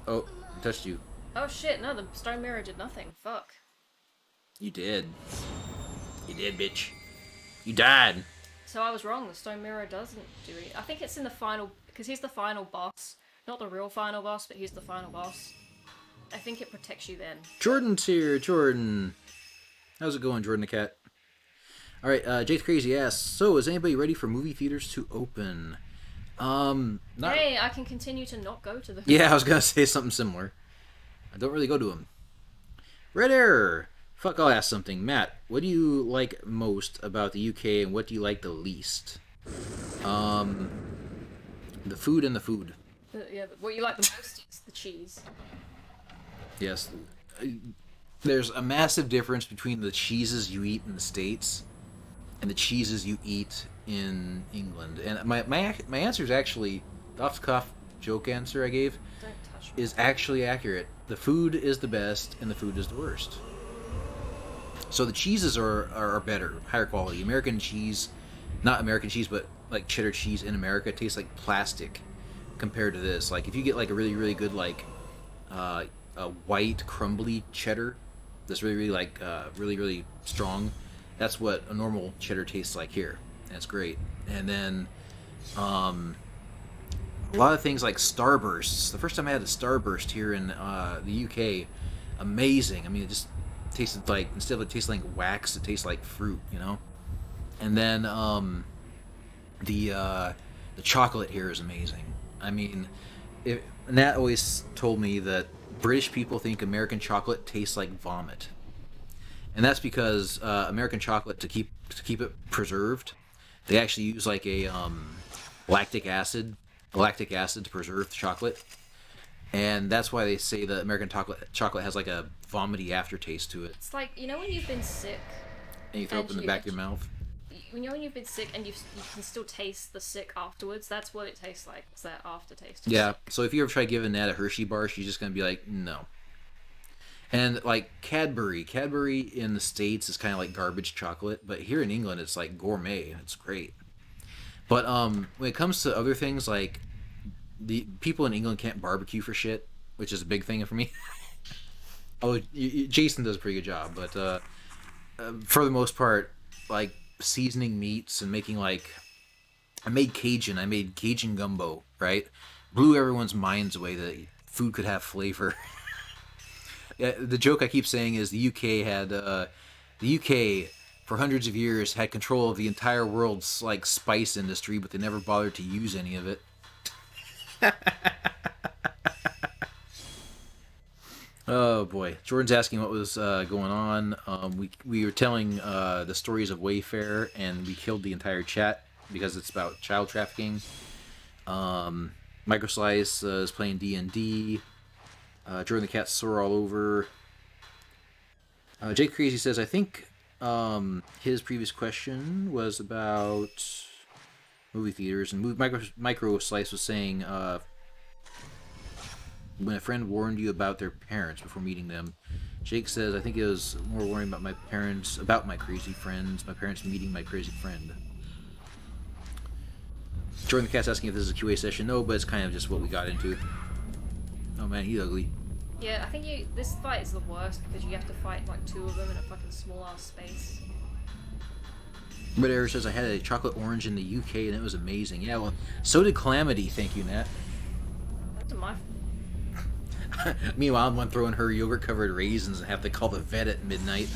Speaker 1: Oh, I touched you.
Speaker 2: Oh shit, no, the stone mirror did nothing. Fuck.
Speaker 1: You did. You did, bitch. You died.
Speaker 2: So I was wrong, the stone mirror doesn't do it. I think it's in the final, because he's the final boss. Not the real final boss, but he's the final boss. I think it protects you then.
Speaker 1: Jordan's here, Jordan. How's it going, Jordan the cat? Alright, Jake Crazy asks, so is anybody ready for movie theaters to open?
Speaker 2: Hey, I can continue to not go to the...
Speaker 1: Yeah, I was gonna say something similar. I don't really go to them. Red Error! Fuck, I'll ask something. Matt, what do you like most about the UK and what do you like the least? The food and the food.
Speaker 2: Yeah, what you like the most is the cheese.
Speaker 1: Yes. There's a massive difference between the cheeses you eat in the States and the cheeses you eat in England. And my answer is actually, the off-the-cuff joke answer I gave
Speaker 2: Don't touch me.
Speaker 1: is actually accurate. The food is the best and the food is the worst. So the cheeses are better, higher quality. American cheese, not American cheese, but like cheddar cheese in America tastes like plastic compared to this. Like if you get like a really, really good like a white crumbly cheddar that's really, really like really, really strong, that's what a normal cheddar tastes like here. That's great. And then a lot of things like Starbursts. The first time I had a Starburst here in the UK, amazing. I mean, it just tasted like, instead of it tasting like wax, it tastes like fruit, you know. And then the chocolate here is amazing. I mean, Nat always told me that British people think American chocolate tastes like vomit, and that's because American chocolate, to keep it preserved, they actually use like a lactic acid to preserve the chocolate, and that's why they say that American chocolate has like a vomity aftertaste to it.
Speaker 2: It's like, you know when you've been sick
Speaker 1: And you throw up in the back of your mouth.
Speaker 2: you know when you've been sick and you can still taste the sick afterwards? That's what it tastes like. It's that aftertaste.
Speaker 1: Yeah, so if you ever try giving Nat a Hershey bar, she's just going to be like, no. And like Cadbury in the States is kind of like garbage chocolate, but here in England it's like gourmet. It's great. But when it comes to other things, like the people in England can't barbecue for shit, which is a big thing for me. Oh, Jason does a pretty good job, but for the most part, like seasoning meats and making like, I made Cajun gumbo, right? Blew everyone's minds away that food could have flavor. Yeah, the joke I keep saying is the UK for hundreds of years had control of the entire world's like spice industry, but they never bothered to use any of it. Oh boy, Jordan's asking what was going on. We were telling the stories of Wayfair, and we killed the entire chat because it's about child trafficking. Microslice is playing D&D. Jordan the Cat sore all over. Jake Crazy says, I think his previous question was about movie theaters, and Microslice was saying when a friend warned you about their parents before meeting them. Jake says, I think it was more worrying about my parents, about my crazy friends, my parents meeting my crazy friend. Jordan the Cat's asking if this is a QA session. No, but it's kind of just what we got into. Oh man, he's ugly.
Speaker 2: Yeah, I think this fight is the worst because you have to fight like two of them in a fucking small ass space.
Speaker 1: But Eric says, I had a chocolate orange in the UK and it was amazing. Yeah, well, so did Calamity. Thank you, Nat.
Speaker 2: That's my.
Speaker 1: Meanwhile, I'm one throwing her yogurt-covered raisins and have to call the vet at midnight.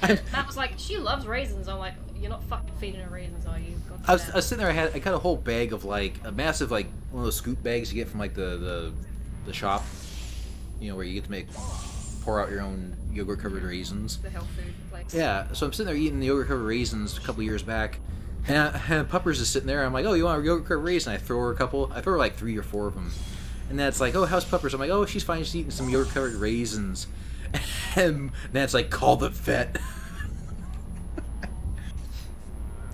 Speaker 2: Matt was like, she loves raisins. I'm like, you're not fucking feeding her raisins, are you?
Speaker 1: I was sitting there. I got a whole bag of like a massive like one of those scoop bags you get from like the shop. You know, where you get to pour out your own yogurt-covered raisins.
Speaker 2: The health food place.
Speaker 1: Yeah, so I'm sitting there eating the yogurt-covered raisins a couple years back, and Puppers is sitting there. I'm like, oh, you want a yogurt-covered raisin? I throw her like 3 or 4 of them. And Nat's like, oh, how's Puppers? I'm like, oh, she's fine. She's eating some yogurt-covered raisins. And Nat's like, call the vet.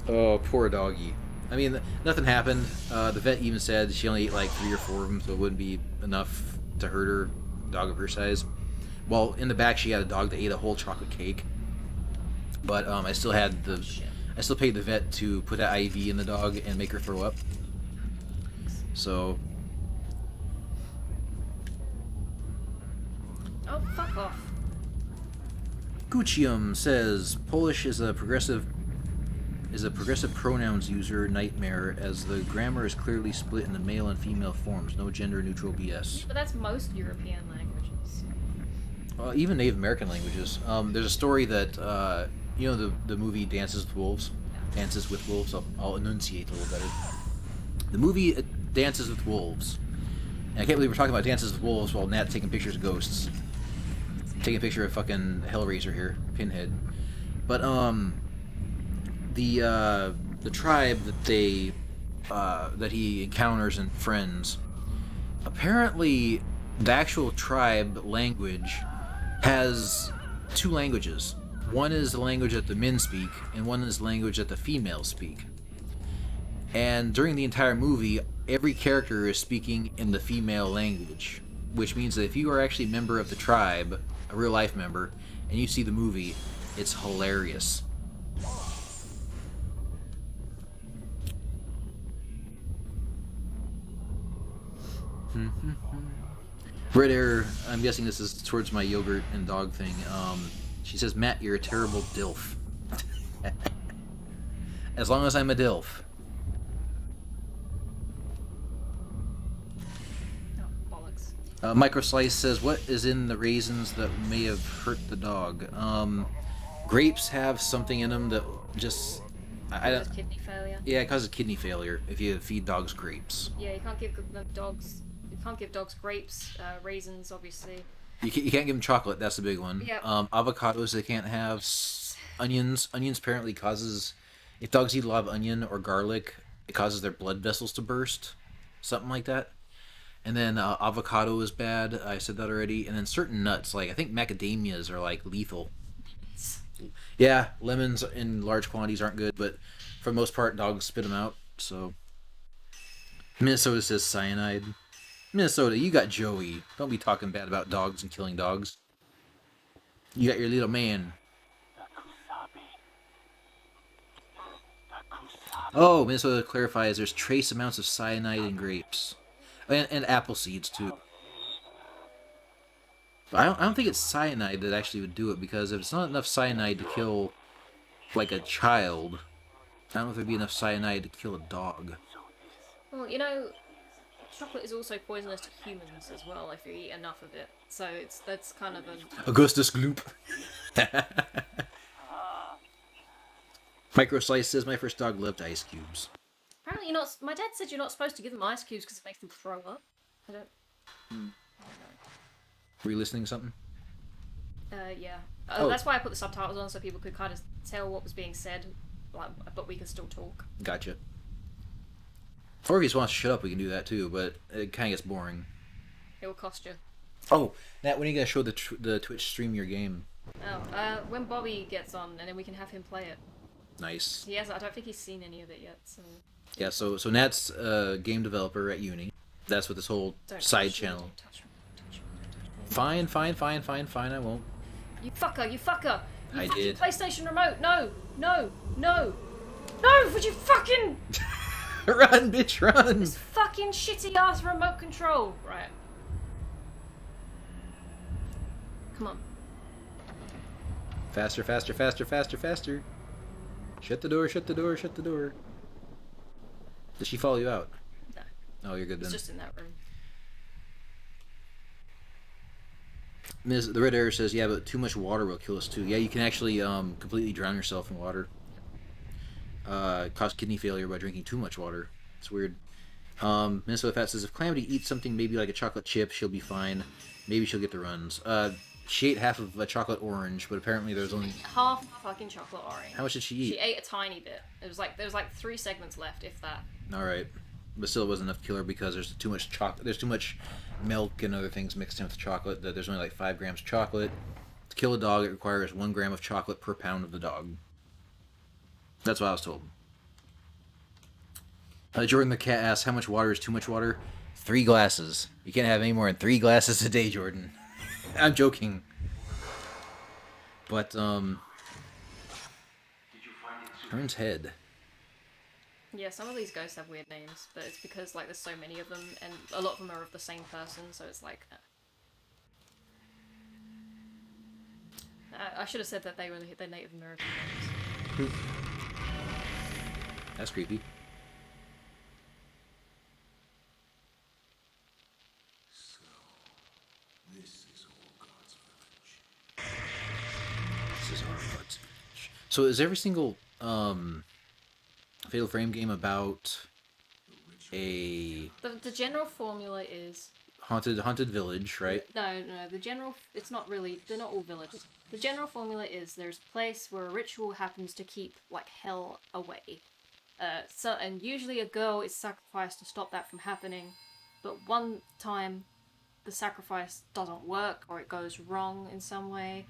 Speaker 1: Oh, poor doggy. I mean, nothing happened. The vet even said she only ate like 3 or 4 of them, so it wouldn't be enough to hurt her, dog of her size. Well, in the back, she had a dog that ate a whole chocolate cake. But I still paid the vet to put that IV in the dog and make her throw up. So.
Speaker 2: Oh, fuck off.
Speaker 1: Guccium says Polish is a progressive pronouns user nightmare, as the grammar is clearly split into male and female forms. No gender neutral BS.
Speaker 2: But that's most European languages.
Speaker 1: Even Native American languages. There's a story that you know the movie Dances with Wolves. Dances with Wolves. I'll enunciate a little better. The movie Dances with Wolves. And I can't believe we're talking about Dances with Wolves while Nat's taking pictures of ghosts. Taking a picture of fucking Hellraiser here, Pinhead. But the tribe that he encounters in Friends, apparently the actual tribe language has two languages. One is the language that the men speak, and one is the language that the females speak. And during the entire movie, every character is speaking in the female language, which means that if you are actually a member of the tribe, a real life member, and you see the movie, it's hilarious. Red Air, I'm guessing this is towards my yogurt and dog thing. She says, Matt, you're a terrible DILF. As long as I'm a DILF.
Speaker 2: Oh, bollocks.
Speaker 1: Microslice says, what is in the raisins that may have hurt the dog? Grapes have something in them that just... I don't...
Speaker 2: Kidney failure.
Speaker 1: Yeah, it causes kidney failure if you feed dogs grapes.
Speaker 2: Yeah, you can't give them dogs... You can't give dogs grapes, raisins, obviously.
Speaker 1: You can't give them chocolate, that's the big one.
Speaker 2: Yep.
Speaker 1: Avocados they can't have. Onions apparently causes... If dogs eat a lot of onion or garlic, it causes their blood vessels to burst. Something like that. And then avocado is bad, I said that already. And then certain nuts, like I think macadamias are like lethal. Yeah, lemons in large quantities aren't good, but for the most part, dogs spit them out, so... Minnesota says cyanide. Minnesota, you got Joey. Don't be talking bad about dogs and killing dogs. You got your little man. Oh, Minnesota clarifies there's trace amounts of cyanide in grapes. And apple seeds, too. But I don't think it's cyanide that actually would do it, because if it's not enough cyanide to kill, like, a child, I don't know if there'd be enough cyanide to kill a dog.
Speaker 2: Well, you know, chocolate is also poisonous to humans as well if you eat enough of it. So that's kind of a...
Speaker 1: Augustus Gloop. Microslice says, my first dog loved ice cubes.
Speaker 2: Apparently you're not... My dad said you're not supposed to give them ice cubes because it makes them throw up. I don't know.
Speaker 1: Were you listening to something?
Speaker 2: Yeah.
Speaker 1: Oh.
Speaker 2: That's why I put the subtitles on so people could kind of tell what was being said, like, but we could still talk.
Speaker 1: Gotcha. Or if you just want to shut up, we can do that too, but it kind of gets boring.
Speaker 2: It will cost you.
Speaker 1: Oh, Nat, when are you going to show the Twitch stream your game?
Speaker 2: Oh, when Bobby gets on, and then we can have him play it.
Speaker 1: Nice.
Speaker 2: He hasn't. I don't think he's seen any of it yet, so...
Speaker 1: Yeah, so Nat's a game developer at uni. That's what this whole
Speaker 2: Don't
Speaker 1: side
Speaker 2: touch me,
Speaker 1: channel...
Speaker 2: don't touch me, don't touch me, don't touch me.
Speaker 1: Fine, I won't.
Speaker 2: You fucker, you fucker! You
Speaker 1: I
Speaker 2: fucking
Speaker 1: did.
Speaker 2: PlayStation remote! No! No! Would you fucking...
Speaker 1: Run, bitch, run!
Speaker 2: This fucking shitty ass remote control! Right. Come on.
Speaker 1: Faster. Shut the door. Did she follow you out?
Speaker 2: No.
Speaker 1: Oh, you're good
Speaker 2: It's
Speaker 1: then.
Speaker 2: just in that room.
Speaker 1: The Red Arrow says, yeah, but too much water will kill us too. Yeah, you can actually completely drown yourself in water. Cause kidney failure by drinking too much water. It's weird. Minnesota Fat says, if Calamity eats something maybe like a chocolate chip, she'll be fine. Maybe she'll get the runs. She ate half of a chocolate orange, but apparently there's only...
Speaker 2: Half fucking chocolate orange.
Speaker 1: How much did she eat?
Speaker 2: She ate a tiny bit. There was like 3 segments left, if that.
Speaker 1: Alright. But still it wasn't enough to kill her because there's too much chocolate. There's too much milk and other things mixed in with chocolate. That there's only like 5 grams of chocolate. To kill a dog, it requires 1 gram of chocolate per pound of the dog. That's what I was told. Jordan the Cat asks, how much water is too much water? 3 glasses. You can't have any more than 3 glasses a day, Jordan. I'm joking. But, Turns head.
Speaker 2: Yeah, some of these ghosts have weird names, but it's because like there's so many of them, and a lot of them are of the same person, so it's like... I should have said that they were the Native American names.
Speaker 1: That's creepy. So is every single Fatal Frame game about a
Speaker 2: The general formula is...
Speaker 1: haunted village, right?
Speaker 2: No, the general... It's not really... They're not all villages. The general formula is there's a place where a ritual happens to keep, like, hell away. And usually a girl is sacrificed to stop that from happening, but one time the sacrifice doesn't work or it goes wrong in some way,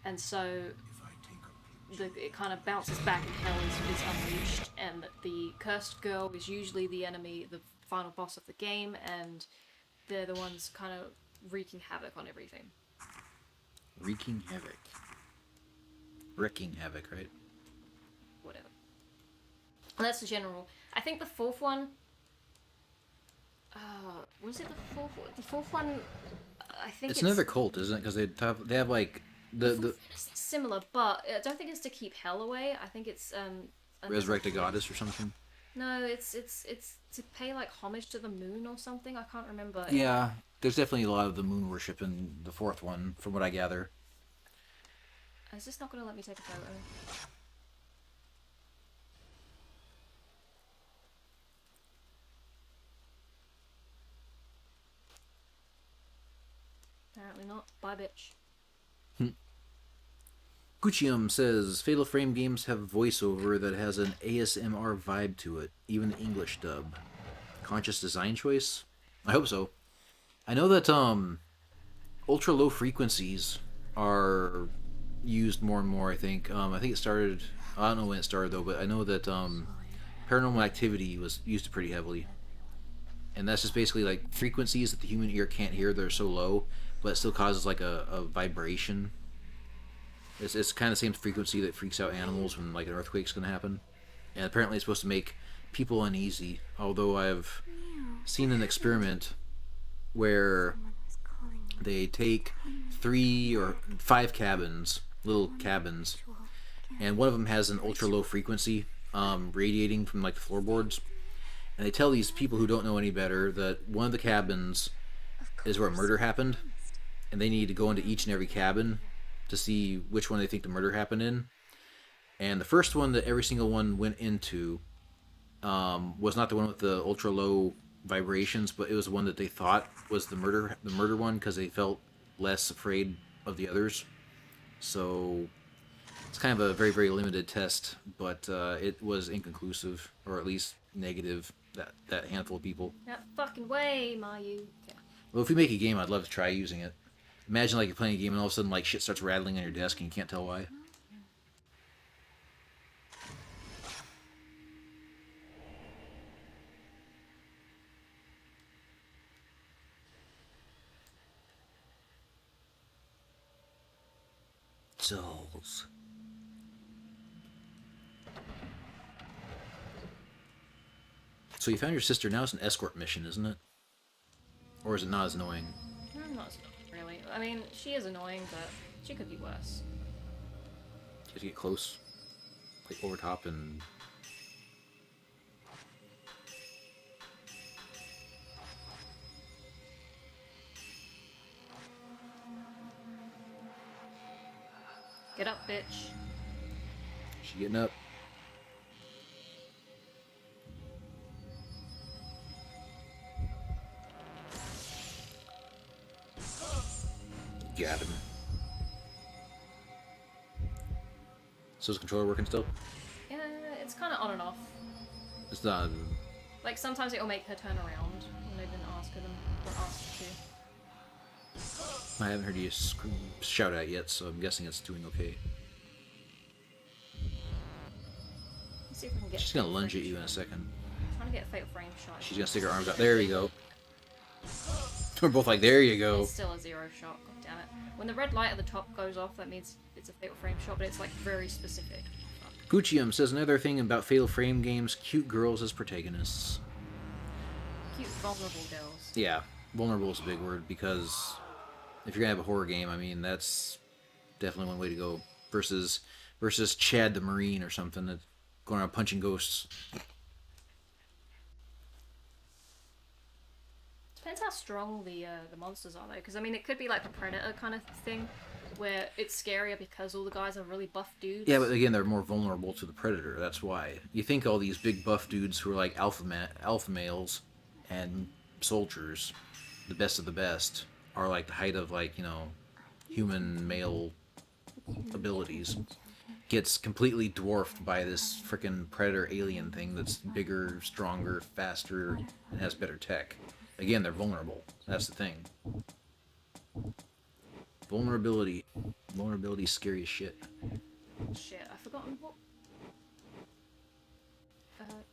Speaker 2: and so it kind of bounces back and hell is unleashed, and the cursed girl is usually the enemy, the final boss of the game, and they're the ones kind of wreaking havoc on everything.
Speaker 1: Wreaking havoc. Wrecking havoc, right?
Speaker 2: Whatever. And that's the general. I think the fourth one... was it the fourth one? The fourth one... I think
Speaker 1: it's another cult, isn't it? Because they have like...
Speaker 2: It's similar, but I don't think it's to keep hell away. I think it's...
Speaker 1: resurrect a goddess or something?
Speaker 2: No, it's to pay, like, homage to the moon or something. I can't remember.
Speaker 1: Yeah, there's definitely a lot of the moon worship in the fourth one, from what I gather.
Speaker 2: Is this not going to let me take a photo? Apparently not. Bye, bitch.
Speaker 1: Guccium says, Fatal Frame games have voiceover that has an ASMR vibe to it, even the English dub. Conscious design choice? I hope so. I know that ultra low frequencies are used more and more, I think. I think it started, I don't know when it started though, but I know that Paranormal Activity was used pretty heavily. And that's just basically like frequencies that the human ear can't hear, they're so low, but it still causes like a vibration. It's kind of the same frequency that freaks out animals when like an earthquake's going to happen. And apparently it's supposed to make people uneasy. Although I've seen an experiment where they take 3 or 5 cabins, little cabins, and one of them has an ultra low frequency radiating from like the floorboards. And they tell these people who don't know any better that one of the cabins is where a murder happened, and they need to go into each and every cabin to see which one they think the murder happened in. And the first one that every single one went into was not the one with the ultra low vibrations, but it was the one that they thought was the murder one, because they felt less afraid of the others. So it's kind of a very, very limited test, but it was inconclusive, or at least negative, that handful of people.
Speaker 2: That fucking way, Mayu. Okay.
Speaker 1: Well, if we make a game, I'd love to try using it. Imagine like you're playing a game and all of a sudden like shit starts rattling on your desk and you can't tell why. Souls. So you found your sister. Now it's an escort mission, isn't it? Or is it not as annoying?
Speaker 2: Not as really. I mean, she is annoying, but she could be worse.
Speaker 1: You have to get close, like over top, and
Speaker 2: get up, bitch.
Speaker 1: she getting up. Got him. So is the controller working still?
Speaker 2: Yeah, it's kind of on and off.
Speaker 1: It's not.
Speaker 2: Like, sometimes it'll make her turn around when I didn't ask her to.
Speaker 1: I haven't heard you shout at yet, so I'm guessing it's doing okay.
Speaker 2: Let's see if we can get.
Speaker 1: She's gonna lunge at you in a second.
Speaker 2: I'm trying to get a fatal frame shot.
Speaker 1: She's gonna stick her arms out. There you go. We're both like, there you go.
Speaker 2: It's still a 0 shot. God damn it! When the red light at the top goes off, that means it's a fatal frame shot, but it's like very specific.
Speaker 1: Guccium says another thing about Fatal Frame games: cute girls as protagonists.
Speaker 2: Cute, vulnerable girls.
Speaker 1: Yeah, vulnerable is a big word, because if you're gonna have a horror game, I mean, that's definitely one way to go. Versus Chad the Marine or something that's going around punching ghosts.
Speaker 2: Depends how strong the monsters are, though, because I mean, it could be like a Predator kind of thing, where it's scarier because all the guys are really buff dudes.
Speaker 1: Yeah, but again, they're more vulnerable to the Predator. That's why you think all these big buff dudes who are like alpha males and soldiers, the best of the best, are like the height of, like, you know, human male abilities gets completely dwarfed by this frickin' predator alien thing that's bigger, stronger, faster, and has better tech. Again, they're vulnerable. That's the thing. Vulnerability. Vulnerability's scary as shit.
Speaker 2: Shit, I've forgotten what.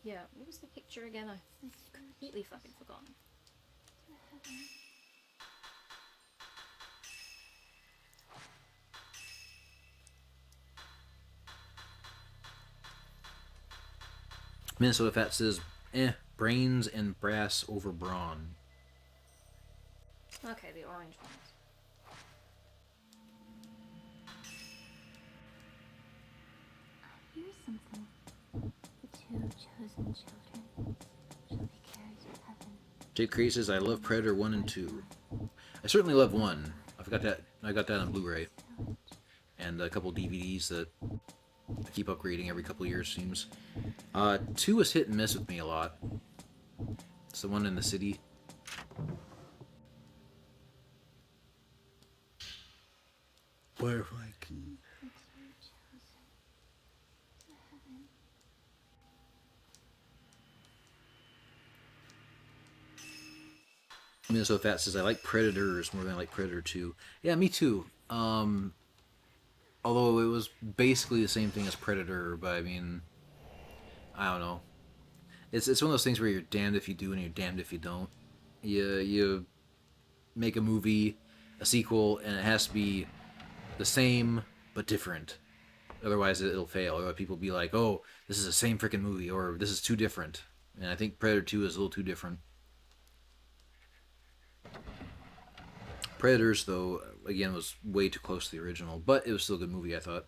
Speaker 2: Yeah, what was the picture again? I've completely fucking forgotten.
Speaker 1: Minnesota Fat says, brains and brass over brawn.
Speaker 2: Okay, the orange ones.
Speaker 3: Here's something. The two chosen children shall be carried to heaven.
Speaker 1: Jake Crazy says, I love Predator 1 and 2. I certainly love 1. I got that on Blu-ray. And a couple DVDs that I keep upgrading every couple of years, seems. 2 was hit and miss with me a lot. It's the one in the city. Butterfly key. Minnesota Fat says, I like Predators more than I like Predator 2. Yeah, me too. Although it was basically the same thing as Predator, but I mean, I don't know. It's one of those things where you're damned if you do and you're damned if you don't. You make a movie, a sequel, and it has to be the same but different. Otherwise, it'll fail. Or people will be like, "Oh, this is the same freaking movie," or "This is too different." And I think Predator 2 is a little too different. Predators, though, again, was way too close to the original, but it was still a good movie, I thought.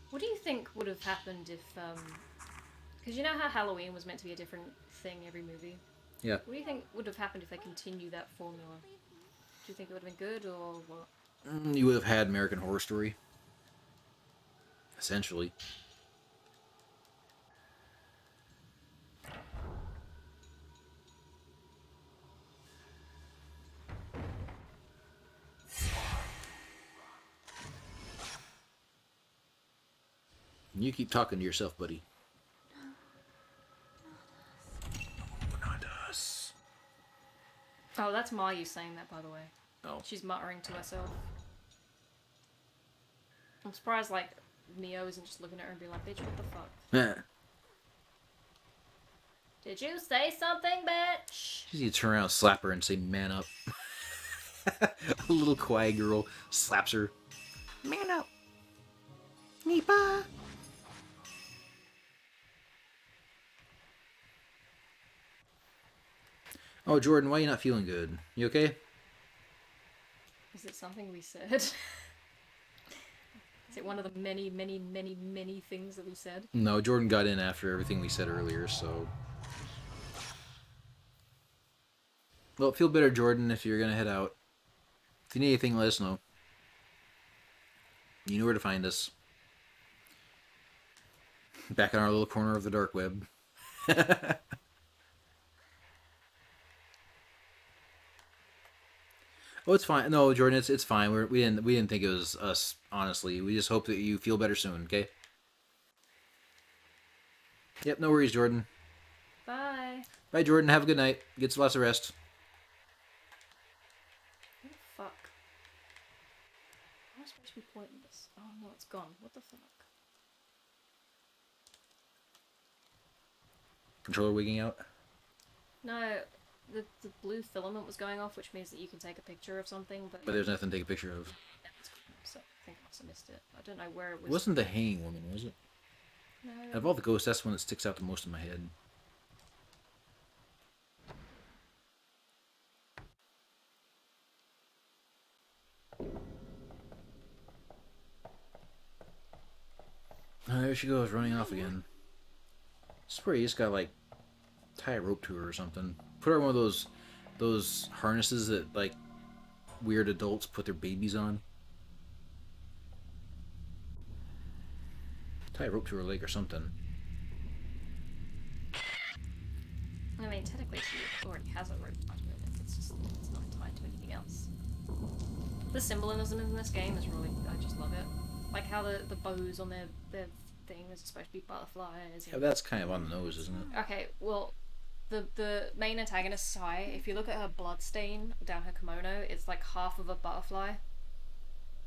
Speaker 2: What do you think would have happened if, because you know how Halloween was meant to be a different thing every movie?
Speaker 1: Yeah.
Speaker 2: What do you think would have happened if they continued that formula? Do you think it would have been good, or what?
Speaker 1: You would have had American Horror Story. Essentially. You keep talking to yourself, buddy. Not us.
Speaker 2: Oh, that's Mayu saying that, by the way.
Speaker 1: Oh.
Speaker 2: She's muttering to herself. I'm surprised, like, Neo isn't just looking at her and being like, bitch, what the fuck? Did you say something, bitch?
Speaker 1: She needs to turn around, slap her, and say, man up. A little kawaii girl slaps her. Man up. Nipa. Oh, Jordan, why are you not feeling good? You okay?
Speaker 2: Is it something we said? Is it one of the many, many, many, many things that we said?
Speaker 1: No, Jordan got in after everything we said earlier, so... Well, feel better, Jordan, if you're gonna head out. If you need anything, let us know. You know where to find us. Back in our little corner of the dark web. Oh, it's fine. No, Jordan, it's fine. We didn't think it was us. Honestly, we just hope that you feel better soon. Okay. Yep. No worries, Jordan.
Speaker 2: Bye.
Speaker 1: Bye, Jordan. Have a good night. Get lots of rest.
Speaker 2: What the fuck? How am I supposed to be pointing this? Oh no, it's gone. What the fuck?
Speaker 1: Controller wigging out.
Speaker 2: No, the blue filament was going off, which means that you can take a picture of something, but
Speaker 1: But there's nothing to take a picture of.
Speaker 2: So I think I must have missed it. I don't know where it was.
Speaker 1: It wasn't the hanging woman, was it?
Speaker 2: No.
Speaker 1: Of all the ghosts, that's the one that sticks out the most in my head. Oh, there she goes, running off again. I swear you just gotta, like, tie a rope to her or something. Put her on one of those harnesses that, like, weird adults put their babies on. Tie a rope to her leg or something.
Speaker 2: I mean, technically she already has a rope tied to it. It's not tied to anything else. The symbolism in this game is really, I just love it. Like how the bows on their thing is supposed to be butterflies.
Speaker 1: Yeah, that's kind of on the nose, isn't it?
Speaker 2: Okay, well, the main antagonist, Sai, if you look at her blood stain down her kimono, it's like half of a butterfly,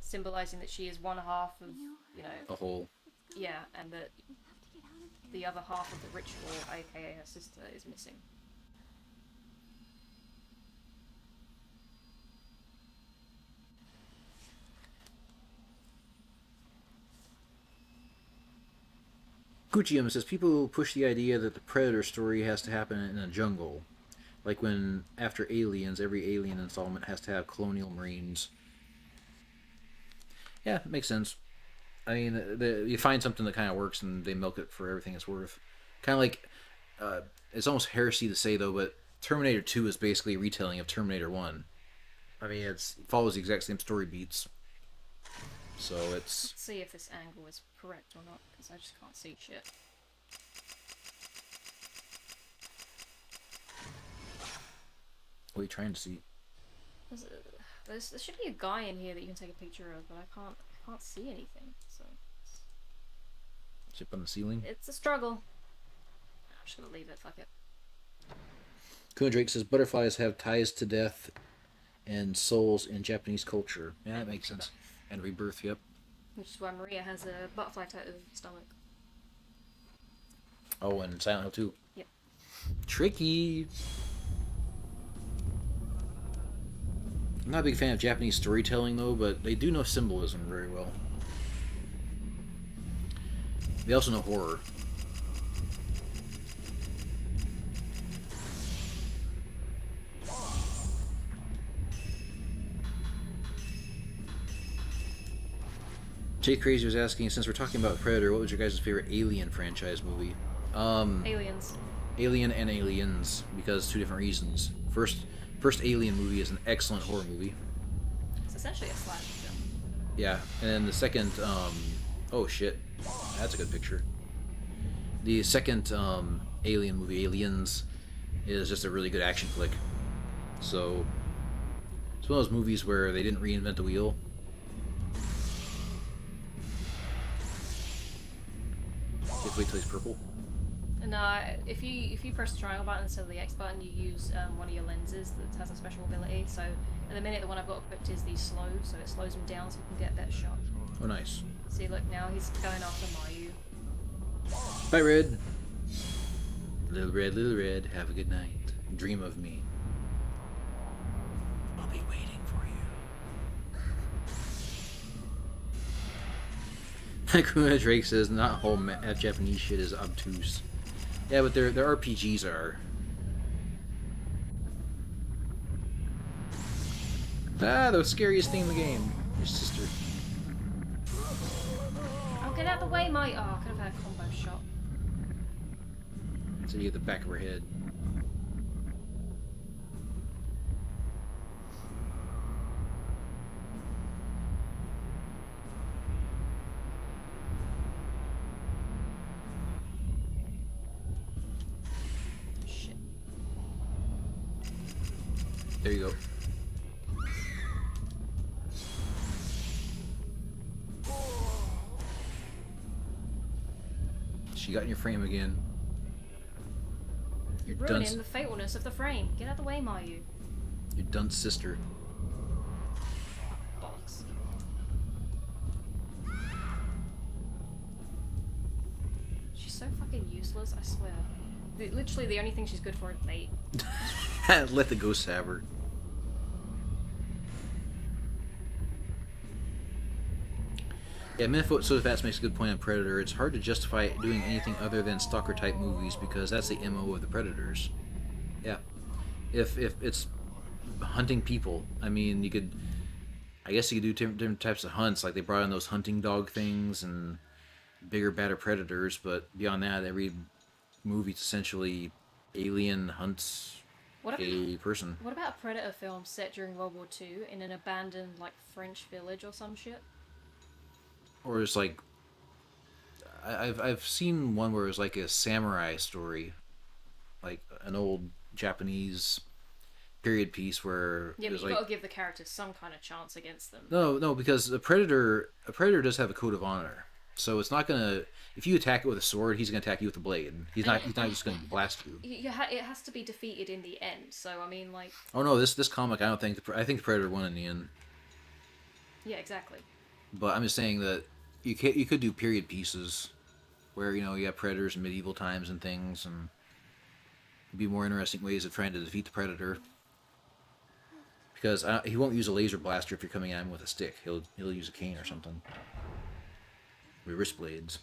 Speaker 2: symbolizing that she is one half of, you know,
Speaker 1: A whole.
Speaker 2: yeah, and that
Speaker 3: We have to get out of here.
Speaker 2: the other half of the ritual, aka her sister, is missing.
Speaker 1: Guccium says people push the idea that the Predator story has to happen in a jungle. Like when, after Aliens, every Alien installment has to have colonial marines. Yeah, it makes sense. I mean, you find something that kind of works and they milk it for everything it's worth. Kind of like, it's almost heresy to say though, but Terminator 2 is basically a retelling of Terminator 1. I mean, it follows the exact same story beats. So it's...
Speaker 2: Let's see if this angle is correct or not, because I just can't see shit.
Speaker 1: What are you trying to see?
Speaker 2: There should be a guy in here that you can take a picture of, but I can't see anything, so...
Speaker 1: Chip on the ceiling?
Speaker 2: It's a struggle. I'm just gonna leave it, fuck it.
Speaker 1: Kuna Drake says butterflies have ties to death and souls in Japanese culture. Yeah, that makes sense. And rebirth, yep.
Speaker 2: Which is why Maria has a butterfly tattoo of her stomach.
Speaker 1: Oh, and Silent Hill 2.
Speaker 2: Yep.
Speaker 1: Tricky! I'm not a big fan of Japanese storytelling, though, but they do know symbolism very well. They also know horror. Jay Crazy was asking, since we're talking about Predator, what was your guys' favorite Alien franchise movie?
Speaker 2: Aliens.
Speaker 1: Alien and Aliens, because two different reasons. First Alien movie is an excellent horror movie.
Speaker 2: It's essentially a slasher film.
Speaker 1: Yeah, and then the second, oh shit, that's a good picture. The second Alien movie, Aliens, is just a really good action flick. So, it's one of those movies where they didn't reinvent the wheel. You have to wait till he's purple.
Speaker 2: No, if you press the triangle button instead of the X button, you use one of your lenses that has a special ability. So at the minute, the one I've got equipped is the slow, so it slows him down so you can get a better shot.
Speaker 1: Oh, nice.
Speaker 2: See, look, now he's going after Mayu.
Speaker 1: Bye, Red. Little red, have a good night. Dream of me. I'll be waiting for you. Kuna Drake says, not all Japanese shit is obtuse. Yeah, but their RPGs are. The scariest thing in the game. Your sister.
Speaker 2: Oh, get out of the way, Mayu! Oh, I could have had a combo shot.
Speaker 1: So you get the back of her head.
Speaker 2: Shit.
Speaker 1: There you go. She got in your frame again. You're
Speaker 2: Ruining
Speaker 1: done.
Speaker 2: the fatalness of the frame. Get out of the way, Mayu.
Speaker 1: Your dunce sister.
Speaker 2: Bollocks. She's so fucking useless, I swear. Literally, the only thing she's good for is bait.
Speaker 1: Let the ghost have her. Yeah, Minnesota Fats makes a good point on Predator. It's hard to justify doing anything other than stalker type movies because that's the MO of the Predators. Yeah. If it's hunting people, I mean, I guess you could do different types of hunts. Like they brought in those hunting dog things and bigger, badder predators, but beyond that, every movie's essentially alien hunts a person.
Speaker 2: What about a Predator film set during World War II in an abandoned, like, French village or some shit?
Speaker 1: Or it's like, I've seen one where it was like a samurai story, like an old Japanese period piece where
Speaker 2: Yeah,
Speaker 1: it
Speaker 2: but
Speaker 1: was
Speaker 2: you
Speaker 1: like
Speaker 2: gotta give the characters some kind of chance against them.
Speaker 1: no, because a predator does have a code of honor, so it's not gonna. If you attack it with a sword, he's gonna attack you with a blade. He's not just gonna blast you.
Speaker 2: It has to be defeated in the end. So I mean, like.
Speaker 1: Oh no, this comic, I don't think I think the predator won in the end.
Speaker 2: Yeah, exactly.
Speaker 1: But I'm just saying that you could do period pieces where you have predators in medieval times and things, and it'd be more interesting ways of trying to defeat the predator. Because he won't use a laser blaster if you're coming at him with a stick. He'll use a cane or something. With wrist blades.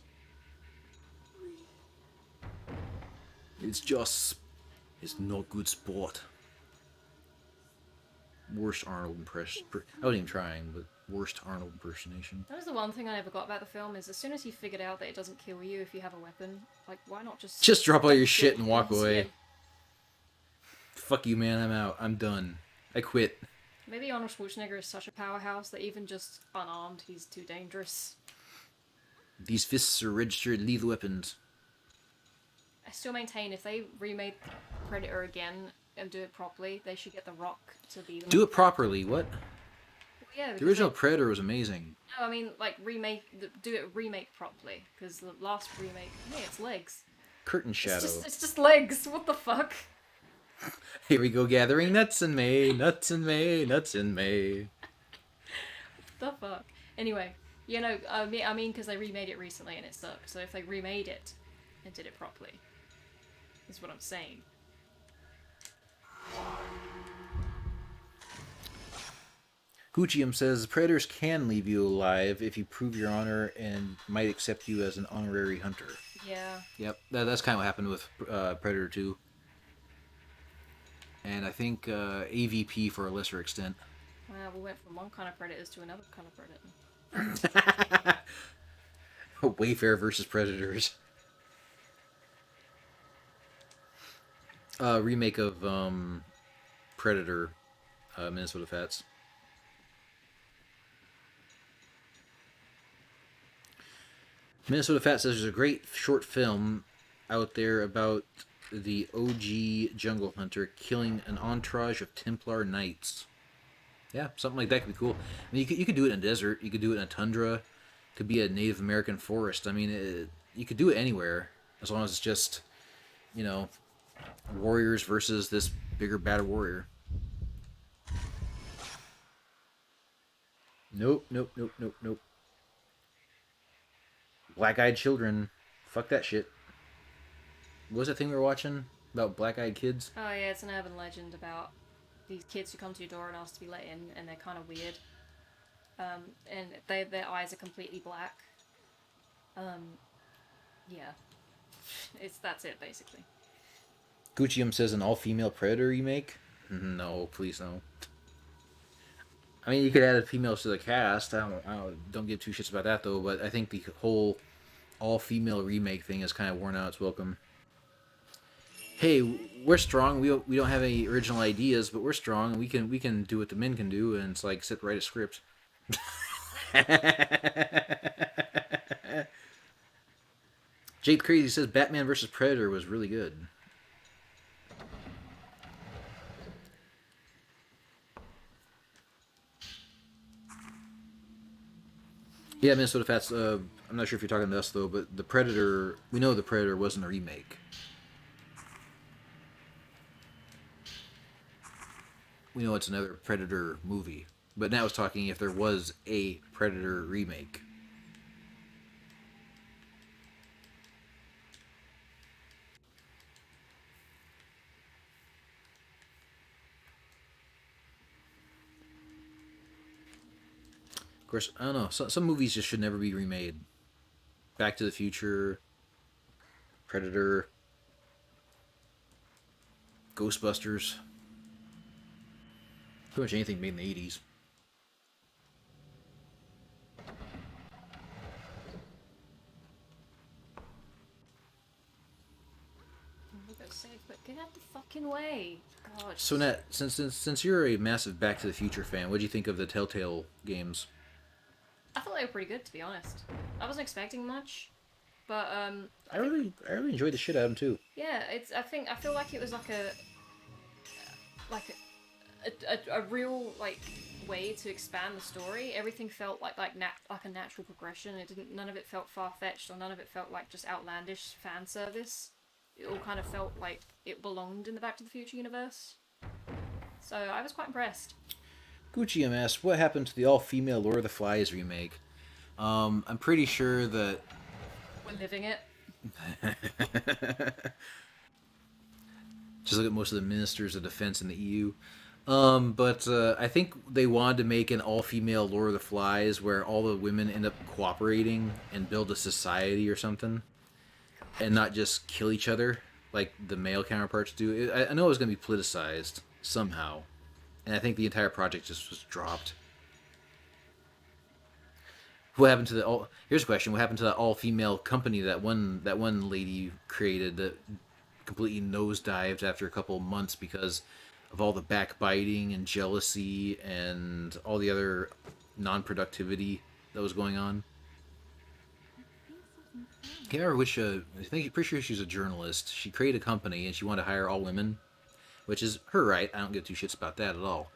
Speaker 1: It's not good sport. Worst Arnold impression. I wasn't even trying, but worst Arnold impersonation.
Speaker 2: That was the one thing I never got about the film is as soon as you figured out that it doesn't kill you if you have a weapon, like why not just
Speaker 1: Drop all your shit and walk
Speaker 2: things?
Speaker 1: away.
Speaker 2: Yeah.
Speaker 1: Fuck you, man. I'm out. I'm done. I quit.
Speaker 2: Maybe Arnold Schwarzenegger is such a powerhouse that even just unarmed, he's too dangerous.
Speaker 1: These fists are registered lethal weapons.
Speaker 2: I still maintain if they remade Predator again and do it properly, they should get The Rock to be the
Speaker 1: Do it properly. What?
Speaker 2: Yeah,
Speaker 1: The original Predator was amazing.
Speaker 2: No, I mean like do it remake properly because the last remake, hey, it's legs.
Speaker 1: Curtain shadow.
Speaker 2: It's just legs. What the fuck?
Speaker 1: Here we go gathering nuts in May, nuts in May, nuts in May.
Speaker 2: The fuck. Anyway, I mean because they remade it recently and it sucked. So if they remade it and did it properly, is what I'm saying.
Speaker 1: Guccium says predators can leave you alive if you prove your honor and might accept you as an honorary hunter.
Speaker 2: Yeah.
Speaker 1: Yep, that's kind of what happened with Predator 2. And I think AVP for a lesser extent.
Speaker 2: Wow, we went from one kind of predators to another kind of predator.
Speaker 1: Wayfair versus Predators. Remake of Predator, Minnesota Fats. Minnesota Fat says there's a great short film out there about the OG jungle hunter killing an entourage of Templar knights. Yeah, something like that could be cool. I mean, you could do it in a desert. You could do it in a tundra. It could be a Native American forest. I mean, you could do it anywhere as long as it's just, warriors versus this bigger, badder warrior. Nope. Black-eyed children. Fuck that shit. What was that thing we were watching about black-eyed kids?
Speaker 2: Oh yeah, it's an urban legend about these kids who come to your door and ask to be let in, and they're kind of weird. And their eyes are completely black. Yeah. That's it, basically.
Speaker 1: Guccium says an all-female Predator remake? No, please no. I mean, you could add females to the cast. I don't give two shits about that, though, but I think the whole all-female remake thing has kind of worn out its welcome. Hey, we're strong. We don't have any original ideas, but we're strong. We can do what the men can do, and it's like sit write a script. Jake Crazy says Batman vs. Predator was really good. Yeah, Minnesota Fats. I'm not sure if you're talking to us though, but the Predator. We know the Predator wasn't a remake. We know it's another Predator movie, but now I was talking if there was a Predator remake. Of course, I don't know. Some movies just should never be remade. Back to the Future, Predator, Ghostbusters. Pretty much anything made in the 80s.
Speaker 2: But get out the fucking way. God.
Speaker 1: So, Nat, since you're a massive Back to the Future fan, what do you think of the Telltale games?
Speaker 2: I thought they were pretty good, to be honest. I wasn't expecting much, but
Speaker 1: I really enjoyed the shit out of them too.
Speaker 2: yeah, I feel like it was like a real like way to expand the story. Everything felt like a natural progression. None of it felt far fetched, or none of it felt like just outlandish fan service. It all kind of felt like it belonged in the Back to the Future universe. So I was quite impressed.
Speaker 1: Gucci MS, what happened to the all-female Lord of the Flies remake? I'm pretty sure that...
Speaker 2: We're living it.
Speaker 1: Just look at most of the ministers of defense in the EU. But I think they wanted to make an all-female Lord of the Flies where all the women end up cooperating and build a society or something. And not just kill each other like the male counterparts do. I know it was going to be politicized somehow. And I think the entire project just was dropped. What happened to the all? Here's a question: what happened to that all-female company that one lady created that completely nosedived after a couple of months because of all the backbiting and jealousy and all the other non-productivity that was going on? I can't remember which. I think pretty sure she's a journalist. She created a company and she wanted to hire all women, which is her right. I don't give two shits about that at all.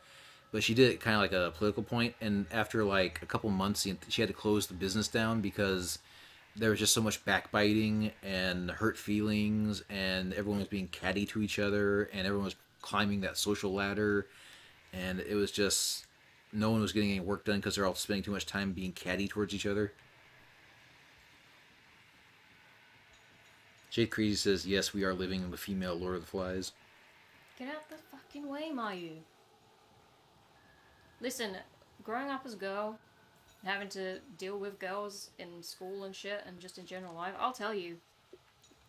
Speaker 1: But she did it kind of like a political point, and after like a couple months, she had to close the business down because there was just so much backbiting and hurt feelings, and everyone was being catty to each other, and everyone was climbing that social ladder, and it was just no one was getting any work done because they're all spending too much time being catty towards each other. Jade Creasy says, yes, we are living in the female Lord of the Flies.
Speaker 2: Get out the fucking way, Mayu. Listen, growing up as a girl, having to deal with girls in school and shit, and just in general life, I'll tell you,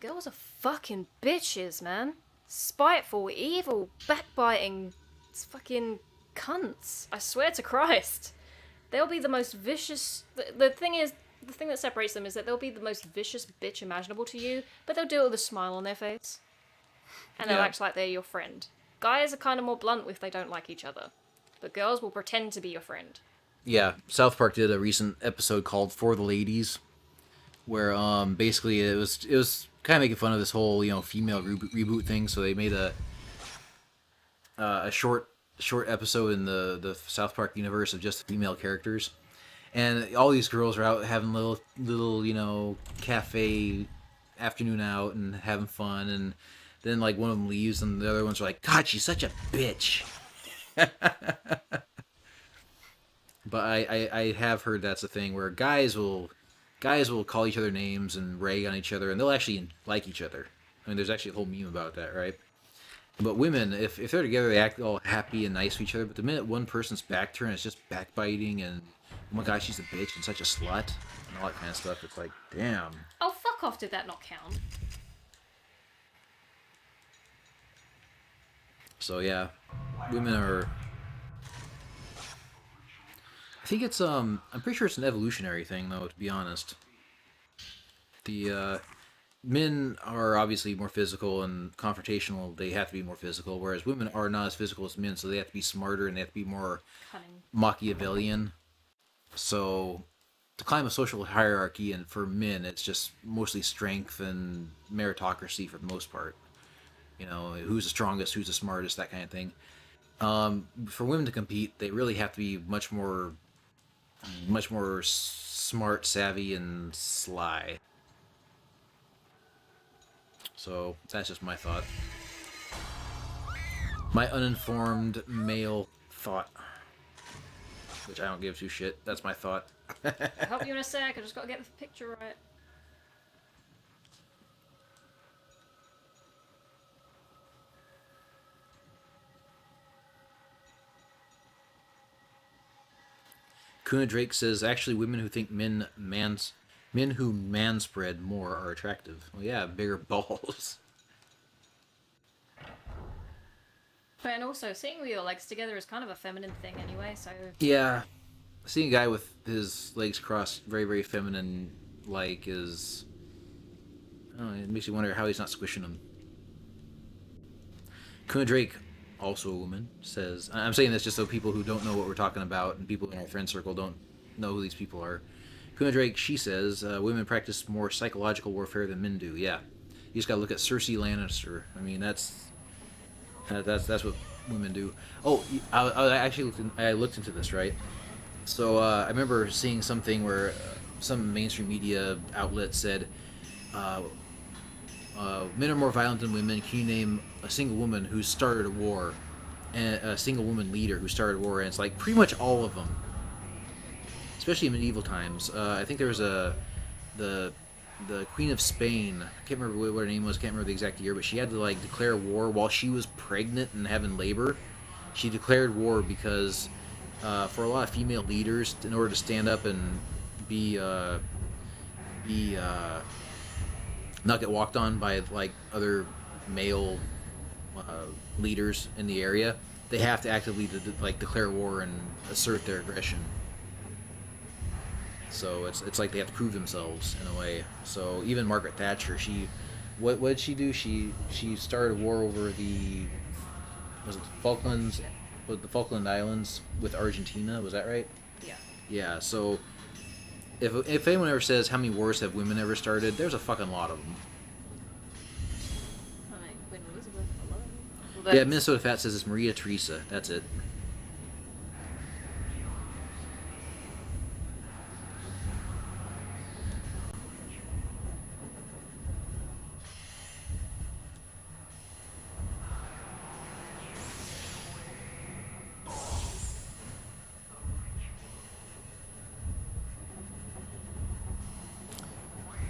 Speaker 2: girls are fucking bitches, man. Spiteful, evil, backbiting, fucking cunts. I swear to Christ. They'll be the most vicious... The thing is, the thing that separates them is that they'll be the most vicious bitch imaginable to you, but they'll do it with a smile on their face. And they'll act like they're your friend. Guys are kind of more blunt if they don't like each other. But girls will pretend to be your friend.
Speaker 1: Yeah, South Park did a recent episode called For the Ladies, where basically it was kind of making fun of this whole female reboot thing. So they made a short episode in the South Park universe of just female characters, and all these girls are out having little cafe afternoon out and having fun, and then like one of them leaves and the other ones are like, God, she's such a bitch. But I have heard that's a thing where guys will call each other names and rag on each other, and they'll actually like each other. I mean, there's actually a whole meme about that, right? But women, if they're together, they act all happy and nice to each other. But the minute one person's back turned, it's just backbiting and, oh my gosh, she's a bitch and such a slut and all that kind of stuff. It's like, damn.
Speaker 2: Oh, fuck off, did that not count?
Speaker 1: So yeah, women are... I think it's, I'm pretty sure it's an evolutionary thing, though, to be honest. The, men are obviously more physical and confrontational. They have to be more physical, whereas women are not as physical as men, so they have to be smarter and they have to be more
Speaker 2: Cunning.
Speaker 1: Machiavellian. So, to climb a social hierarchy, and for men, it's just mostly strength and meritocracy for the most part. Who's the strongest, who's the smartest, that kind of thing. For women to compete, they really have to be much more smart, savvy, and sly. So that's just my thought. My uninformed male thought, which I don't give two shit. That's my thought.
Speaker 2: I'll help you in a sec. I just gotta get the picture right.
Speaker 1: Kuna Drake says, actually, women who think men who manspread more are attractive. Well, yeah, bigger balls.
Speaker 2: But and also, seeing with your legs together is kind of a feminine thing anyway, so...
Speaker 1: Yeah. Seeing a guy with his legs crossed very, very feminine-like is... I don't know, it makes you wonder how he's not squishing them. Kuna Drake, also a woman, says... I'm saying this just so people who don't know what we're talking about and people in our friend circle don't know who these people are. Kuna Drake, she says, women practice more psychological warfare than men do. Yeah. You just gotta look at Cersei Lannister. I mean, that's what women do. Oh, I actually looked into this, right? So I remember seeing something where some mainstream media outlet said, "Men are more violent than women. Can you name a single woman who started a war, and a single woman leader who started a war?" And it's like pretty much all of them, especially in medieval times. I think there was the Queen of Spain. I can't remember what her name was. Can't remember the exact year, but she had to like declare war while she was pregnant and having labor. She declared war because for a lot of female leaders, in order to stand up and be not get walked on by like other male leaders in the area, they have to actively like declare war and assert their aggression. So it's like they have to prove themselves in a way. So even Margaret Thatcher, what did she do? She started a war over the Falklands, the Falkland Islands with Argentina. Was that right?
Speaker 2: Yeah.
Speaker 1: Yeah. So if anyone ever says how many wars have women ever started, there's a fucking lot of them.
Speaker 2: I mean, Queen Elizabeth alone. Well,
Speaker 1: Yeah, Minnesota Fat says it's Maria Theresa. That's it.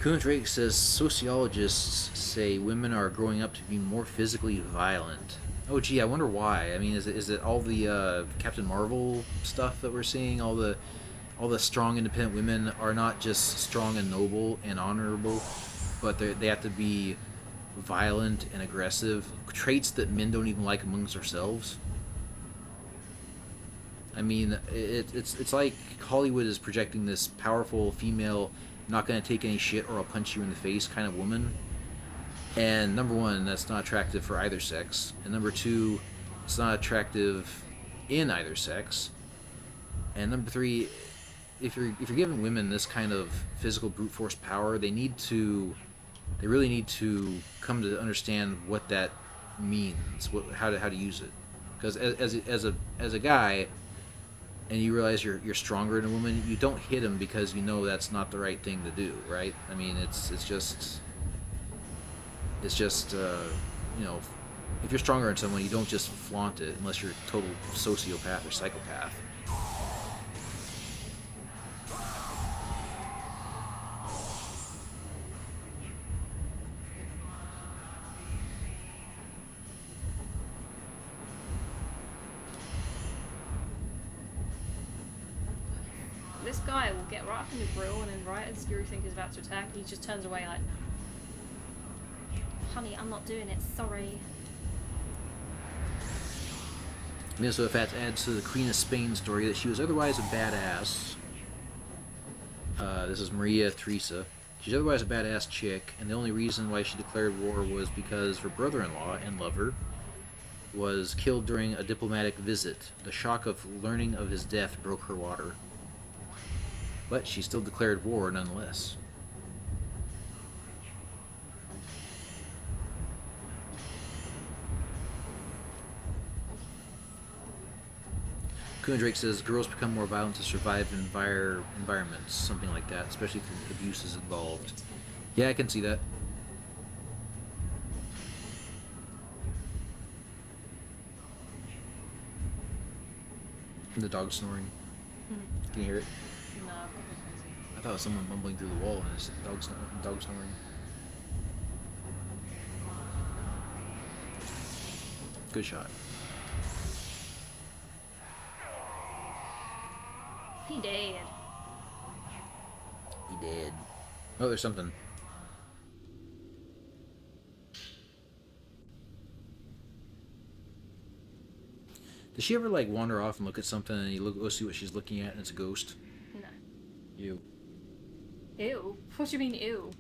Speaker 1: Coon Drake says sociologists say women are growing up to be more physically violent. Oh, gee, I wonder why. I mean, is it all the Captain Marvel stuff that we're seeing? All the strong, independent women are not just strong and noble and honorable, but they have to be violent and aggressive, traits that men don't even like amongst ourselves. I mean, it's like Hollywood is projecting this powerful female, not going to take any shit or I'll punch you in the face kind of woman. And number one, that's not attractive for either sex. And number two, it's not attractive in either sex. And number three, if you're giving women this kind of physical brute force power, they really need to come to understand what that means, how to use it. Because as a guy, and you realize you're stronger than a woman, you don't hit him because you know that's not the right thing to do, right? I mean, it's just you know, if you're stronger than someone, you don't just flaunt it unless you're a total sociopath or psychopath.
Speaker 2: This guy will get right up in the grill, and then right as you think he's about to attack, he just turns away like, "Honey, I'm not doing it, sorry."
Speaker 1: Minnesota Fats adds to the Queen of Spain story that she was otherwise a badass. This is Maria Theresa. She's otherwise a badass chick, and the only reason why she declared war was because her brother-in-law and lover was killed during a diplomatic visit. The shock of learning of his death broke her water. But she still declared war nonetheless. Coon Drake says girls become more violent to survive in environments, something like that, especially if abuse is involved. Yeah, I can see that. The dog snoring. Can you hear it?
Speaker 2: No, I'm crazy.
Speaker 1: I thought it was someone mumbling through the wall and it's dog snoring. Good shot.
Speaker 2: He dead.
Speaker 1: He did. Oh, there's something. Does she ever like wander off and look at something and you go see what she's looking at and it's a ghost?
Speaker 2: No.
Speaker 1: You.
Speaker 2: Ew. What do you mean, ew?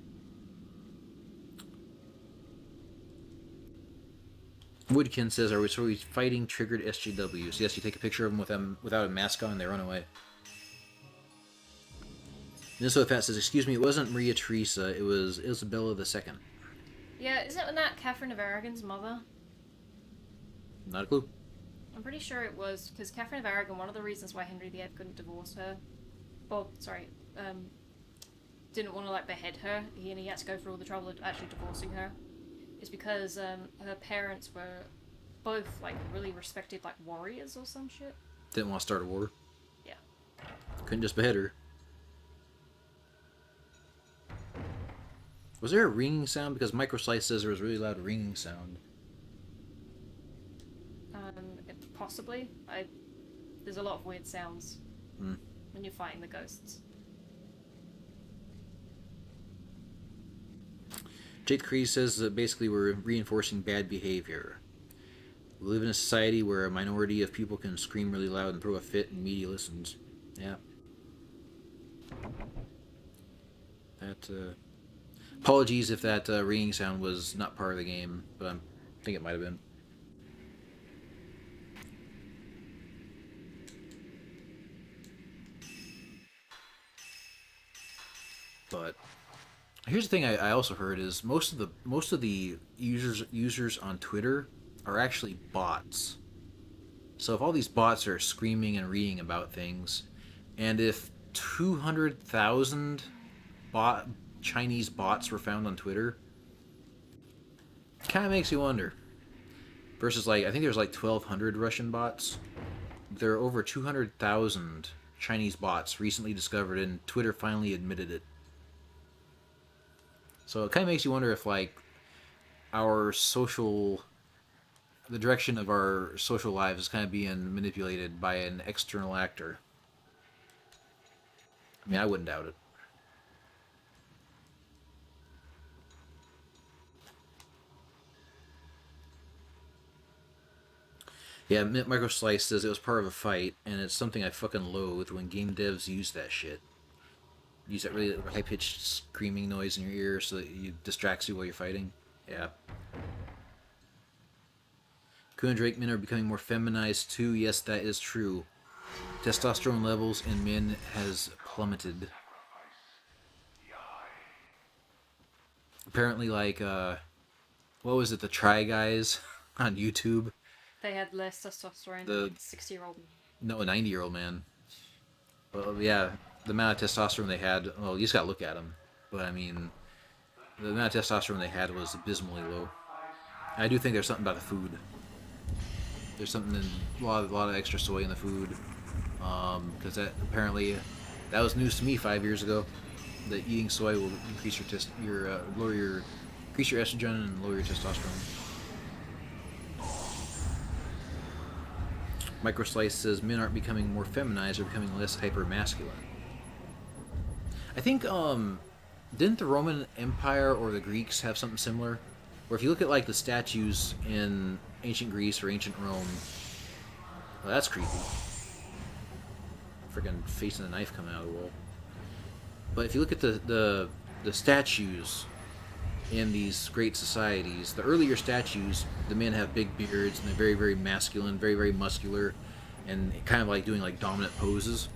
Speaker 1: Woodkin says, "Are we fighting triggered SJWs?" Yes, you take a picture of them without a mask on and they run away. Minnesota Fat says, "Excuse me, it wasn't Maria Theresa, it was Isabella II."
Speaker 2: Yeah, isn't that Catherine of Aragon's mother?
Speaker 1: Not a clue.
Speaker 2: I'm pretty sure it was because Catherine of Aragon, one of the reasons why Henry VIII couldn't divorce her, didn't want to like behead her, and he had to go through all the trouble of actually divorcing her, is because her parents were both like really respected like warriors or some shit.
Speaker 1: Didn't want to start a war.
Speaker 2: Yeah.
Speaker 1: Couldn't just behead her. Was there a ringing sound? Because Microslice says there was a really loud ringing sound.
Speaker 2: Possibly. There's a lot of weird sounds
Speaker 1: Hmm.
Speaker 2: when you're fighting the ghosts.
Speaker 1: Jade Creed says that basically we're reinforcing bad behavior. We live in a society where a minority of people can scream really loud and throw a fit and media listens. Yeah. That, apologies if that ringing sound was not part of the game, but I think it might have been. But here's the thing I also heard is most of the users on Twitter are actually bots. So if all these bots are screaming and reading about things, and if 200,000 Chinese bots were found on Twitter, it kind of makes you wonder. Versus like I think there's like 1,200 Russian bots. There are over 200,000 Chinese bots recently discovered, and Twitter finally admitted it. So it kind of makes you wonder if, like, the direction of our social lives is kind of being manipulated by an external actor. I mean, I wouldn't doubt it. Yeah, Microslice says it was part of a fight, and it's something I fucking loathe when game devs use that shit. Use that really high-pitched screaming noise in your ear so that it distracts you while you're fighting. Yeah. Kuhn and Drake men are becoming more feminized too. Yes, that is true. Testosterone levels in men has plummeted. Apparently, like, what was it, the Try Guys on YouTube?
Speaker 2: They had less testosterone than like a 60-year-old.
Speaker 1: No, a 90-year-old man. Well, yeah, the amount of testosterone they had, well, you just gotta look at them. But, I mean, the amount of testosterone they had was abysmally low. I do think there's something about the food. There's something in a lot of extra soy in the food. Because that was news to me 5 years ago. That eating soy will increase increase your estrogen and lower your testosterone. Microslice says men aren't becoming more feminized, they're becoming less hyper-masculine. I think, didn't the Roman Empire or the Greeks have something similar? Where if you look at, like, the statues in ancient Greece or ancient Rome, well, that's creepy. Freaking face and a knife coming out of the wall. But if you look at the statues in these great societies, the earlier statues, the men have big beards and they're very, very masculine, very, very muscular, and kind of like doing like dominant poses.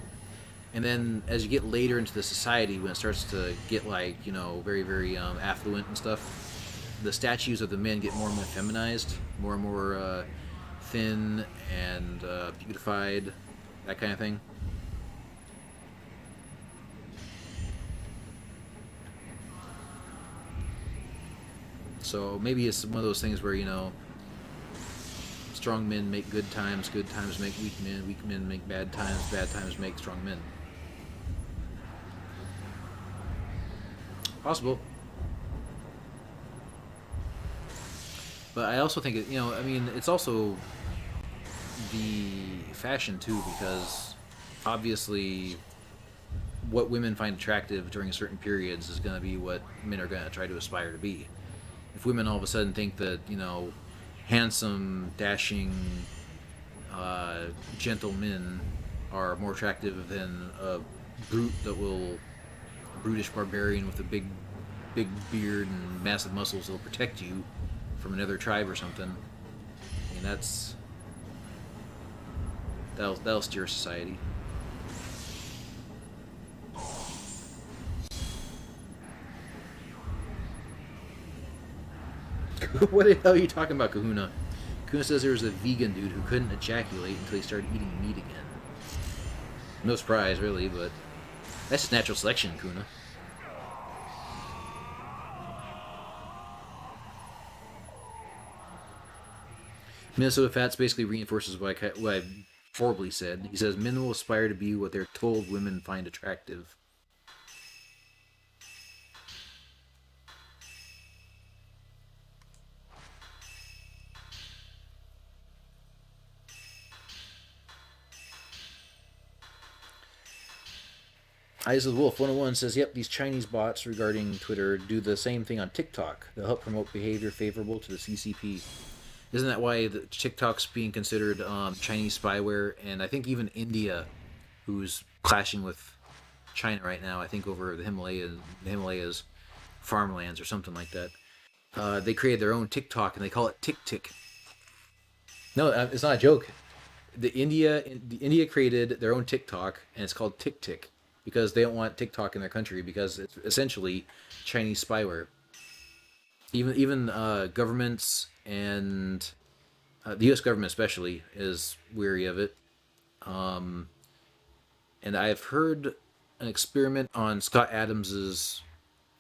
Speaker 1: And then as you get later into the society, when it starts to get like, you know, very, very affluent and stuff, the statues of the men get more and more feminized, more and more thin and beautified, that kind of thing. So maybe it's one of those things where, you know, strong men make good times make weak men make bad times make strong men. Possible. But I also think, you know, I mean, it's also the fashion too, because obviously what women find attractive during certain periods is going to be what men are going to try to aspire to be. If women all of a sudden think that, you know, handsome, dashing, gentle men are more attractive than a brutish barbarian with a big beard and massive muscles that'll protect you from another tribe or something, I mean, that'll steer society. What the hell are you talking about, Kahuna? Kuna says there was a vegan dude who couldn't ejaculate until he started eating meat again. No surprise, really, but that's just natural selection, Kuna. Minnesota Fats basically reinforces what I horribly said. He says men will aspire to be what they're told women find attractive. Eyes of the Wolf 101 says, yep, these Chinese bots regarding Twitter do the same thing on TikTok. They'll help promote behavior favorable to the CCP. Isn't that why the TikTok's being considered Chinese spyware? And I think even India, who's clashing with China right now, I think over the Himalayas farmlands or something like that, they created their own TikTok and they call it Tik. No, it's not a joke. India created their own TikTok and it's called Tik because they don't want TikTok in their country because it's essentially Chinese spyware. Even governments and the U.S. government especially is weary of it. And I've heard an experiment on Scott Adams's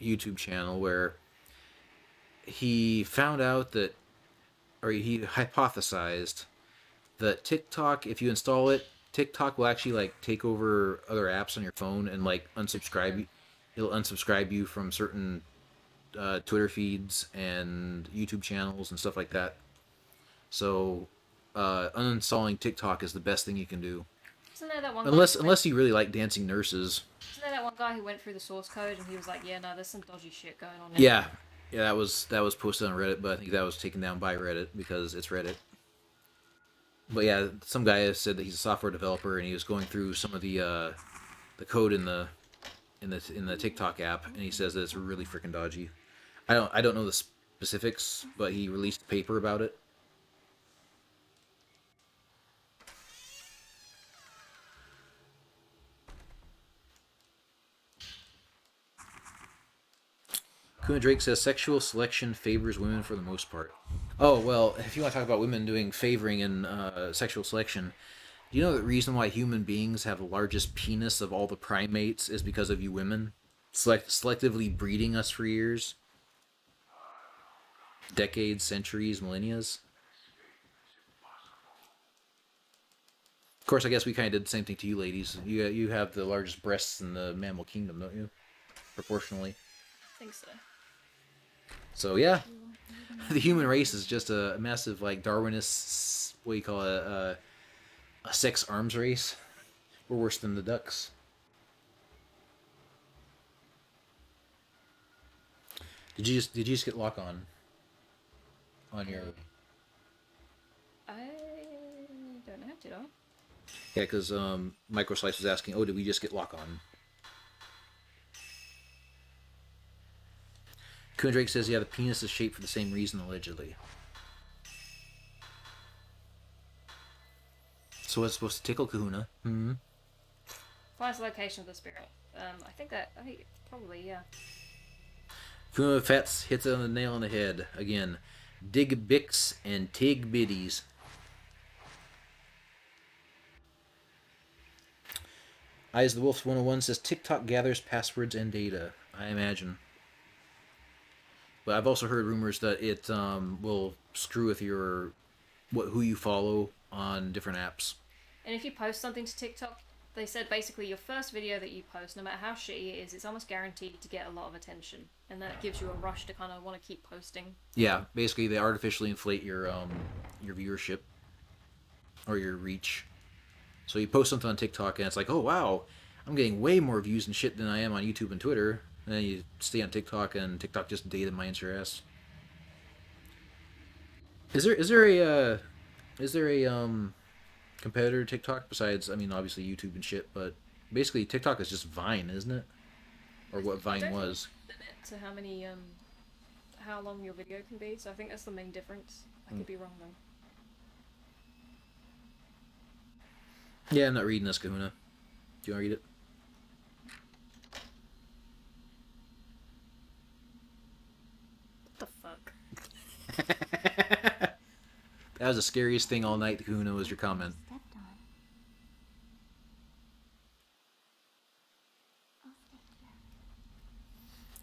Speaker 1: YouTube channel where he found out that, or he hypothesized that TikTok, if you install it, TikTok will actually like take over other apps on your phone and like unsubscribe. It'll unsubscribe you from certain Twitter feeds and YouTube channels and stuff like that. So uninstalling TikTok is the best thing you can do.
Speaker 2: Isn't there that one
Speaker 1: unless you really like dancing nurses.
Speaker 2: Isn't there that one guy who went through the source code and he was like, yeah, no, there's some dodgy shit going on there.
Speaker 1: Yeah, that was posted on Reddit, but I think that was taken down by Reddit because it's Reddit. But yeah, some guy said that he's a software developer and he was going through some of the code in the TikTok app, and he says that it's really freaking dodgy. I don't know the specifics, but he released a paper about it. Kuna Drake says sexual selection favors women for the most part. Oh, well, if you want to talk about women doing favoring in sexual selection, do you know the reason why human beings have the largest penis of all the primates is because of you women? Selectively breeding us for years? Decades, centuries, millennia? Of course, I guess we kind of did the same thing to you ladies. You have the largest breasts in the mammal kingdom, don't you? Proportionally.
Speaker 2: I think so.
Speaker 1: So yeah, the human race is just a massive like Darwinist, what do you call it, a sex arms race. We're worse than the ducks. Did you just get lock on your?
Speaker 2: I don't know, did I?
Speaker 1: Yeah, because Microslice was asking, oh, did we just get lock on? Kundrake says, yeah, the penis is shaped for the same reason, allegedly. So it's supposed to tickle Kahuna. Mm-hmm.
Speaker 2: Finds the location of the spirit. I think probably, yeah.
Speaker 1: Kahuna Fats hits it on the nail on the head. Again, dig bicks and tig biddies. Eyes the Wolf 101 says, TikTok gathers passwords and data. I imagine. But I've also heard rumors that it will screw with who you follow on different apps.
Speaker 2: And if you post something to TikTok, they said basically your first video that you post, no matter how shitty it is, it's almost guaranteed to get a lot of attention, and that gives you a rush to kind of want to keep posting.
Speaker 1: Yeah, basically they artificially inflate your viewership or your reach. So you post something on TikTok and it's like, oh wow, I'm getting way more views and shit than I am on YouTube and Twitter. And then you stay on TikTok, and TikTok just data mines your ass. Is there a competitor to TikTok besides, I mean, obviously YouTube and shit, but basically TikTok is just Vine, isn't it? Or what Vine was.
Speaker 2: To how many how long your video can be, so I think that's the main difference. I could be wrong though.
Speaker 1: Yeah, I'm not reading this, Kahuna. Do you want to read it? That was the scariest thing all night, Kahuna, was your comment.
Speaker 3: Stepped on. Oh, thank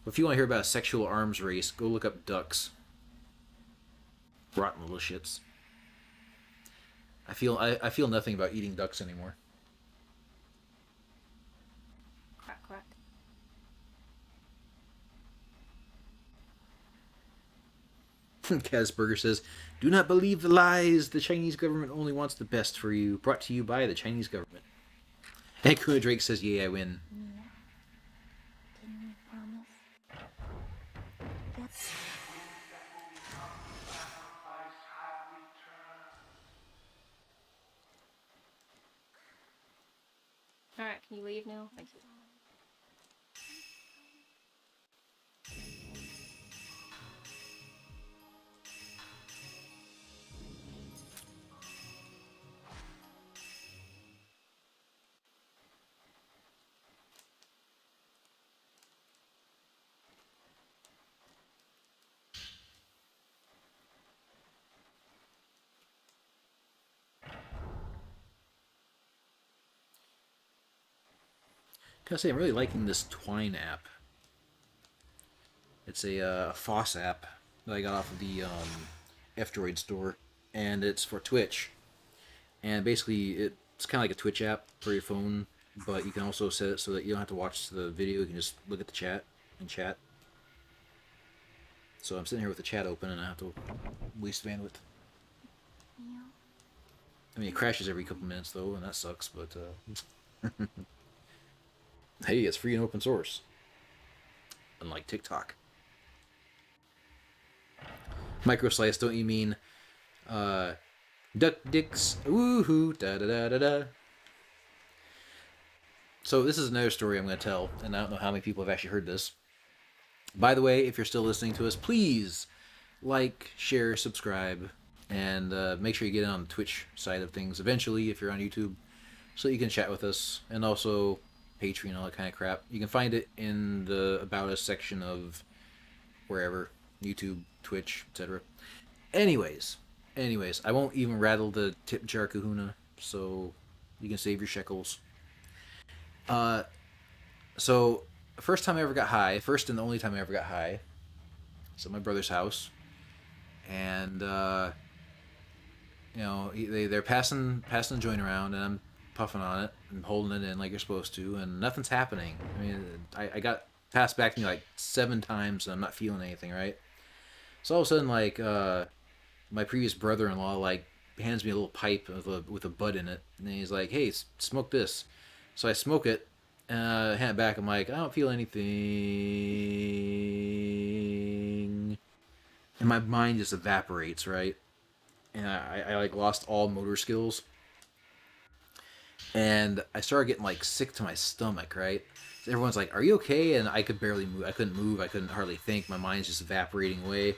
Speaker 3: you.
Speaker 1: If you want to hear about a sexual arms race, go look up ducks. Rotten little shits. I feel nothing about eating ducks anymore.
Speaker 2: Quack, quack.
Speaker 1: Kazburger says, "Do not believe the lies. The Chinese government only wants the best for you. Brought to you by the Chinese government." And Kuna Drake says, "Yeah, I win."
Speaker 3: Mia, didn't we promise? Yes.
Speaker 2: Alright, can you leave now? Thank you.
Speaker 1: Gotta say, I'm really liking this Twine app. It's a Foss app that I got off of the F-Droid store, and it's for Twitch. And basically, it's kind of like a Twitch app for your phone, but you can also set it so that you don't have to watch the video. You can just look at the chat and chat. So I'm sitting here with the chat open, and I have to waste bandwidth.
Speaker 3: Mia,
Speaker 1: I mean, it crashes every couple minutes, though, and that sucks, but... Hey, it's free and open source. Unlike TikTok. Microslice, don't you mean duck dicks? Woohoo, da da da da da. So this is another story I'm going to tell, and I don't know how many people have actually heard this. By the way, if you're still listening to us, please like, share, subscribe, and make sure you get in on the Twitch side of things eventually if you're on YouTube, so that you can chat with us, and also Patreon, all that kind of crap. You can find it in the About Us section of wherever, YouTube, Twitch, etc. Anyways, I won't even rattle the tip jar kahuna, so you can save your shekels. So, first and the only time I ever got high, was at my brother's house, and they're passing the joint around, and I'm puffing on it and holding it in like you're supposed to, and nothing's happening. I mean, I got passed back to me like 7 times, and I'm not feeling anything, right? So all of a sudden, like, my previous brother-in-law, like, hands me a little pipe with a bud in it, and he's like, "Hey, smoke this." So I smoke it, hand it back. I'm like, "I don't feel anything," and my mind just evaporates, right? And I like lost all motor skills. And I started getting like sick to my stomach, right? So everyone's like, "Are you okay?" And I could barely move. I couldn't move. I couldn't hardly think. My mind's just evaporating away.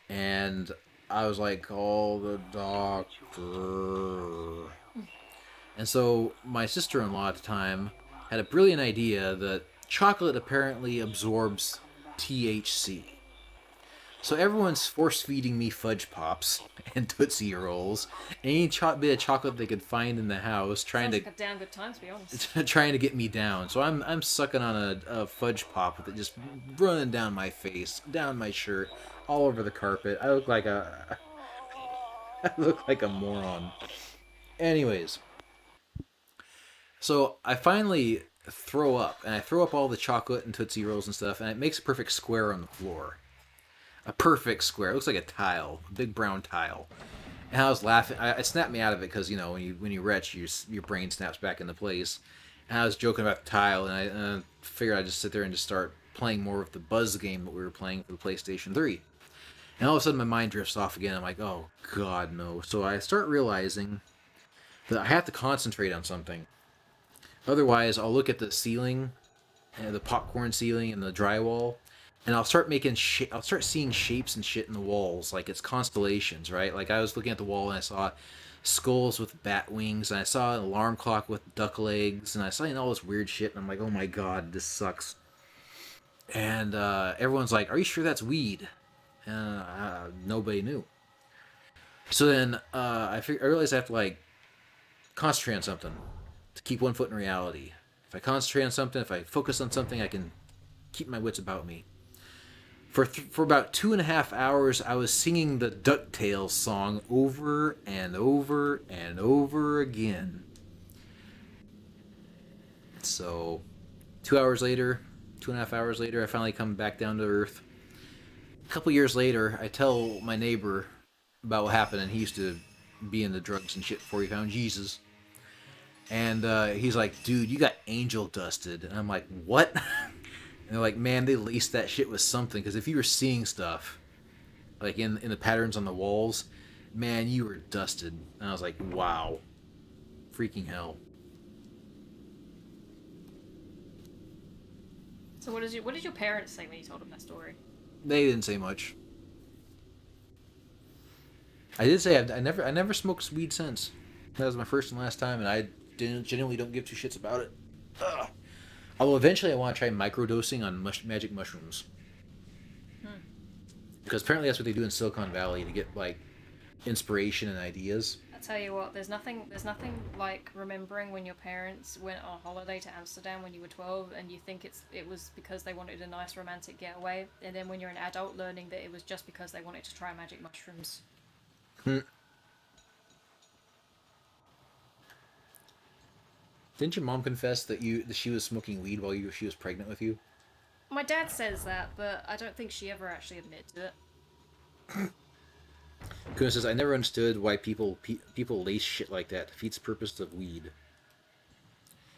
Speaker 1: And I was like, "Call the doctor." And so my sister-in-law at the time had a brilliant idea that chocolate apparently absorbs THC. So everyone's force-feeding me Fudge Pops and Tootsie Rolls, any bit of chocolate they could find in the house,
Speaker 2: Sounds like a damn good time, to be honest.
Speaker 1: trying to get me down. So I'm sucking on a Fudge Pop with it just running down my face, down my shirt, all over the carpet. I look like a moron. Anyways, so I finally throw up, and I throw up all the chocolate and Tootsie Rolls and stuff, and it makes a perfect square on the floor. A perfect square. It looks like a tile, a big brown tile. And I was laughing. It snapped me out of it because, when you retch, your brain snaps back into place. And I was joking about the tile, and I figured I'd just sit there and just start playing more of the Buzz game that we were playing for the PlayStation 3. And all of a sudden, my mind drifts off again. I'm like, oh, God, no. So I start realizing that I have to concentrate on something. Otherwise, I'll look at the ceiling, the popcorn ceiling and the drywall, and I'll start I'll start seeing shapes and shit in the walls, like it's constellations, right? Like I was looking at the wall and I saw skulls with bat wings, and I saw an alarm clock with duck legs, and I saw all this weird shit, and I'm like, oh my God, this sucks. And everyone's like, "Are you sure that's weed?" And nobody knew. So then I realized I have to like concentrate on something to keep one foot in reality. If I concentrate on something, if I focus on something, I can keep my wits about me. For about 2.5 hours, I was singing the DuckTales song over and over and over again. So, 2 hours later, 2.5 hours later, I finally come back down to earth. A couple years later, I tell my neighbor about what happened, and he used to be into drugs and shit before he found Jesus. And he's like, dude, you got angel dusted. And I'm like, what? And they're like, man, they laced that shit with something. Because if you were seeing stuff, like in the patterns on the walls, man, you were dusted. And I was like, wow. Freaking hell.
Speaker 2: So what did your parents say when you told them that story?
Speaker 1: They didn't say much. I did say I never smoked weed since. That was my first and last time, and I genuinely don't give two shits about it. Ugh. Although eventually I want to try microdosing on magic mushrooms. Because apparently that's what they do in Silicon Valley to get like inspiration and ideas.
Speaker 2: I tell you what, there's nothing like remembering when your parents went on holiday to Amsterdam when you were 12 and you think it was because they wanted a nice romantic getaway, and then when you're an adult learning that it was just because they wanted to try magic mushrooms.
Speaker 1: Didn't your mom confess that she was smoking weed while she was pregnant with you?
Speaker 2: My dad says that, but I don't think she ever actually admitted it.
Speaker 1: Kuna says, I never understood why people lace shit like that. Defeats the purpose of weed.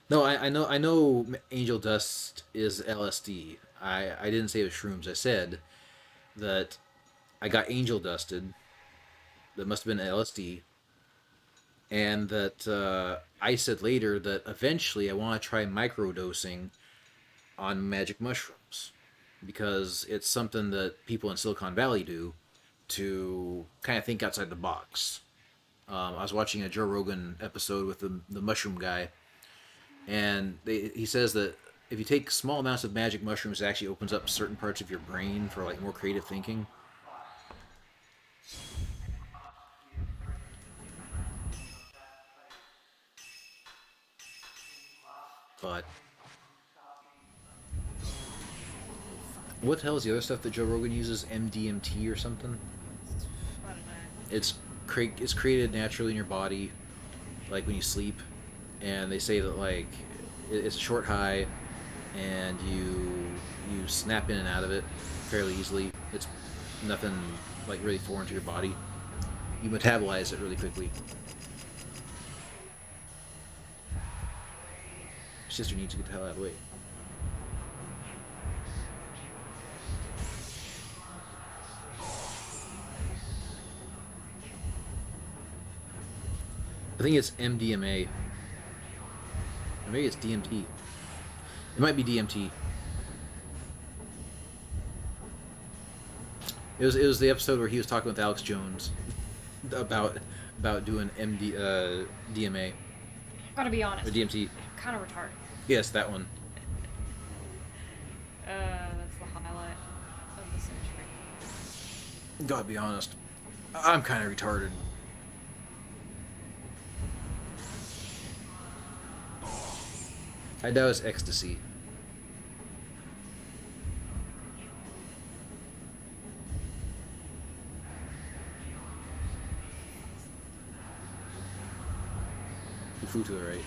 Speaker 1: No, I know angel dust is LSD. I didn't say it was shrooms. I said that I got angel dusted. That must have been LSD. And that I said later that eventually I want to try microdosing on magic mushrooms. Because it's something that people in Silicon Valley do to kind of think outside the box. I was watching a Joe Rogan episode with the mushroom guy, and he says that if you take small amounts of magic mushrooms, it actually opens up certain parts of your brain for like more creative thinking. But what the hell is the other stuff that Joe Rogan uses? MDMT or something?
Speaker 2: I don't know.
Speaker 1: It's created naturally in your body, like when you sleep, and they say that like it's a short high, and you snap in and out of it fairly easily. It's nothing like really foreign to your body. You metabolize it really quickly. Your sister needs to get the hell out of the way. I think it's MDMA. Or maybe it's DMT. It might be DMT. It was the episode where he was talking with Alex Jones about doing DMA
Speaker 2: Gotta be honest.
Speaker 1: or DMT.
Speaker 2: Kind of retarded.
Speaker 1: Yes, that one.
Speaker 2: That's the highlight of the century.
Speaker 1: Gotta be honest, I'm kind of retarded. I doubt it's ecstasy. You flew to the right.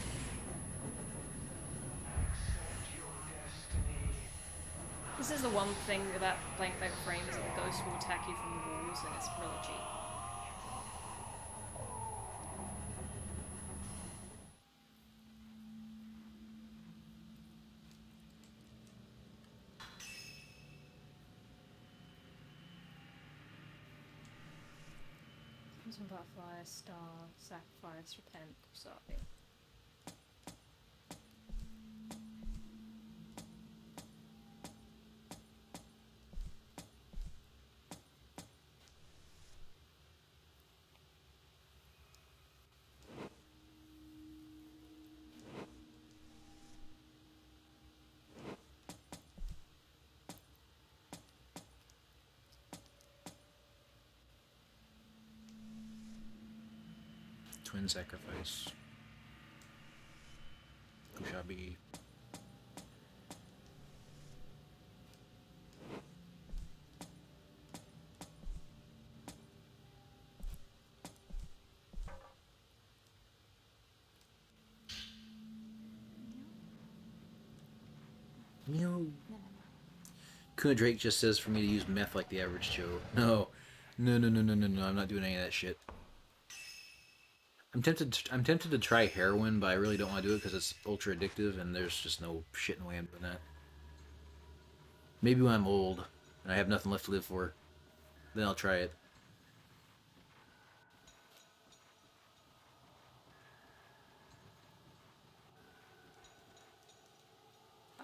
Speaker 2: This is the one thing about playing Fatal Frame is that the ghost will attack you from the walls and it's really cheap. Crimson Butterfly, Star, Sacrifice, Repent, sorry.
Speaker 1: Twin sacrifice. Kushabi. No. Kuna Drake just says for me to use meth like the average Joe. No. No, no, no, no, no, no. I'm not doing any of that shit. I'm tempted to try heroin, but I really don't want to do it because it's ultra addictive and there's just no shit in the way I'm doing that. Maybe when I'm old and I have nothing left to live for, then I'll try it.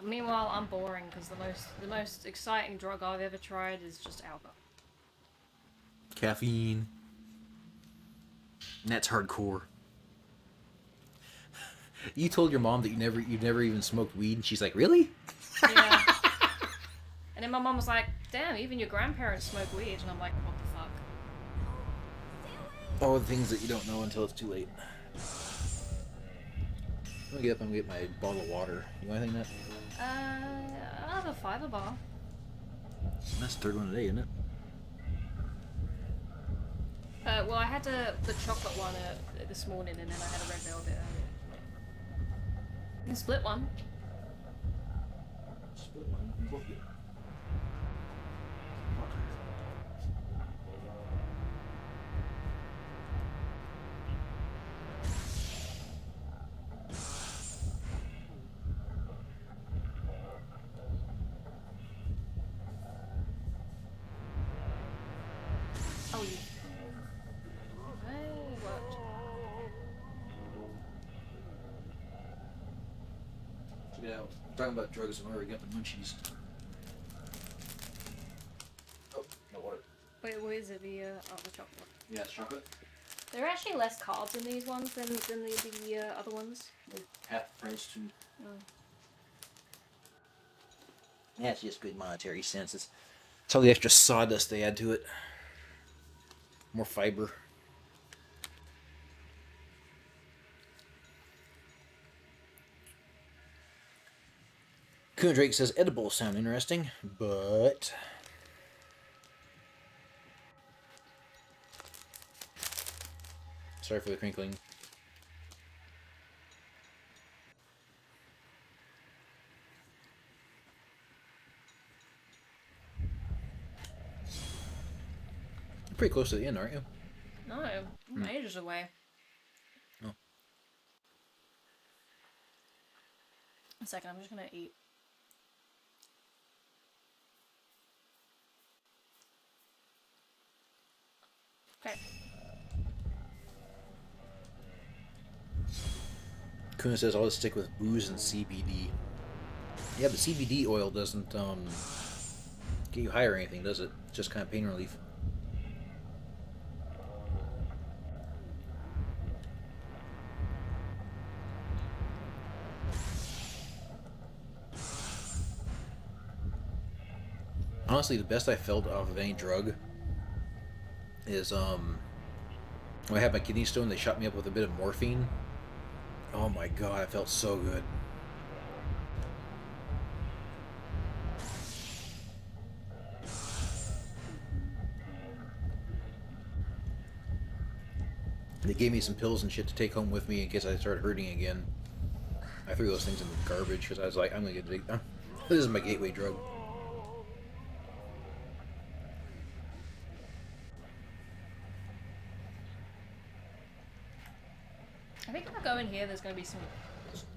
Speaker 2: Meanwhile, I'm boring because the most exciting drug I've ever tried is just alcohol.
Speaker 1: Caffeine. And that's hardcore. You told your mom that you never even smoked weed, and she's like, "Really?"
Speaker 2: Yeah. And then my mom was like, "Damn, even your grandparents smoke weed," and I'm like, "What the fuck?"
Speaker 1: All the things that you don't know until it's too late. I'm gonna get up and get my bottle of water. You want anything, Nat?
Speaker 2: I have a fiber bar.
Speaker 1: That's the third one today, isn't it?
Speaker 2: Well, I had the chocolate one this morning, and then I had a red velvet earlier. You can split one.
Speaker 1: Split one. Both get.
Speaker 2: Oh, you. Hey, what?
Speaker 1: Check it out. Talking about drugs and where we got the munchies. Oh, no water.
Speaker 2: Wait, what is it? The chocolate one.
Speaker 1: Yeah, it's chocolate.
Speaker 2: There are actually less carbs in these ones than the other ones.
Speaker 1: Half the price too.
Speaker 2: Oh.
Speaker 1: That's just good monetary sense. It's all the extra sawdust they add to it. More fiber. Kuna Drake says edibles sound interesting, but sorry for the crinkling. You're pretty close to the end, aren't you?
Speaker 2: No, I'm ages away.
Speaker 1: Oh.
Speaker 2: A second, I'm just gonna eat. Okay.
Speaker 1: Kuna says I'll just stick with booze and CBD. Yeah, but CBD oil doesn't get you high or anything, does it? It's just kind of pain relief. Honestly, the best I felt off of any drug is when I had my kidney stone, they shot me up with a bit of morphine. Oh my god, I felt so good. They gave me some pills and shit to take home with me in case I started hurting again. I threw those things in the garbage because I was like, I'm gonna get this is my gateway drug.
Speaker 2: I think if I go in here, there's gonna be some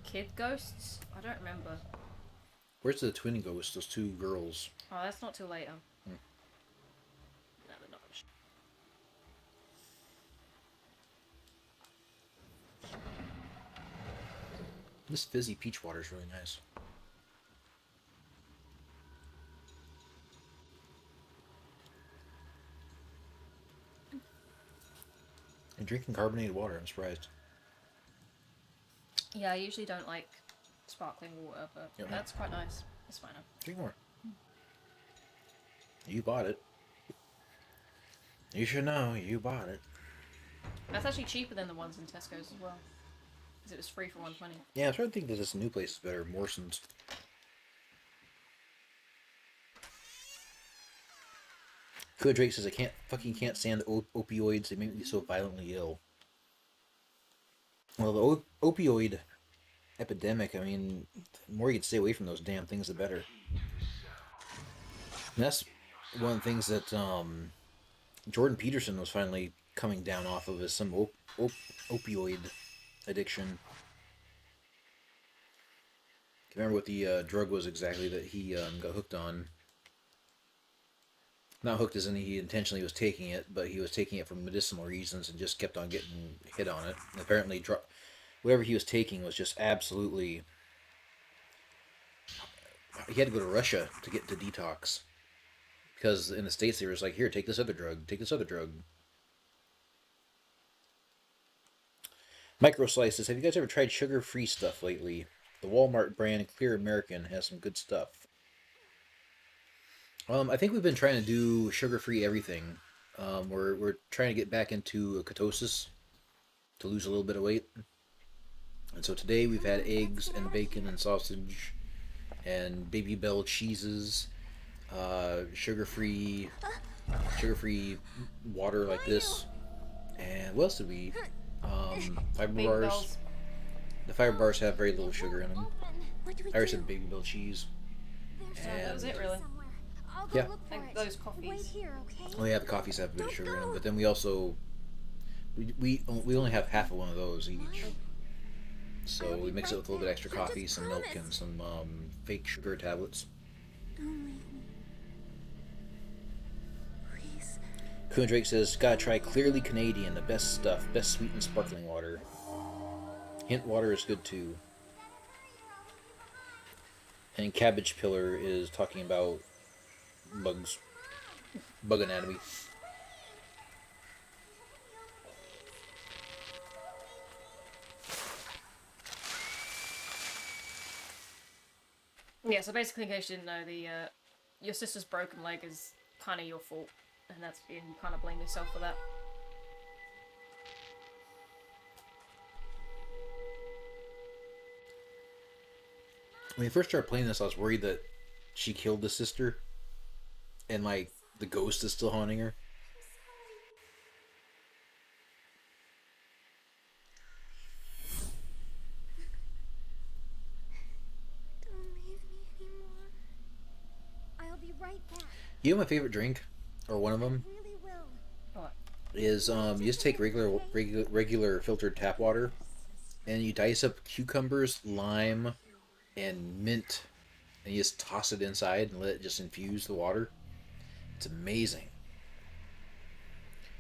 Speaker 2: kid ghosts. I don't remember.
Speaker 1: Where's the twin ghosts? Those two girls.
Speaker 2: Oh, that's not till later.
Speaker 1: Hmm.
Speaker 2: No, they're not.
Speaker 1: This fizzy peach water is really nice. And drinking carbonated water, I'm surprised.
Speaker 2: Yeah, I usually don't like sparkling water, but
Speaker 1: Yep.
Speaker 2: that's quite nice. It's fine.
Speaker 1: Drink more. You bought it. You should know, you bought it.
Speaker 2: That's actually cheaper than the ones in Tesco's as well. Because it was free for 120.
Speaker 1: Yeah, I'm trying to think that this new place is better. Morrison's. Good Drake says, I can't stand opioids. They make me so violently ill. Well, the opioid epidemic, I mean, the more you can stay away from those damn things, the better. And that's one of the things that Jordan Peterson was finally coming down off of, is some opioid addiction. Can't remember what the drug was exactly that he got hooked on. Not hooked as in he intentionally was taking it, but he was taking it for medicinal reasons and just kept on getting hit on it. And apparently, whatever he was taking was just absolutely... He had to go to Russia to get to detox. Because in the States, they were just like, here, take this other drug, take this other drug. Micro Slices, have you guys ever tried sugar-free stuff lately? The Walmart brand Clear American has some good stuff. I think we've been trying to do sugar-free everything. We're trying to get back into ketosis to lose a little bit of weight. And so today we've had eggs and bacon and sausage and Baby Bell cheeses, sugar-free water like this. And what else did we eat? Fiber
Speaker 2: Baby
Speaker 1: bars.
Speaker 2: Bells.
Speaker 1: The fiber bars have very little sugar in them. I already said Baby Bell cheese.
Speaker 2: So that was it, really.
Speaker 1: Yeah.
Speaker 2: Like those coffees.
Speaker 1: Oh yeah, the coffees have a bit of sugar in them, but then we also we only have half of one of those each. So we mix it with a little bit extra coffee, some milk, and some fake sugar tablets. Coon Drake says, gotta try Clearly Canadian, the best stuff, best sweet and sparkling water. Hint water is good too. And Cabbage Pillar is talking about bugs. Bug anatomy.
Speaker 2: Yeah, so basically, in case you didn't know, your sister's broken leg is kind of your fault, and you kind of blame yourself for that.
Speaker 1: When I first started playing this, I was worried that she killed the sister, and like the ghost is still haunting her.
Speaker 3: Don't leave me anymore. I'll be right back.
Speaker 1: You know my favorite drink, or one of them,
Speaker 3: Really will.
Speaker 2: What?
Speaker 1: is you just take regular filtered tap water, and you dice up cucumbers, lime, and mint, and you just toss it inside and let it just infuse the water. It's amazing.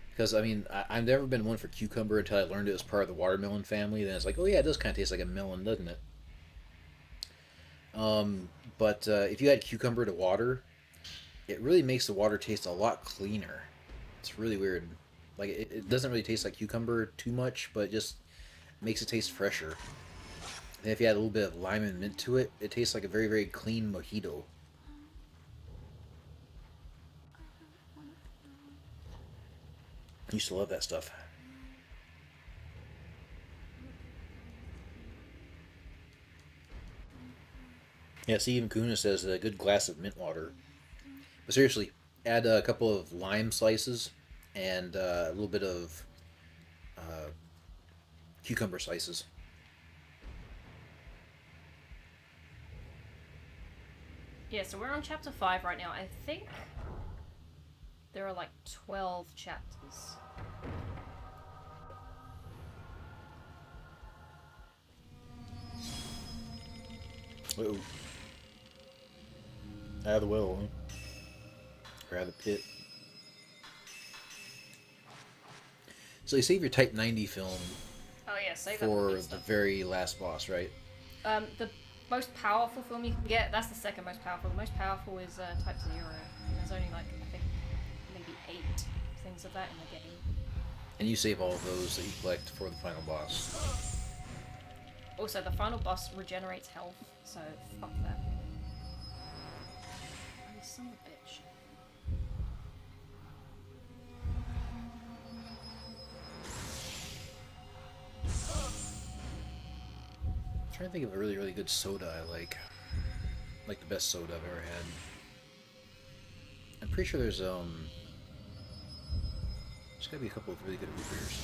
Speaker 1: Because, I mean, I've never been one for cucumber until I learned it was part of the watermelon family. Then it's like, oh yeah, it does kind of taste like a melon, doesn't it? But if you add cucumber to water, it really makes the water taste a lot cleaner. It's really weird. Like, it doesn't really taste like cucumber too much, but it just makes it taste fresher. And if you add a little bit of lime and mint to it, it tastes like a very, very clean mojito. I used to love that stuff. Yeah, see, even Kuna says a good glass of mint water. But seriously, add a couple of lime slices and a little bit of cucumber slices.
Speaker 2: Yeah, so we're on chapter 5 right now. I think there are like 12 chapters.
Speaker 1: Uh-oh. Out of the well, huh? Or out of the pit. So you save your Type 90 film
Speaker 2: Oh yeah, save that for
Speaker 1: for
Speaker 2: good
Speaker 1: the
Speaker 2: stuff.
Speaker 1: very last boss, right?
Speaker 2: The most powerful film you can get, that's the second most powerful. The most powerful is Type 0. And there's only like, I think, maybe 8 things of that in the game.
Speaker 1: And you save all of those that you collect for the final boss.
Speaker 2: Also, the final boss regenerates health, so fuck that. You son of a bitch.
Speaker 1: trying to think of a really, really good soda I like. Like the best soda I've ever had. I'm pretty sure there's gotta be a couple of really good root beers.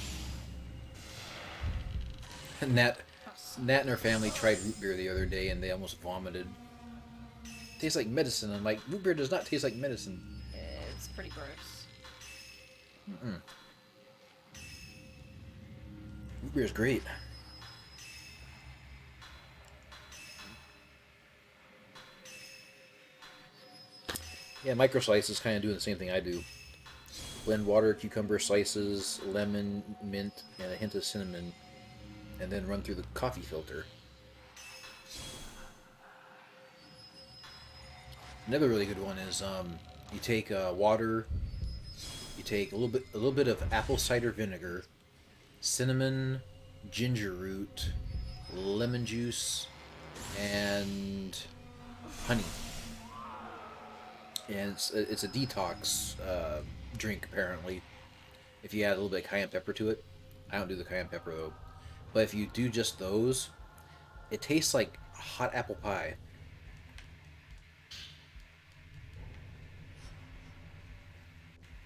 Speaker 1: Nat and her family tried root beer the other day and they almost vomited. Tastes like medicine. I'm like, root beer does not taste like medicine.
Speaker 2: It's pretty gross.
Speaker 1: Root beer is great. Yeah, micro slices kind of doing the same thing I do. Blend water, cucumber slices, lemon, mint, and a hint of cinnamon, and then run through the coffee filter. Another really good one is you take water, you take a little bit of apple cider vinegar, cinnamon, ginger root, lemon juice, and honey. And it's a detox drink apparently. If you add a little bit of cayenne pepper to it, I don't do the cayenne pepper though. But if you do just those, it tastes like hot apple pie.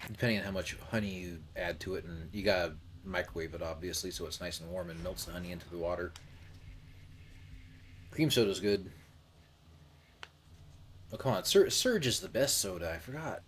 Speaker 1: Depending on how much honey you add to it, and you gotta microwave it obviously so it's nice and warm and melts the honey into the water. Cream soda's good. Oh come on, Surge is the best soda. I forgot.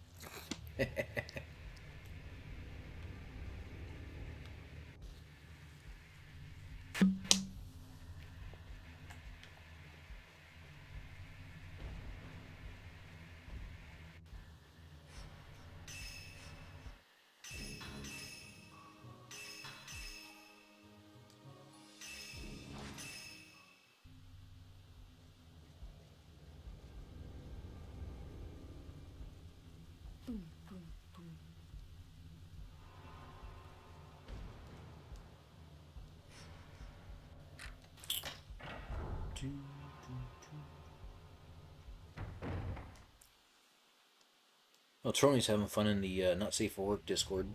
Speaker 1: Well, Trony's having fun in the Not Safe for Work Discord.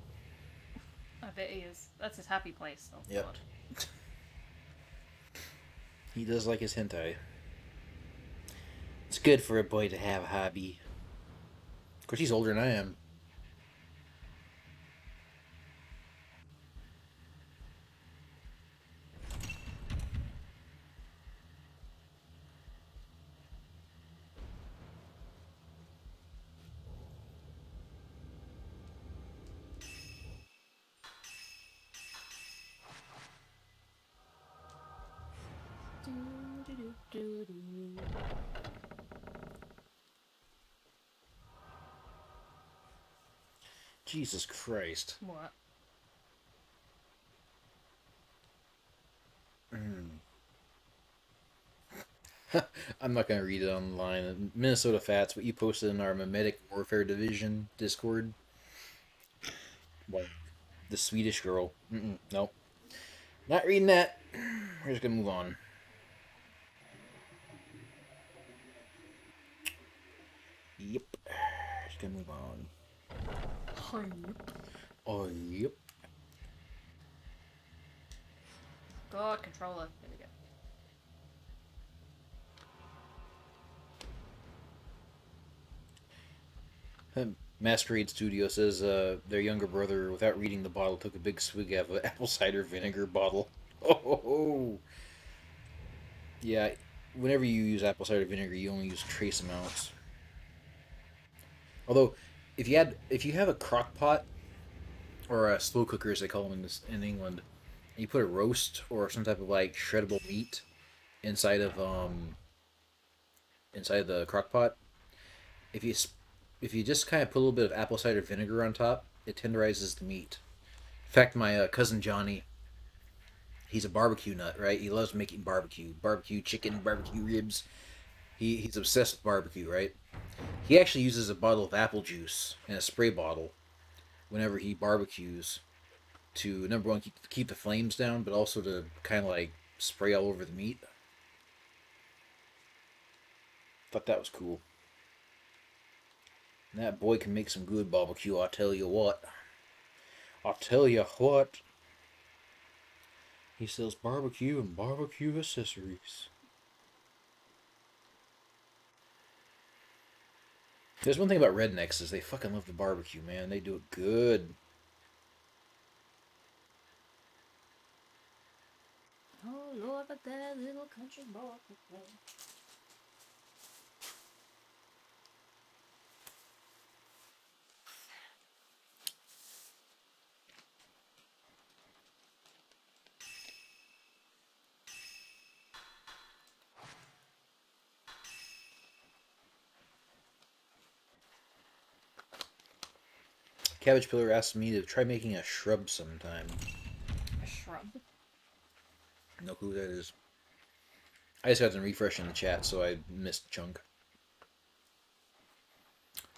Speaker 2: I bet he is. That's his happy place. Oh,
Speaker 1: Yep.
Speaker 2: God.
Speaker 1: He does like his hentai. It's good for a boy to have a hobby. Of course, he's older than I am. Jesus Christ.
Speaker 2: What?
Speaker 1: I'm not going to read it online. Minnesota Fats, what you posted in our Memetic Warfare Division Discord. Wow. The Swedish girl. Nope. Not reading that. We're just going to move on. Yep. Just going to move on. Oh, yep.
Speaker 2: God, controller. There we go.
Speaker 1: Masquerade Studio says their younger brother, without reading the bottle, took a big swig out of an apple cider vinegar bottle. Oh, yeah. Whenever you use apple cider vinegar, you only use trace amounts. Although, if you have a crock pot or a slow cooker, as they call them in England, and you put a roast or some type of like shreddable meat inside of the crock pot, if you just kind of put a little bit of apple cider vinegar on top, it tenderizes the meat. In fact, my cousin Johnny, he's a barbecue nut, right? He loves making barbecue chicken, barbecue ribs. He's obsessed with barbecue, right? He actually uses a bottle of apple juice and a spray bottle whenever he barbecues to, number one, keep the flames down, but also to kind of like spray all over the meat. Thought that was cool. And that boy can make some good barbecue, I'll tell you what. I'll tell you what. He sells barbecue and barbecue accessories. There's one thing about rednecks is they fucking love the barbecue, man. They do it good.
Speaker 2: Oh Lord, but that little country boy.
Speaker 1: Cabbage Pillar asked me to try making a shrub sometime.
Speaker 2: A shrub.
Speaker 1: No clue who that is. I just got to refresh in the chat, so I missed chunk.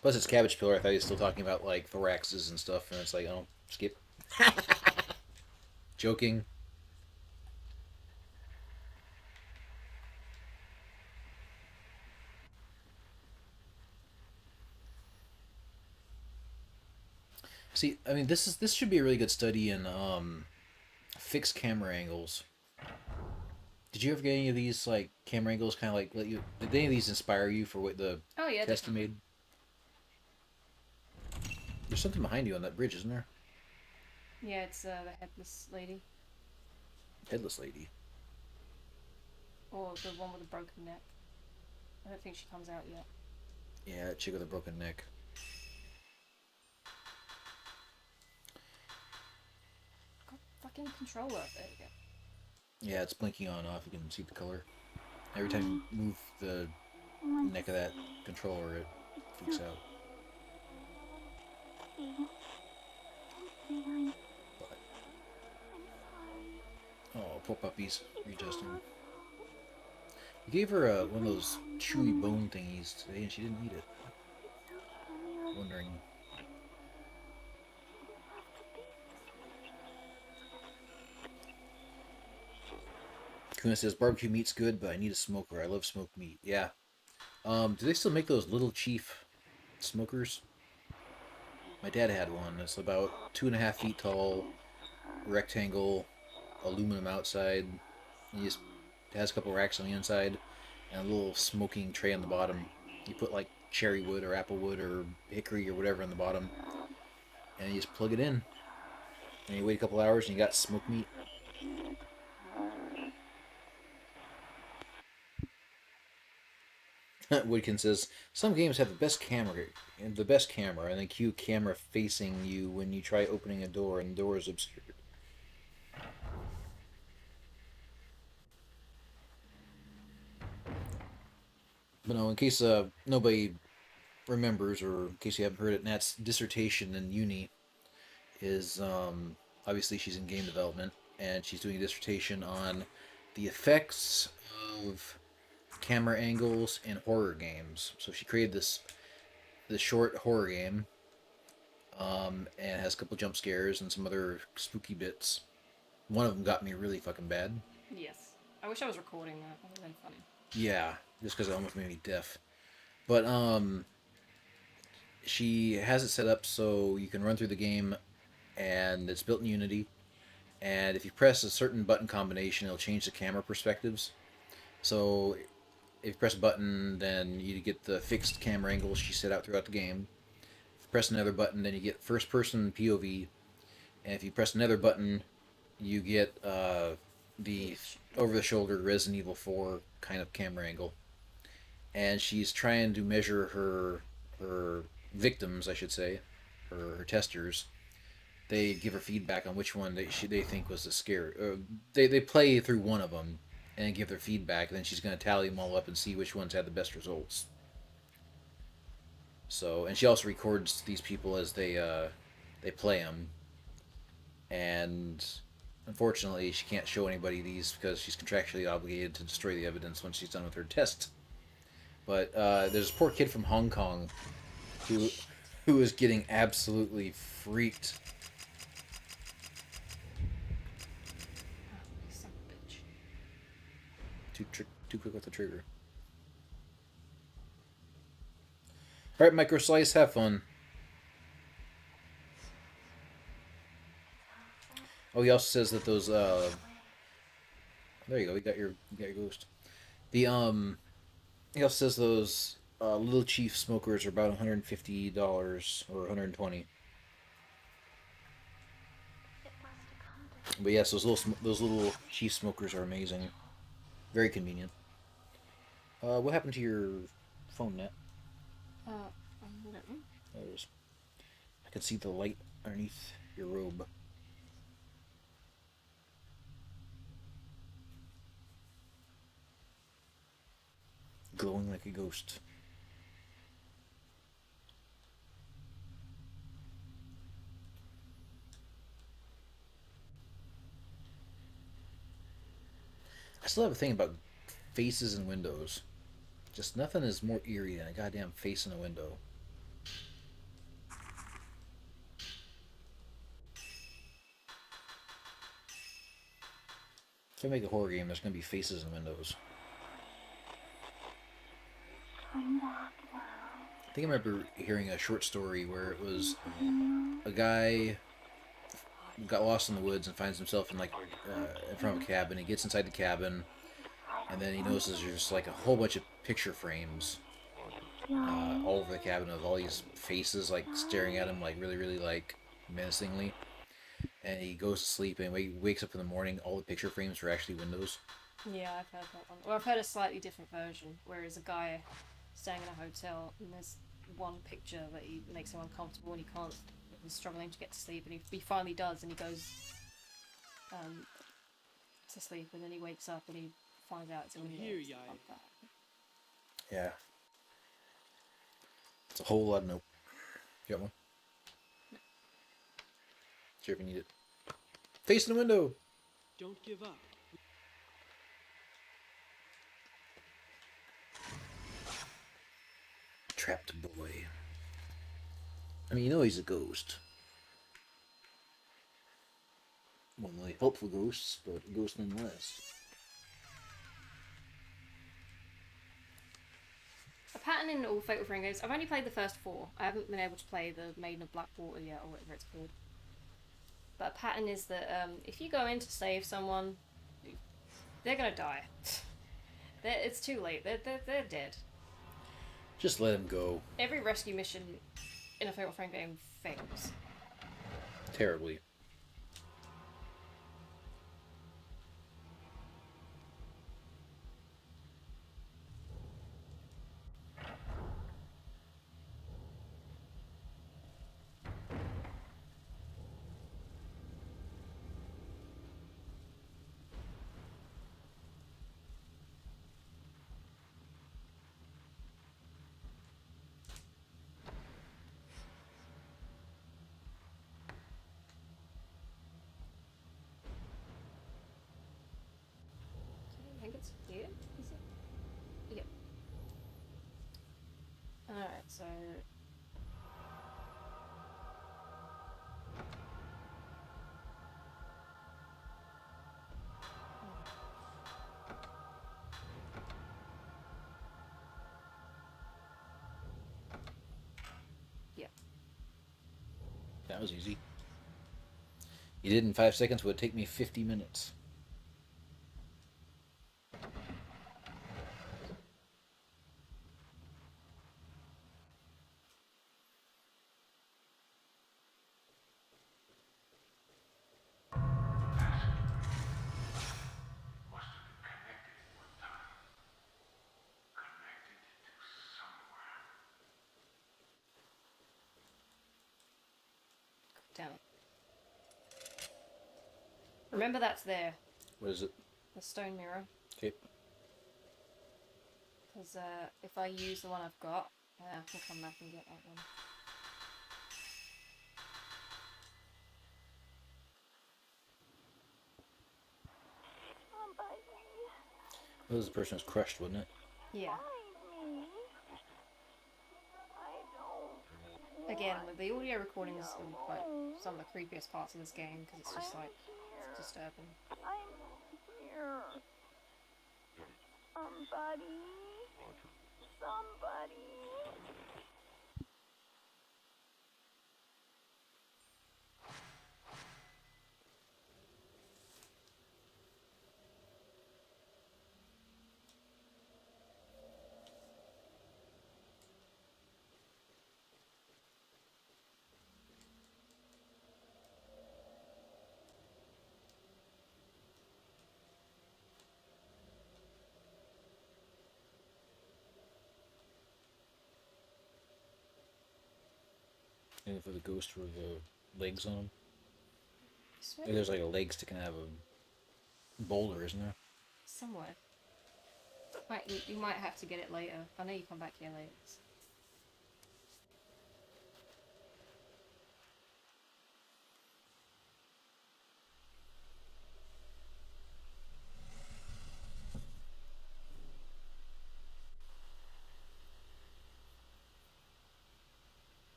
Speaker 1: Plus, it's Cabbage Pillar. I thought he was still talking about like thoraxes and stuff, and it's like, oh, skip. Joking. See, I mean, this should be a really good study in fixed camera angles. Did you ever get any of these like camera angles? Kind of like let you? Did any of these inspire you for what the
Speaker 2: Oh yeah.
Speaker 1: test you made? There's something behind you on that bridge, isn't there?
Speaker 2: Yeah, it's the headless lady.
Speaker 1: Headless lady.
Speaker 2: Or the one with a broken neck. I don't think she comes out yet.
Speaker 1: Yeah, that chick with a broken neck.
Speaker 2: Got fucking controller. There you go.
Speaker 1: Yeah, it's blinking on and off. You can see the color. Every time you move the neck of that controller, it freaks out. But, oh, poor puppies. Readjusting. We gave her one of those chewy bone thingies today, and she didn't eat it. Wondering. Kuna says barbecue meat's good, but I need a smoker. I love smoked meat. Yeah. Do they still make those Little Chief smokers? My dad had one. It's about 2.5 feet tall, rectangle, aluminum outside. It has a couple racks on the inside, and a little smoking tray on the bottom. You put like cherry wood or apple wood or hickory or whatever on the bottom, and you just plug it in. And you wait a couple hours, and you got smoked meat. Woodkin says some games have the best camera, and then cue camera facing you when you try opening a door, and the door is obscured. But no, in case nobody remembers, or in case you haven't heard it, Nat's dissertation in uni is obviously she's in game development, and she's doing a dissertation on the effects of camera angles in horror games. So she created this short horror game, and has a couple jump scares and some other spooky bits. One of them got me really fucking bad.
Speaker 2: Yes. I wish I was recording that. That would have been funny.
Speaker 1: Yeah, just because it almost made me deaf. But she has it set up so you can run through the game, and it's built in Unity. And if you press a certain button combination, it'll change the camera perspectives. So if you press a button, then you get the fixed camera angles she set out throughout the game. If you press another button, then you get first-person POV. And if you press another button, you get the over-the-shoulder Resident Evil 4 kind of camera angle. And she's trying to measure her victims, I should say, her testers. They give her feedback on which one they think was the scary. They play through one of them and give their feedback, and then she's going to tally them all up and see which ones had the best results. So, and she also records these people as they play them. And unfortunately, she can't show anybody these because she's contractually obligated to destroy the evidence once she's done with her test. But there's this poor kid from Hong Kong who is getting absolutely freaked.
Speaker 2: Son of a bitch.
Speaker 1: Too quick with the trigger. All right, Micro Slice, have fun. Oh, he also says that those there you go. You got your ghost. The he also says those Little Chief smokers are about $150 or $120. But yes, those little Chief smokers are amazing. Very convenient. What happened to your phone, Net?
Speaker 2: I don't know.
Speaker 1: There's, I can see the light underneath your robe. Glowing like a ghost. I still have a thing about faces in windows. Just nothing is more eerie than a goddamn face in a window. If I make a horror game, there's gonna be faces in windows. I think I remember hearing a short story where it was a guy got lost in the woods and finds himself in in front of a cabin. He gets inside the cabin, and then he notices there's just like a whole bunch of picture frames all over the cabin of all these faces like staring at him like really like menacingly. And he goes to sleep and wakes up in the morning. All the picture frames are actually windows.
Speaker 2: Yeah, I've heard that one. Well, I've heard a slightly different version, where there's a guy staying in a hotel, and there's one picture that he makes him uncomfortable, and he can't. He's struggling to get to sleep, and he finally does, and he goes to sleep, and then he wakes up and he finds out it's a window.
Speaker 6: Here, Yai.
Speaker 1: Yeah. It's a whole lot of nope. You got one? Sure if you need it. Face in the window!
Speaker 6: Don't give up.
Speaker 1: Trapped boy. I mean, you know he's a ghost. One of the helpful ghosts, but a ghost nonetheless.
Speaker 2: A pattern in all Fatal Frame games. I've only played the first 4. I haven't been able to play the Maiden of Blackwater yet, or whatever it's called. But a pattern is that if you go in to save someone, they're gonna die. It's too late. They're dead.
Speaker 1: Just let him go.
Speaker 2: Every rescue mission in a Fatal Frame game fails.
Speaker 1: Terribly.
Speaker 2: I think it's here. Is it? Yep. Alright, so. Yep.
Speaker 1: That was easy. You did in 5 seconds, would take me 50 minutes.
Speaker 2: Damn it. Remember that's there.
Speaker 1: What is it?
Speaker 2: The stone mirror.
Speaker 1: Okay.
Speaker 2: Because if I use the one I've got, I can come back and get that one.
Speaker 1: That was the person who's crushed, wasn't it?
Speaker 2: Yeah. Again, with the audio recordings of like some of the creepiest parts of this game, because it's just like, it's disturbing.
Speaker 4: I'm here. Somebody. Somebody.
Speaker 1: And for the ghost with the legs on them.
Speaker 2: Swear.
Speaker 1: There's like a leg sticking out of a boulder, isn't there?
Speaker 2: Somewhere. You might have to get it later. I know you come back here later.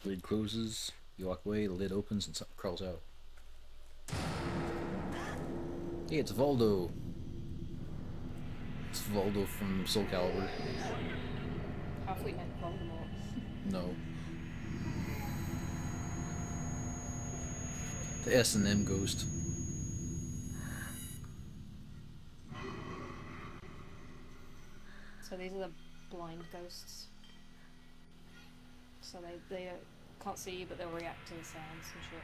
Speaker 1: Lid closes, you walk away, the lid opens, and something crawls out. Hey, it's Voldo. It's Voldo from Soul Calibur.
Speaker 2: I thought you meant Voldemort.
Speaker 1: No. The S&M ghost.
Speaker 2: So these are the blind ghosts. So they can't see you, but they'll react to the sounds and shit.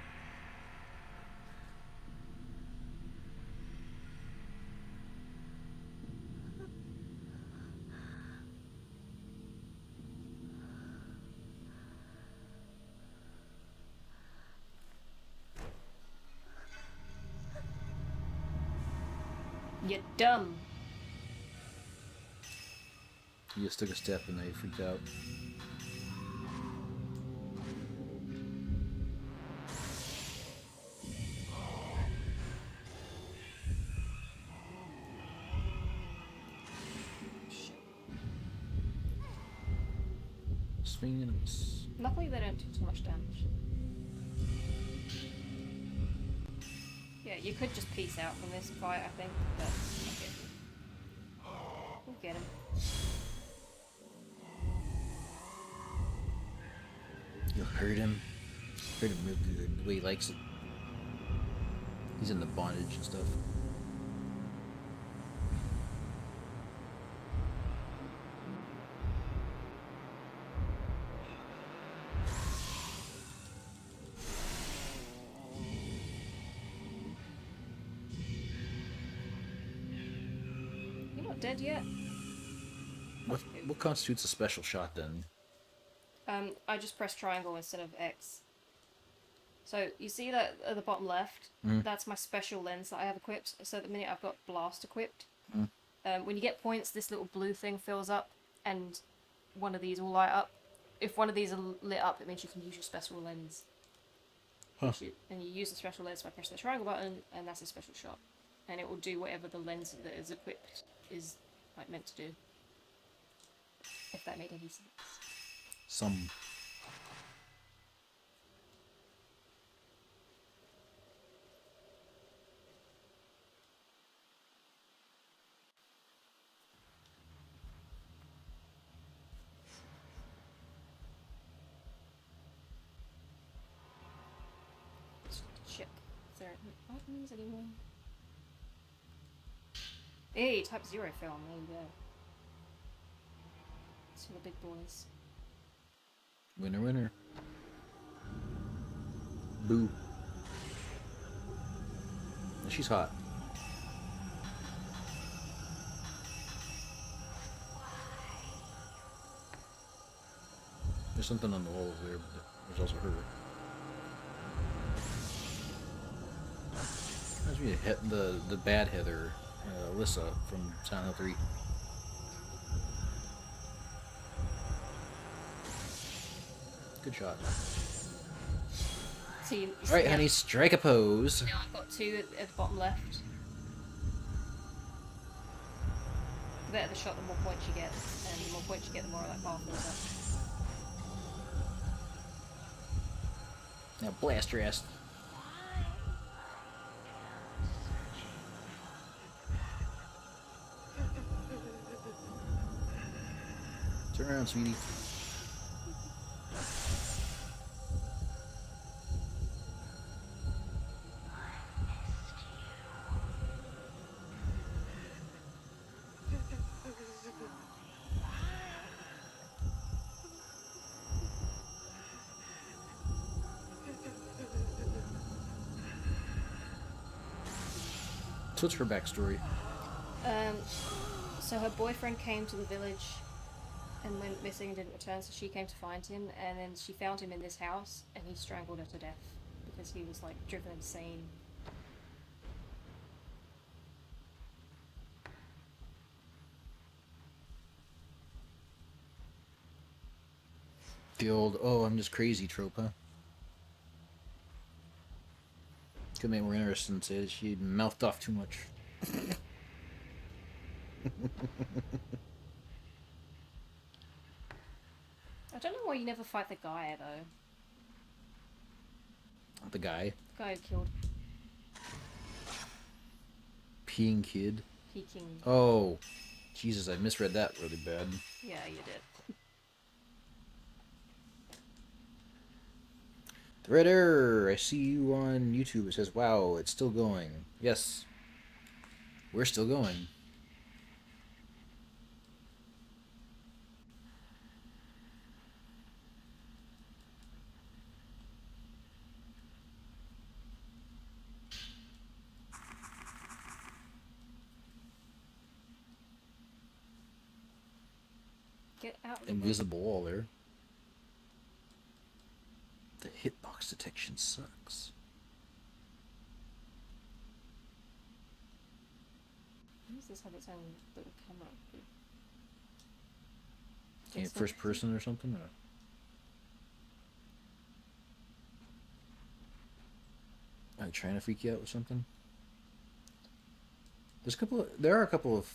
Speaker 2: You're dumb.
Speaker 1: You just took a step and they freaked out. Swing and a miss.
Speaker 2: Luckily they don't do too much damage. Yeah, you could just peace out from this fight, I think, but okay. We'll get him.
Speaker 1: You'll hurt him. Hurt him real good, the way he likes it. He's in the bondage and stuff.
Speaker 2: You're not dead yet?
Speaker 1: What constitutes a special shot then?
Speaker 2: I just press triangle instead of X. So you see that at the bottom left? That's my special lens that I have equipped. So at the minute I've got blast equipped. When you get points, this little blue thing fills up, and one of these will light up. If one of these are lit up, it means you can use your special lens.
Speaker 1: Huh.
Speaker 2: And you use the special lens by pressing the triangle button, and that's a special shot. And it will do whatever the lens that is equipped is like meant to do. If that made any sense.
Speaker 1: Some.
Speaker 2: Check. Is there items anymore? Hey, type 0 film, there you go. It's for the big boys.
Speaker 1: Winner, winner. Boo. She's hot. There's something on the wall over there, but there's also her. Reminds me of the bad Heather, Alyssa from Silent Hill 3. Good shot.
Speaker 2: See,
Speaker 1: Alright, honey, strike a pose.
Speaker 2: Now I've got 2 at the bottom left. The better the shot, the more points you get, and the more points you get, the more of that bar fills up.
Speaker 1: Now blast your ass. Turn around, sweetie. So what's her backstory?
Speaker 2: So her boyfriend came to the village and went missing and didn't return, so she came to find him, and then she found him in this house, and he strangled her to death because he was like driven insane.
Speaker 1: The old, oh, I'm just crazy trope, huh? Could make more interesting and say that she mouthed off too much.
Speaker 2: I don't know why you never fight the guy, though.
Speaker 1: The guy.
Speaker 2: The guy who killed
Speaker 1: Peeing kid.
Speaker 2: Peking.
Speaker 1: Oh. Jesus, I misread that really bad.
Speaker 2: Yeah, you did.
Speaker 1: The Red Error, I see you on YouTube. It says, wow, it's still going. Yes. We're still going.
Speaker 2: Get out of the way.
Speaker 1: Invisible wall there. The hitbox detection sucks.
Speaker 2: Why does this have its own little camera?
Speaker 1: Can't
Speaker 2: It's
Speaker 1: first
Speaker 2: not-
Speaker 1: person or something? Or? Are they trying to freak you out with something? There are a couple of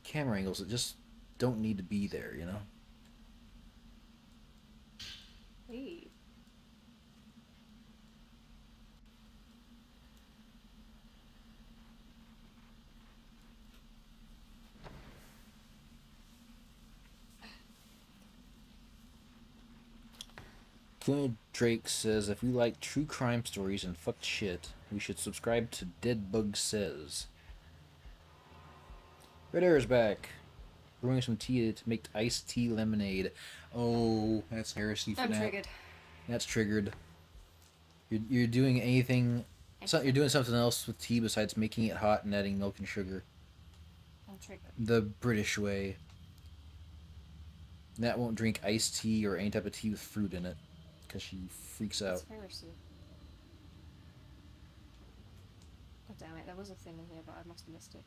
Speaker 1: camera angles that just don't need to be there, you know?
Speaker 2: Hey.
Speaker 1: Fluent Drake says, if we like true crime stories and fucked shit, we should subscribe to Dead Bug Says. Red Air is back. Brewing some tea to make iced tea lemonade. Oh, that's heresy for
Speaker 2: I'm
Speaker 1: that.
Speaker 2: triggered.
Speaker 1: That's triggered. You're doing anything... you're doing something else with tea besides making it hot and adding milk and sugar.
Speaker 2: I'm triggered.
Speaker 1: The British way. Nat won't drink iced tea or any type of tea with fruit in it. Because she freaks out.
Speaker 2: That's heresy. God damn it, there was a thing in here, but I must have missed it.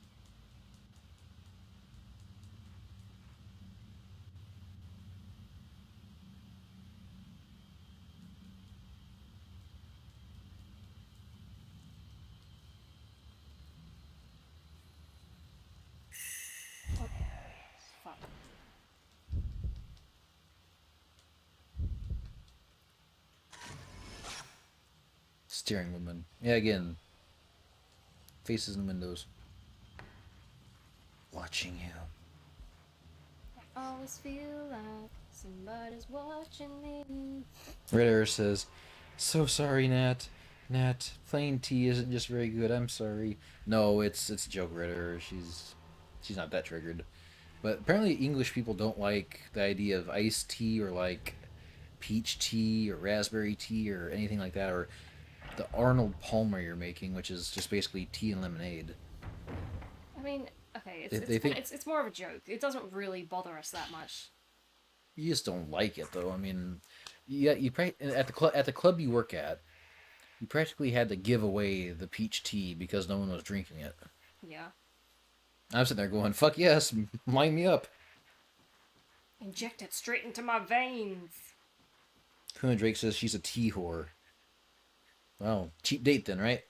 Speaker 2: Oh, fuck.
Speaker 1: Steering woman. Yeah, again. Faces in windows. Watching you.
Speaker 2: I always feel like somebody's watching me.
Speaker 1: Redder says, so sorry, Nat. Nat, plain tea isn't just very good. I'm sorry. No, it's a joke, Redder. She's not that triggered. But apparently English people don't like the idea of iced tea or like peach tea or raspberry tea or anything like that, or the Arnold Palmer you're making, which is just basically tea and lemonade.
Speaker 2: I mean, okay,
Speaker 1: They think-
Speaker 2: it's more of a joke. It doesn't really bother us that much.
Speaker 1: You just don't like it, though. I mean, yeah, at the club you work at, you practically had to give away the peach tea because no one was drinking it.
Speaker 2: Yeah.
Speaker 1: I'm sitting there going, "Fuck yes, line me up."
Speaker 2: Inject it straight into my veins.
Speaker 1: Kuna Drake says she's a tea whore. Well, cheap date then, right?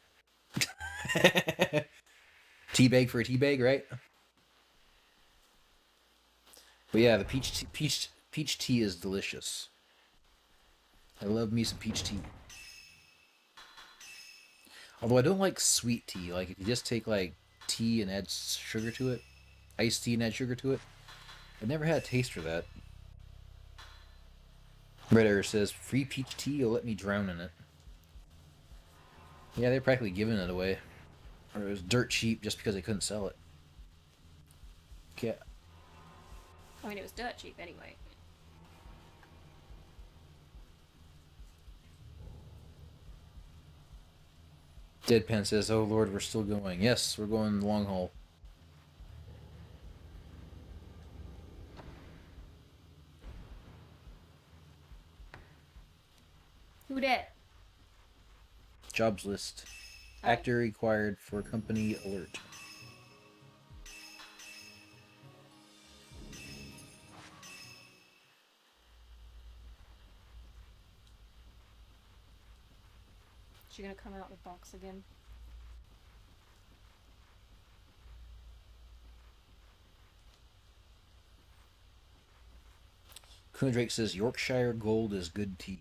Speaker 1: Teabag for a teabag, right? But yeah, the peach tea is delicious. I love me some peach tea. Although I don't like sweet tea. Like if you just take like tea and add sugar to it, iced tea and add sugar to it. I never had a taste for that. Red Air says, free peach tea, you'll let me drown in it. Yeah, they're practically giving it away. Or it was dirt cheap just because they couldn't sell it. Okay.
Speaker 2: I mean, it was dirt cheap anyway.
Speaker 1: Deadpan says, oh lord, we're still going. Yes, we're going the long haul.
Speaker 2: Who dat?
Speaker 1: Jobs list.
Speaker 2: Oh.
Speaker 1: Actor required for company alert.
Speaker 2: Is she gonna come out of the box again?
Speaker 1: Kuna Drake says Yorkshire Gold is good tea.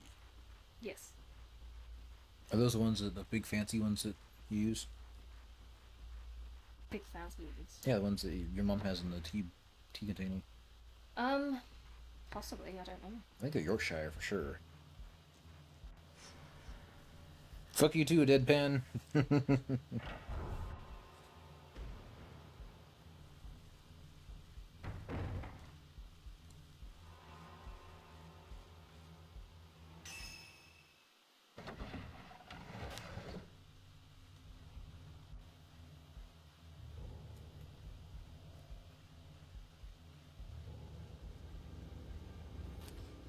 Speaker 2: Yes.
Speaker 1: Are those the ones that the big fancy ones that you use?
Speaker 2: Big fancy ones.
Speaker 1: Yeah, the ones that your mom has in the tea container.
Speaker 2: Possibly, I don't know.
Speaker 1: I think they're Yorkshire for sure. Fuck you too, Deadpan.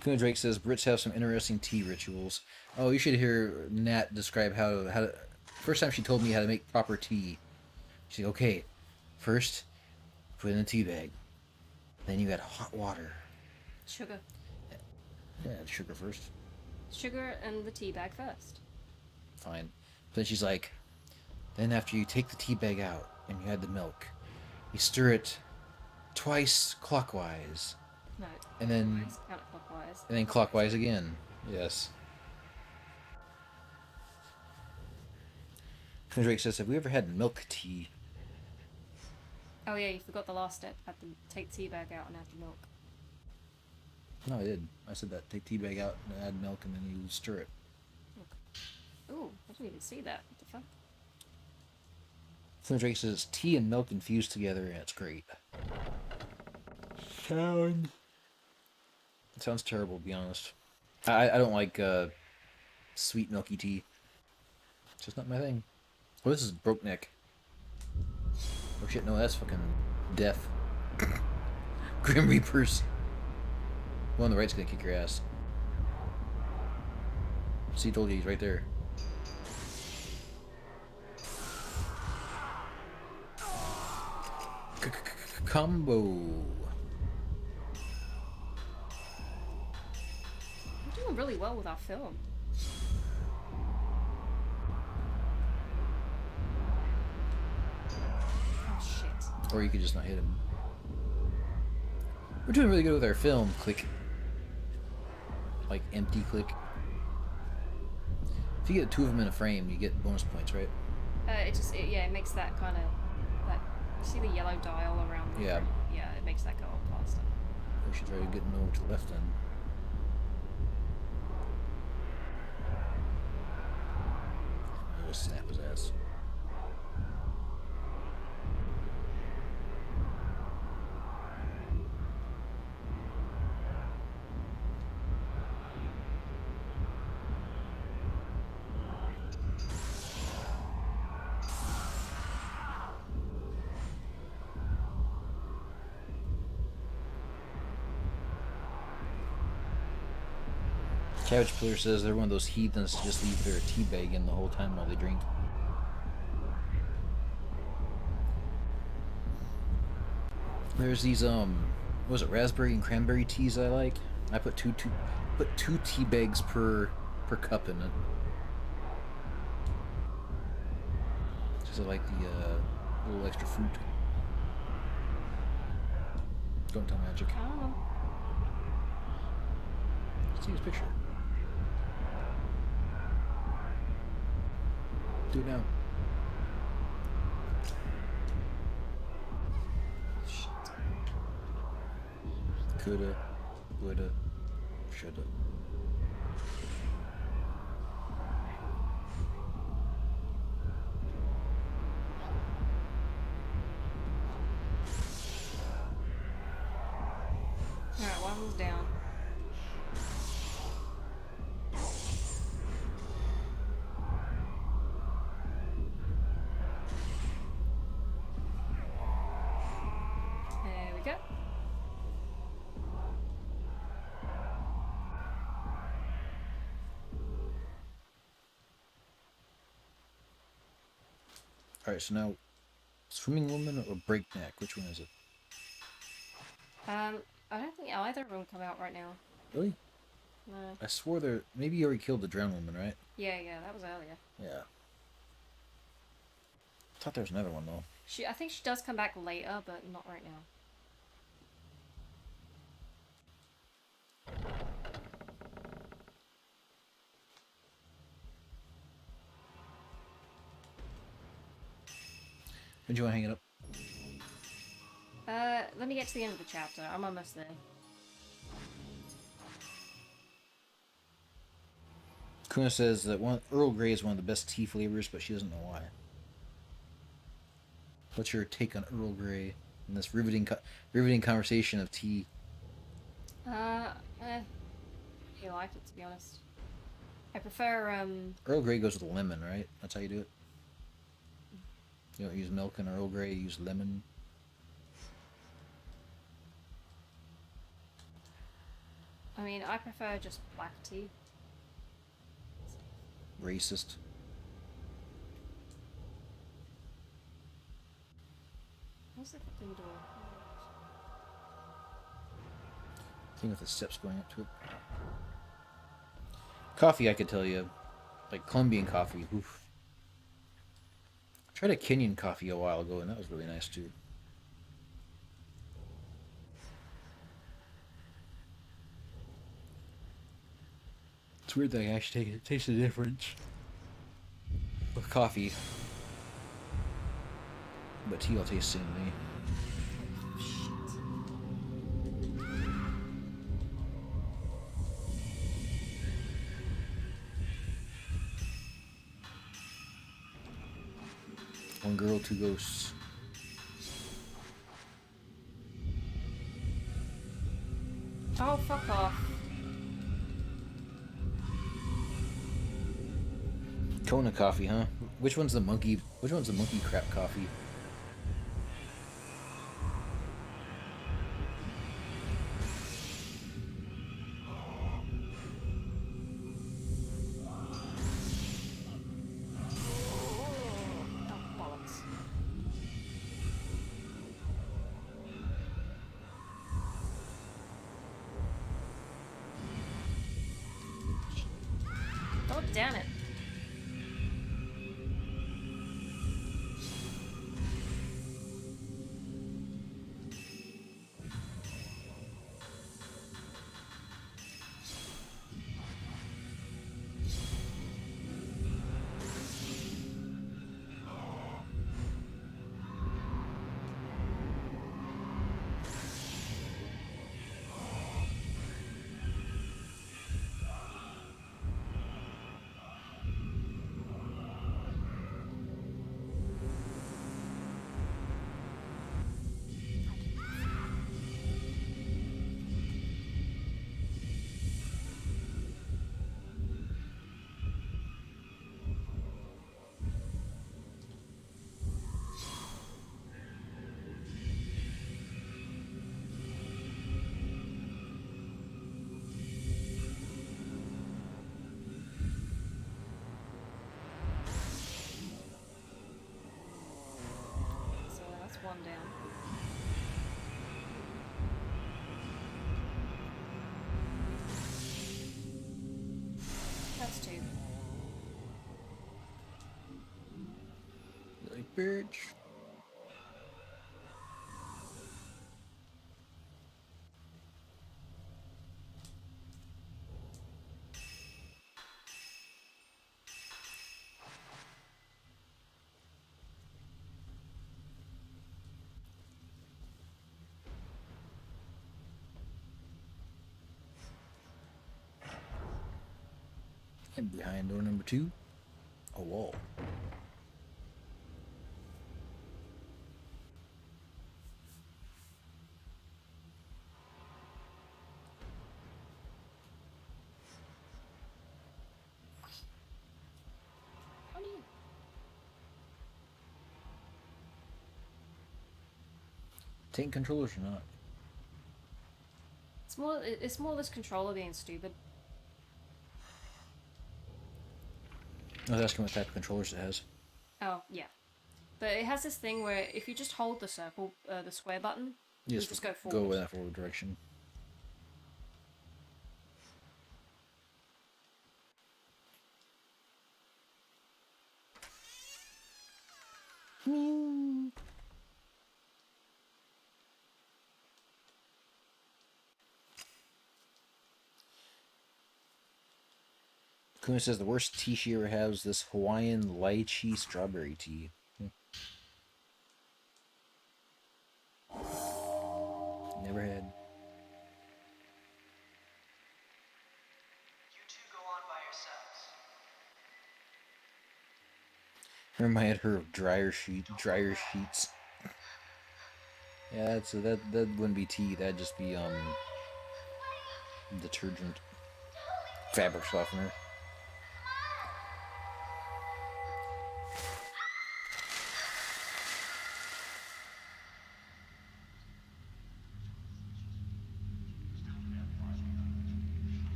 Speaker 1: Kuna Drake says Brits have some interesting tea rituals. Oh, you should hear Nat describe how to. First time she told me how to make proper tea. She said, "Okay, first put it in a tea bag. Then you got hot water.
Speaker 2: Sugar.
Speaker 1: Yeah, sugar first.
Speaker 2: Sugar and the tea bag first.
Speaker 1: Fine. Then she's like, then after you take the tea bag out and you add the milk, you stir it twice clockwise,
Speaker 2: No.
Speaker 1: and then
Speaker 2: Counterclockwise.
Speaker 1: and then clockwise again. Yes." Drake says, "Have we ever had milk tea?"
Speaker 2: Oh yeah, you forgot the last step. Have to take the tea bag out and add the milk.
Speaker 1: No, I did. I said that. Take tea bag out and add milk, and then you stir it.
Speaker 2: Ooh, I didn't even see that. What the fuck?
Speaker 1: Drake says, "Tea and milk infused together, and it's great." It sounds terrible, to be honest. I don't like sweet milky tea. It's just not my thing. Oh, this is Broke Neck. Oh shit, no, that's fucking death. Grim Reapers. One on the right's gonna kick your ass. See, told you, he's right there. Combo.
Speaker 2: We're doing really well with our film. Oh shit.
Speaker 1: Or you could just not hit him. We're doing really good with our film. Click. Like, empty click. If you get two of them in a frame, you get bonus points, right?
Speaker 2: It makes that kind of, that, you see the yellow dial around the
Speaker 1: Yeah.
Speaker 2: front? Yeah, it makes that go up faster.
Speaker 1: We should try to get them over to the left then. I'll just snap his ass. Cabbage Pillar says they're one of those heathens to just leave their tea bag in the whole time while they drink. There's these what was it, raspberry and cranberry teas I like. I put two tea bags per cup in it. Just I like the little extra fruit. Don't tell Magic.
Speaker 2: I don't know.
Speaker 1: See his picture. Do it now.
Speaker 2: Shit.
Speaker 1: Coulda, woulda, shoulda.
Speaker 2: Alright, one of them's down. There we go.
Speaker 1: Alright, so now, swimming woman or breakneck? Which one is it?
Speaker 2: I don't think either of them come out right now.
Speaker 1: Really?
Speaker 2: No.
Speaker 1: I swore there. Maybe you already killed the drowned woman, right?
Speaker 2: Yeah, that was earlier.
Speaker 1: Yeah. I thought there was another one though.
Speaker 2: I think she does come back later, but not right now.
Speaker 1: When do you want to hang it up?
Speaker 2: Let me get to the end of the chapter. I'm almost there.
Speaker 1: Kuna says that Earl Grey is one of the best tea flavors, but she doesn't know why. What's your take on Earl Grey in this riveting conversation of tea?
Speaker 2: I like it, to be honest. I prefer,
Speaker 1: Earl Grey goes with lemon, right? That's how you do it? You don't use milk in Earl Grey, you use lemon.
Speaker 2: I mean, I prefer just black tea.
Speaker 1: Racist.
Speaker 2: What's the fucking door?
Speaker 1: Thing with the steps going up to it. Coffee, I could tell you. Like Colombian coffee. Oof. I tried a Kenyan coffee a while ago, and that was really nice too. It's weird that I actually taste the difference with coffee. But tea will taste the same to me. One girl, two ghosts.
Speaker 2: Oh, fuck off.
Speaker 1: Kona coffee, huh? Which one's the monkey crap coffee?
Speaker 2: Oh, bollocks. Oh, damn it. So that's one down. That's two.
Speaker 1: Like birch. And behind door number 2, a wall.
Speaker 2: How do you...
Speaker 1: Taking controllers or not?
Speaker 2: It's more this controller being stupid.
Speaker 1: I was asking what type of controllers it has.
Speaker 2: Oh, yeah. But it has this thing where if you just hold the circle, the square button, you just go forward.
Speaker 1: Go in that forward direction. Kuma says the worst tea she ever had was this Hawaiian lychee strawberry tea. Never had.
Speaker 7: You two go on by yourselves.
Speaker 1: Reminded her of dryer sheets. Yeah, that wouldn't be tea. That'd just be detergent, fabric softener.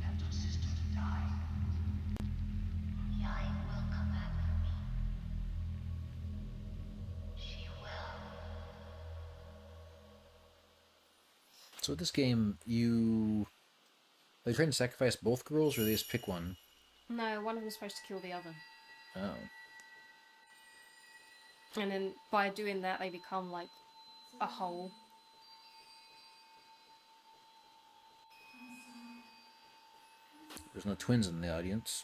Speaker 7: Left your sister to die. Yain will come back for me. She will.
Speaker 1: So with this game, are they trying to sacrifice both girls, or they just pick one?
Speaker 2: No, one of them's supposed to kill the other.
Speaker 1: Oh.
Speaker 2: And then by doing that, they become like a whole.
Speaker 1: There's no twins in the audience.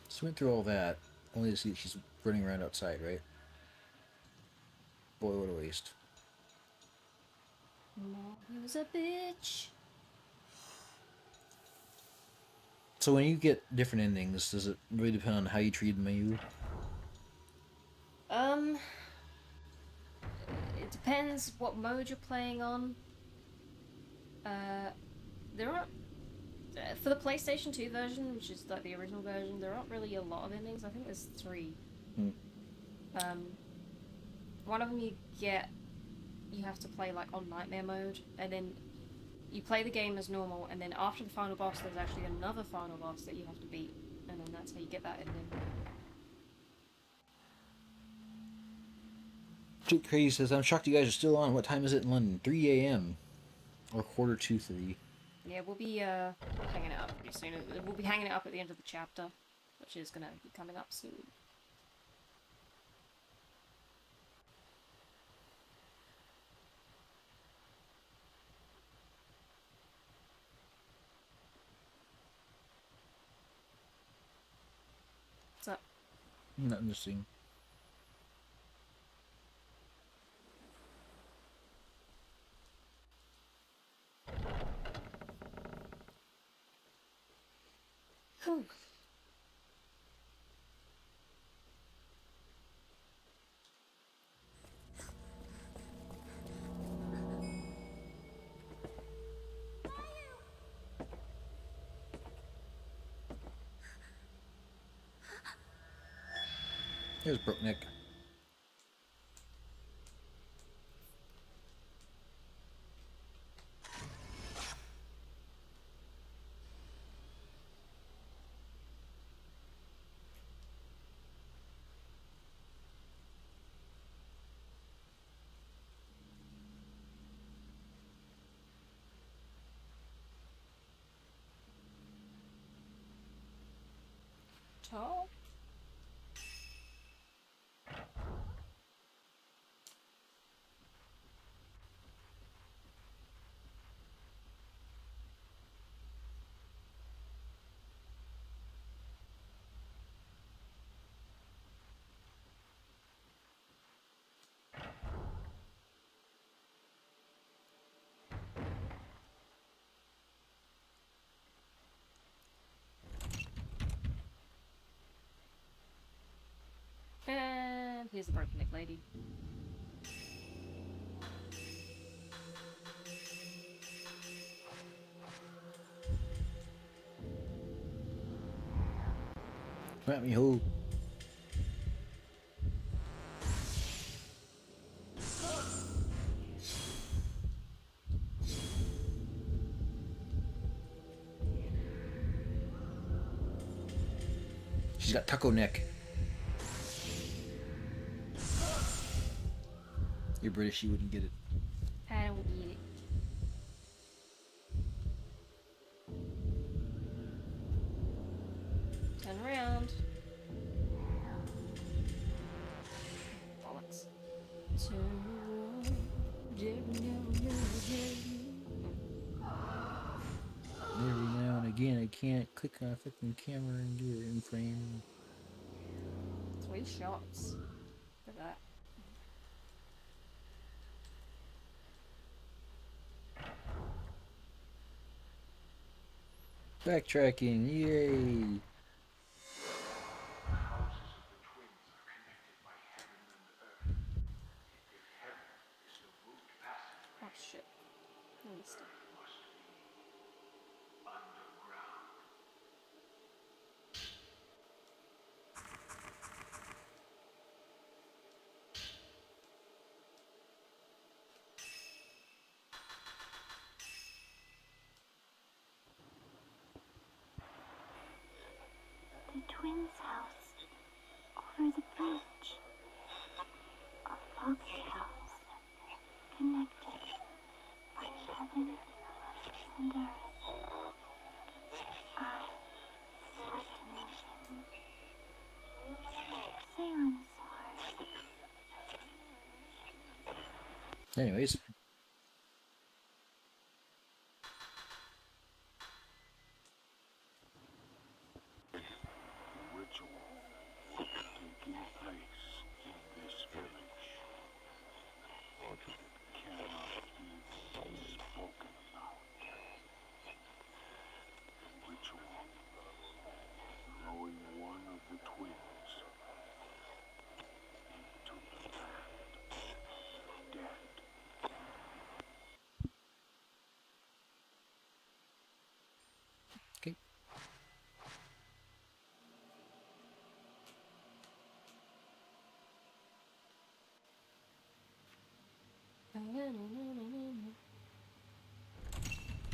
Speaker 1: So we went through all that, only to see that she's running around outside, right? Boy, what a waste.
Speaker 2: No, he was a bitch.
Speaker 1: So when you get different endings, does it really depend on how you treat Mayu?
Speaker 2: It depends what mode you're playing on. There aren't for the PlayStation 2 version, which is like the original version, there aren't really a lot of endings. I think there's 3. One of them you have to play like on nightmare mode, and then you play the game as normal, and then after the final boss there's actually another final boss that you have to beat, and then that's how you get that ending.
Speaker 1: Jake Crazy says, I'm shocked you guys are still on. What time is it in London? 3 a.m. Or 2:45.
Speaker 2: Yeah, we'll be hanging it up pretty soon. We'll be hanging it up at the end of the chapter, which is gonna be coming up soon. What's up?
Speaker 1: Nothing to see.
Speaker 2: Whew.
Speaker 1: Here's Brooknick.
Speaker 2: Top. Here's the broken neck lady.
Speaker 1: Let me hold. She's got taco neck. You're British, you wouldn't get it.
Speaker 2: I don't get it. Turn around. Bollocks. Turn around.
Speaker 1: Every now and again, I can't click on a freaking camera and get it in frame.
Speaker 2: 3 shots. Look at that.
Speaker 1: Backtracking, yay!
Speaker 2: Oh shit. I missed it.
Speaker 3: The twins' house over the bridge. A log house connected by heaven and earth. I have to mention Seance heart.
Speaker 1: Anyways.
Speaker 5: Ritual taking place in this village cannot be spoken about. Ritual throwing one of the twins into the land of dead.
Speaker 1: Okay.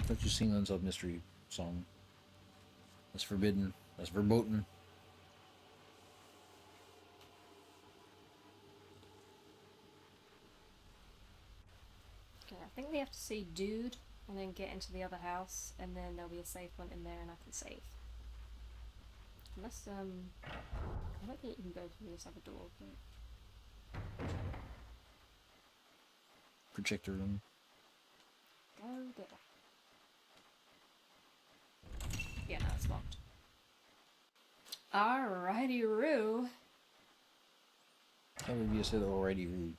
Speaker 1: Don't you sing Unsolved Mystery song? That's forbidden. That's verboten.
Speaker 2: Okay, I think we have to see Dude and then get into the other house, and then there'll be a safe point in there and I can save. Unless, I don't think you can go through this other door, but...
Speaker 1: Projector room.
Speaker 2: Go there. Yeah, no, it's locked. Alrighty-roo.
Speaker 1: That would be said already rude.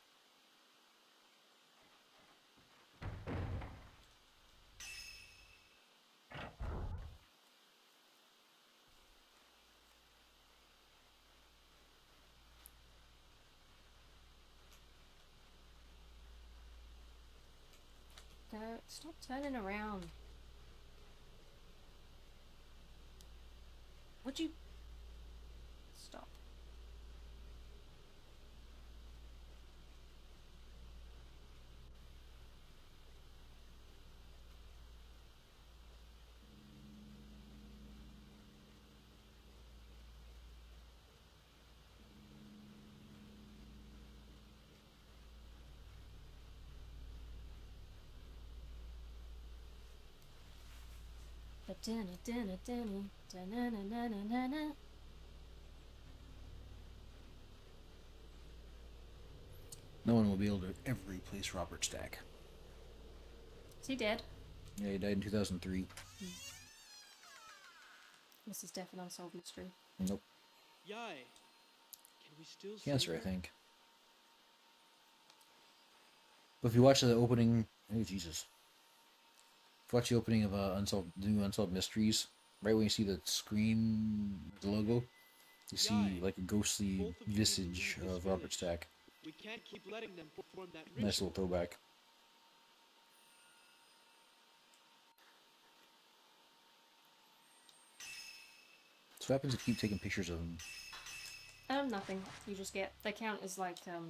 Speaker 2: Don't stop turning around. Would you stop? Da-na-na-na-na-na.
Speaker 1: No one will be able to ever replace Robert Stack.
Speaker 2: Is he dead?
Speaker 1: Yeah, he died in 2003.
Speaker 2: This is definitely unsolved mystery.
Speaker 1: Nope.
Speaker 6: Yai, can we still
Speaker 1: Cancer,
Speaker 6: see
Speaker 1: I
Speaker 6: her?
Speaker 1: think. But if you watch the opening, oh Jesus! If you watch the opening of the new Unsolved Mysteries, right when you see the screen, the logo, You see like a ghostly visage of Robert Stack.
Speaker 6: We can't keep letting them perform that
Speaker 1: Nice
Speaker 6: ritual.
Speaker 1: little throwback. So what happens if you keep taking pictures of them?
Speaker 2: Nothing. You just get, they count as like, special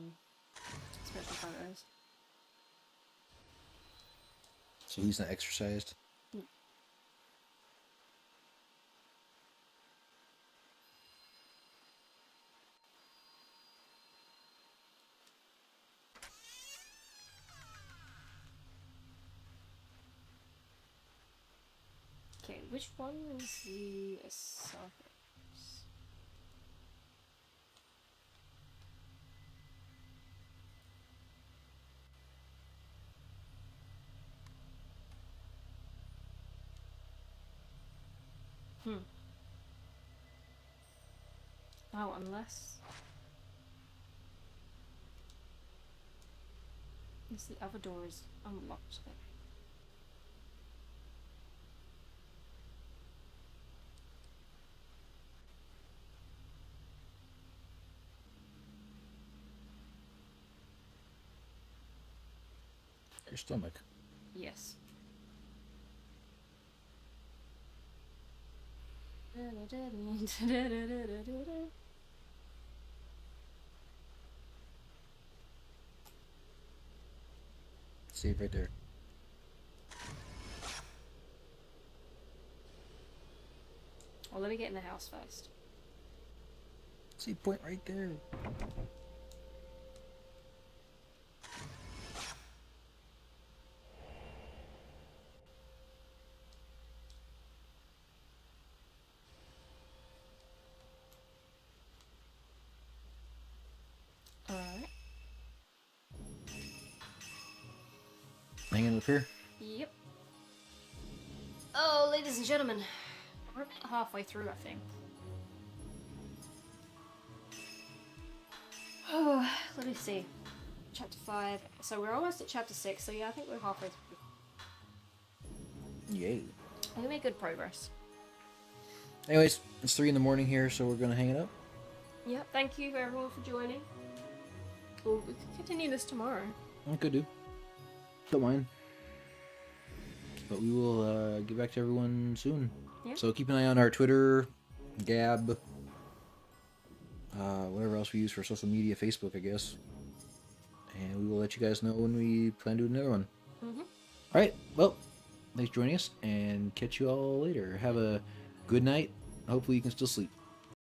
Speaker 2: photos.
Speaker 1: So he's not exercised?
Speaker 2: Okay, which one is the esophagus? Oh, unless... Unless the other door is unlocked then.
Speaker 1: Your stomach.
Speaker 2: Yes.
Speaker 1: Save right there.
Speaker 2: Well, let me get in the house first.
Speaker 1: See, point right there.
Speaker 2: Alright.
Speaker 1: Hanging up here.
Speaker 2: Yep. Oh, ladies and gentlemen. We're halfway through, I think. Oh, let me see. Chapter 5. So we're almost at chapter 6, so yeah, I think we're halfway through.
Speaker 1: Yay.
Speaker 2: I think we made good progress.
Speaker 1: Anyways, it's 3 in the morning here, so we're gonna hang it up.
Speaker 2: Yep, thank you everyone for joining. Well, we can continue this tomorrow.
Speaker 1: I could do. Don't mind. But we will get back to everyone soon.
Speaker 2: Yeah.
Speaker 1: So keep an eye on our Twitter, Gab, whatever else we use for social media, Facebook, I guess. And we will let you guys know when we plan to do another one. Alright, well, thanks for joining us, and catch you all later. Have a good night. Hopefully you can still sleep.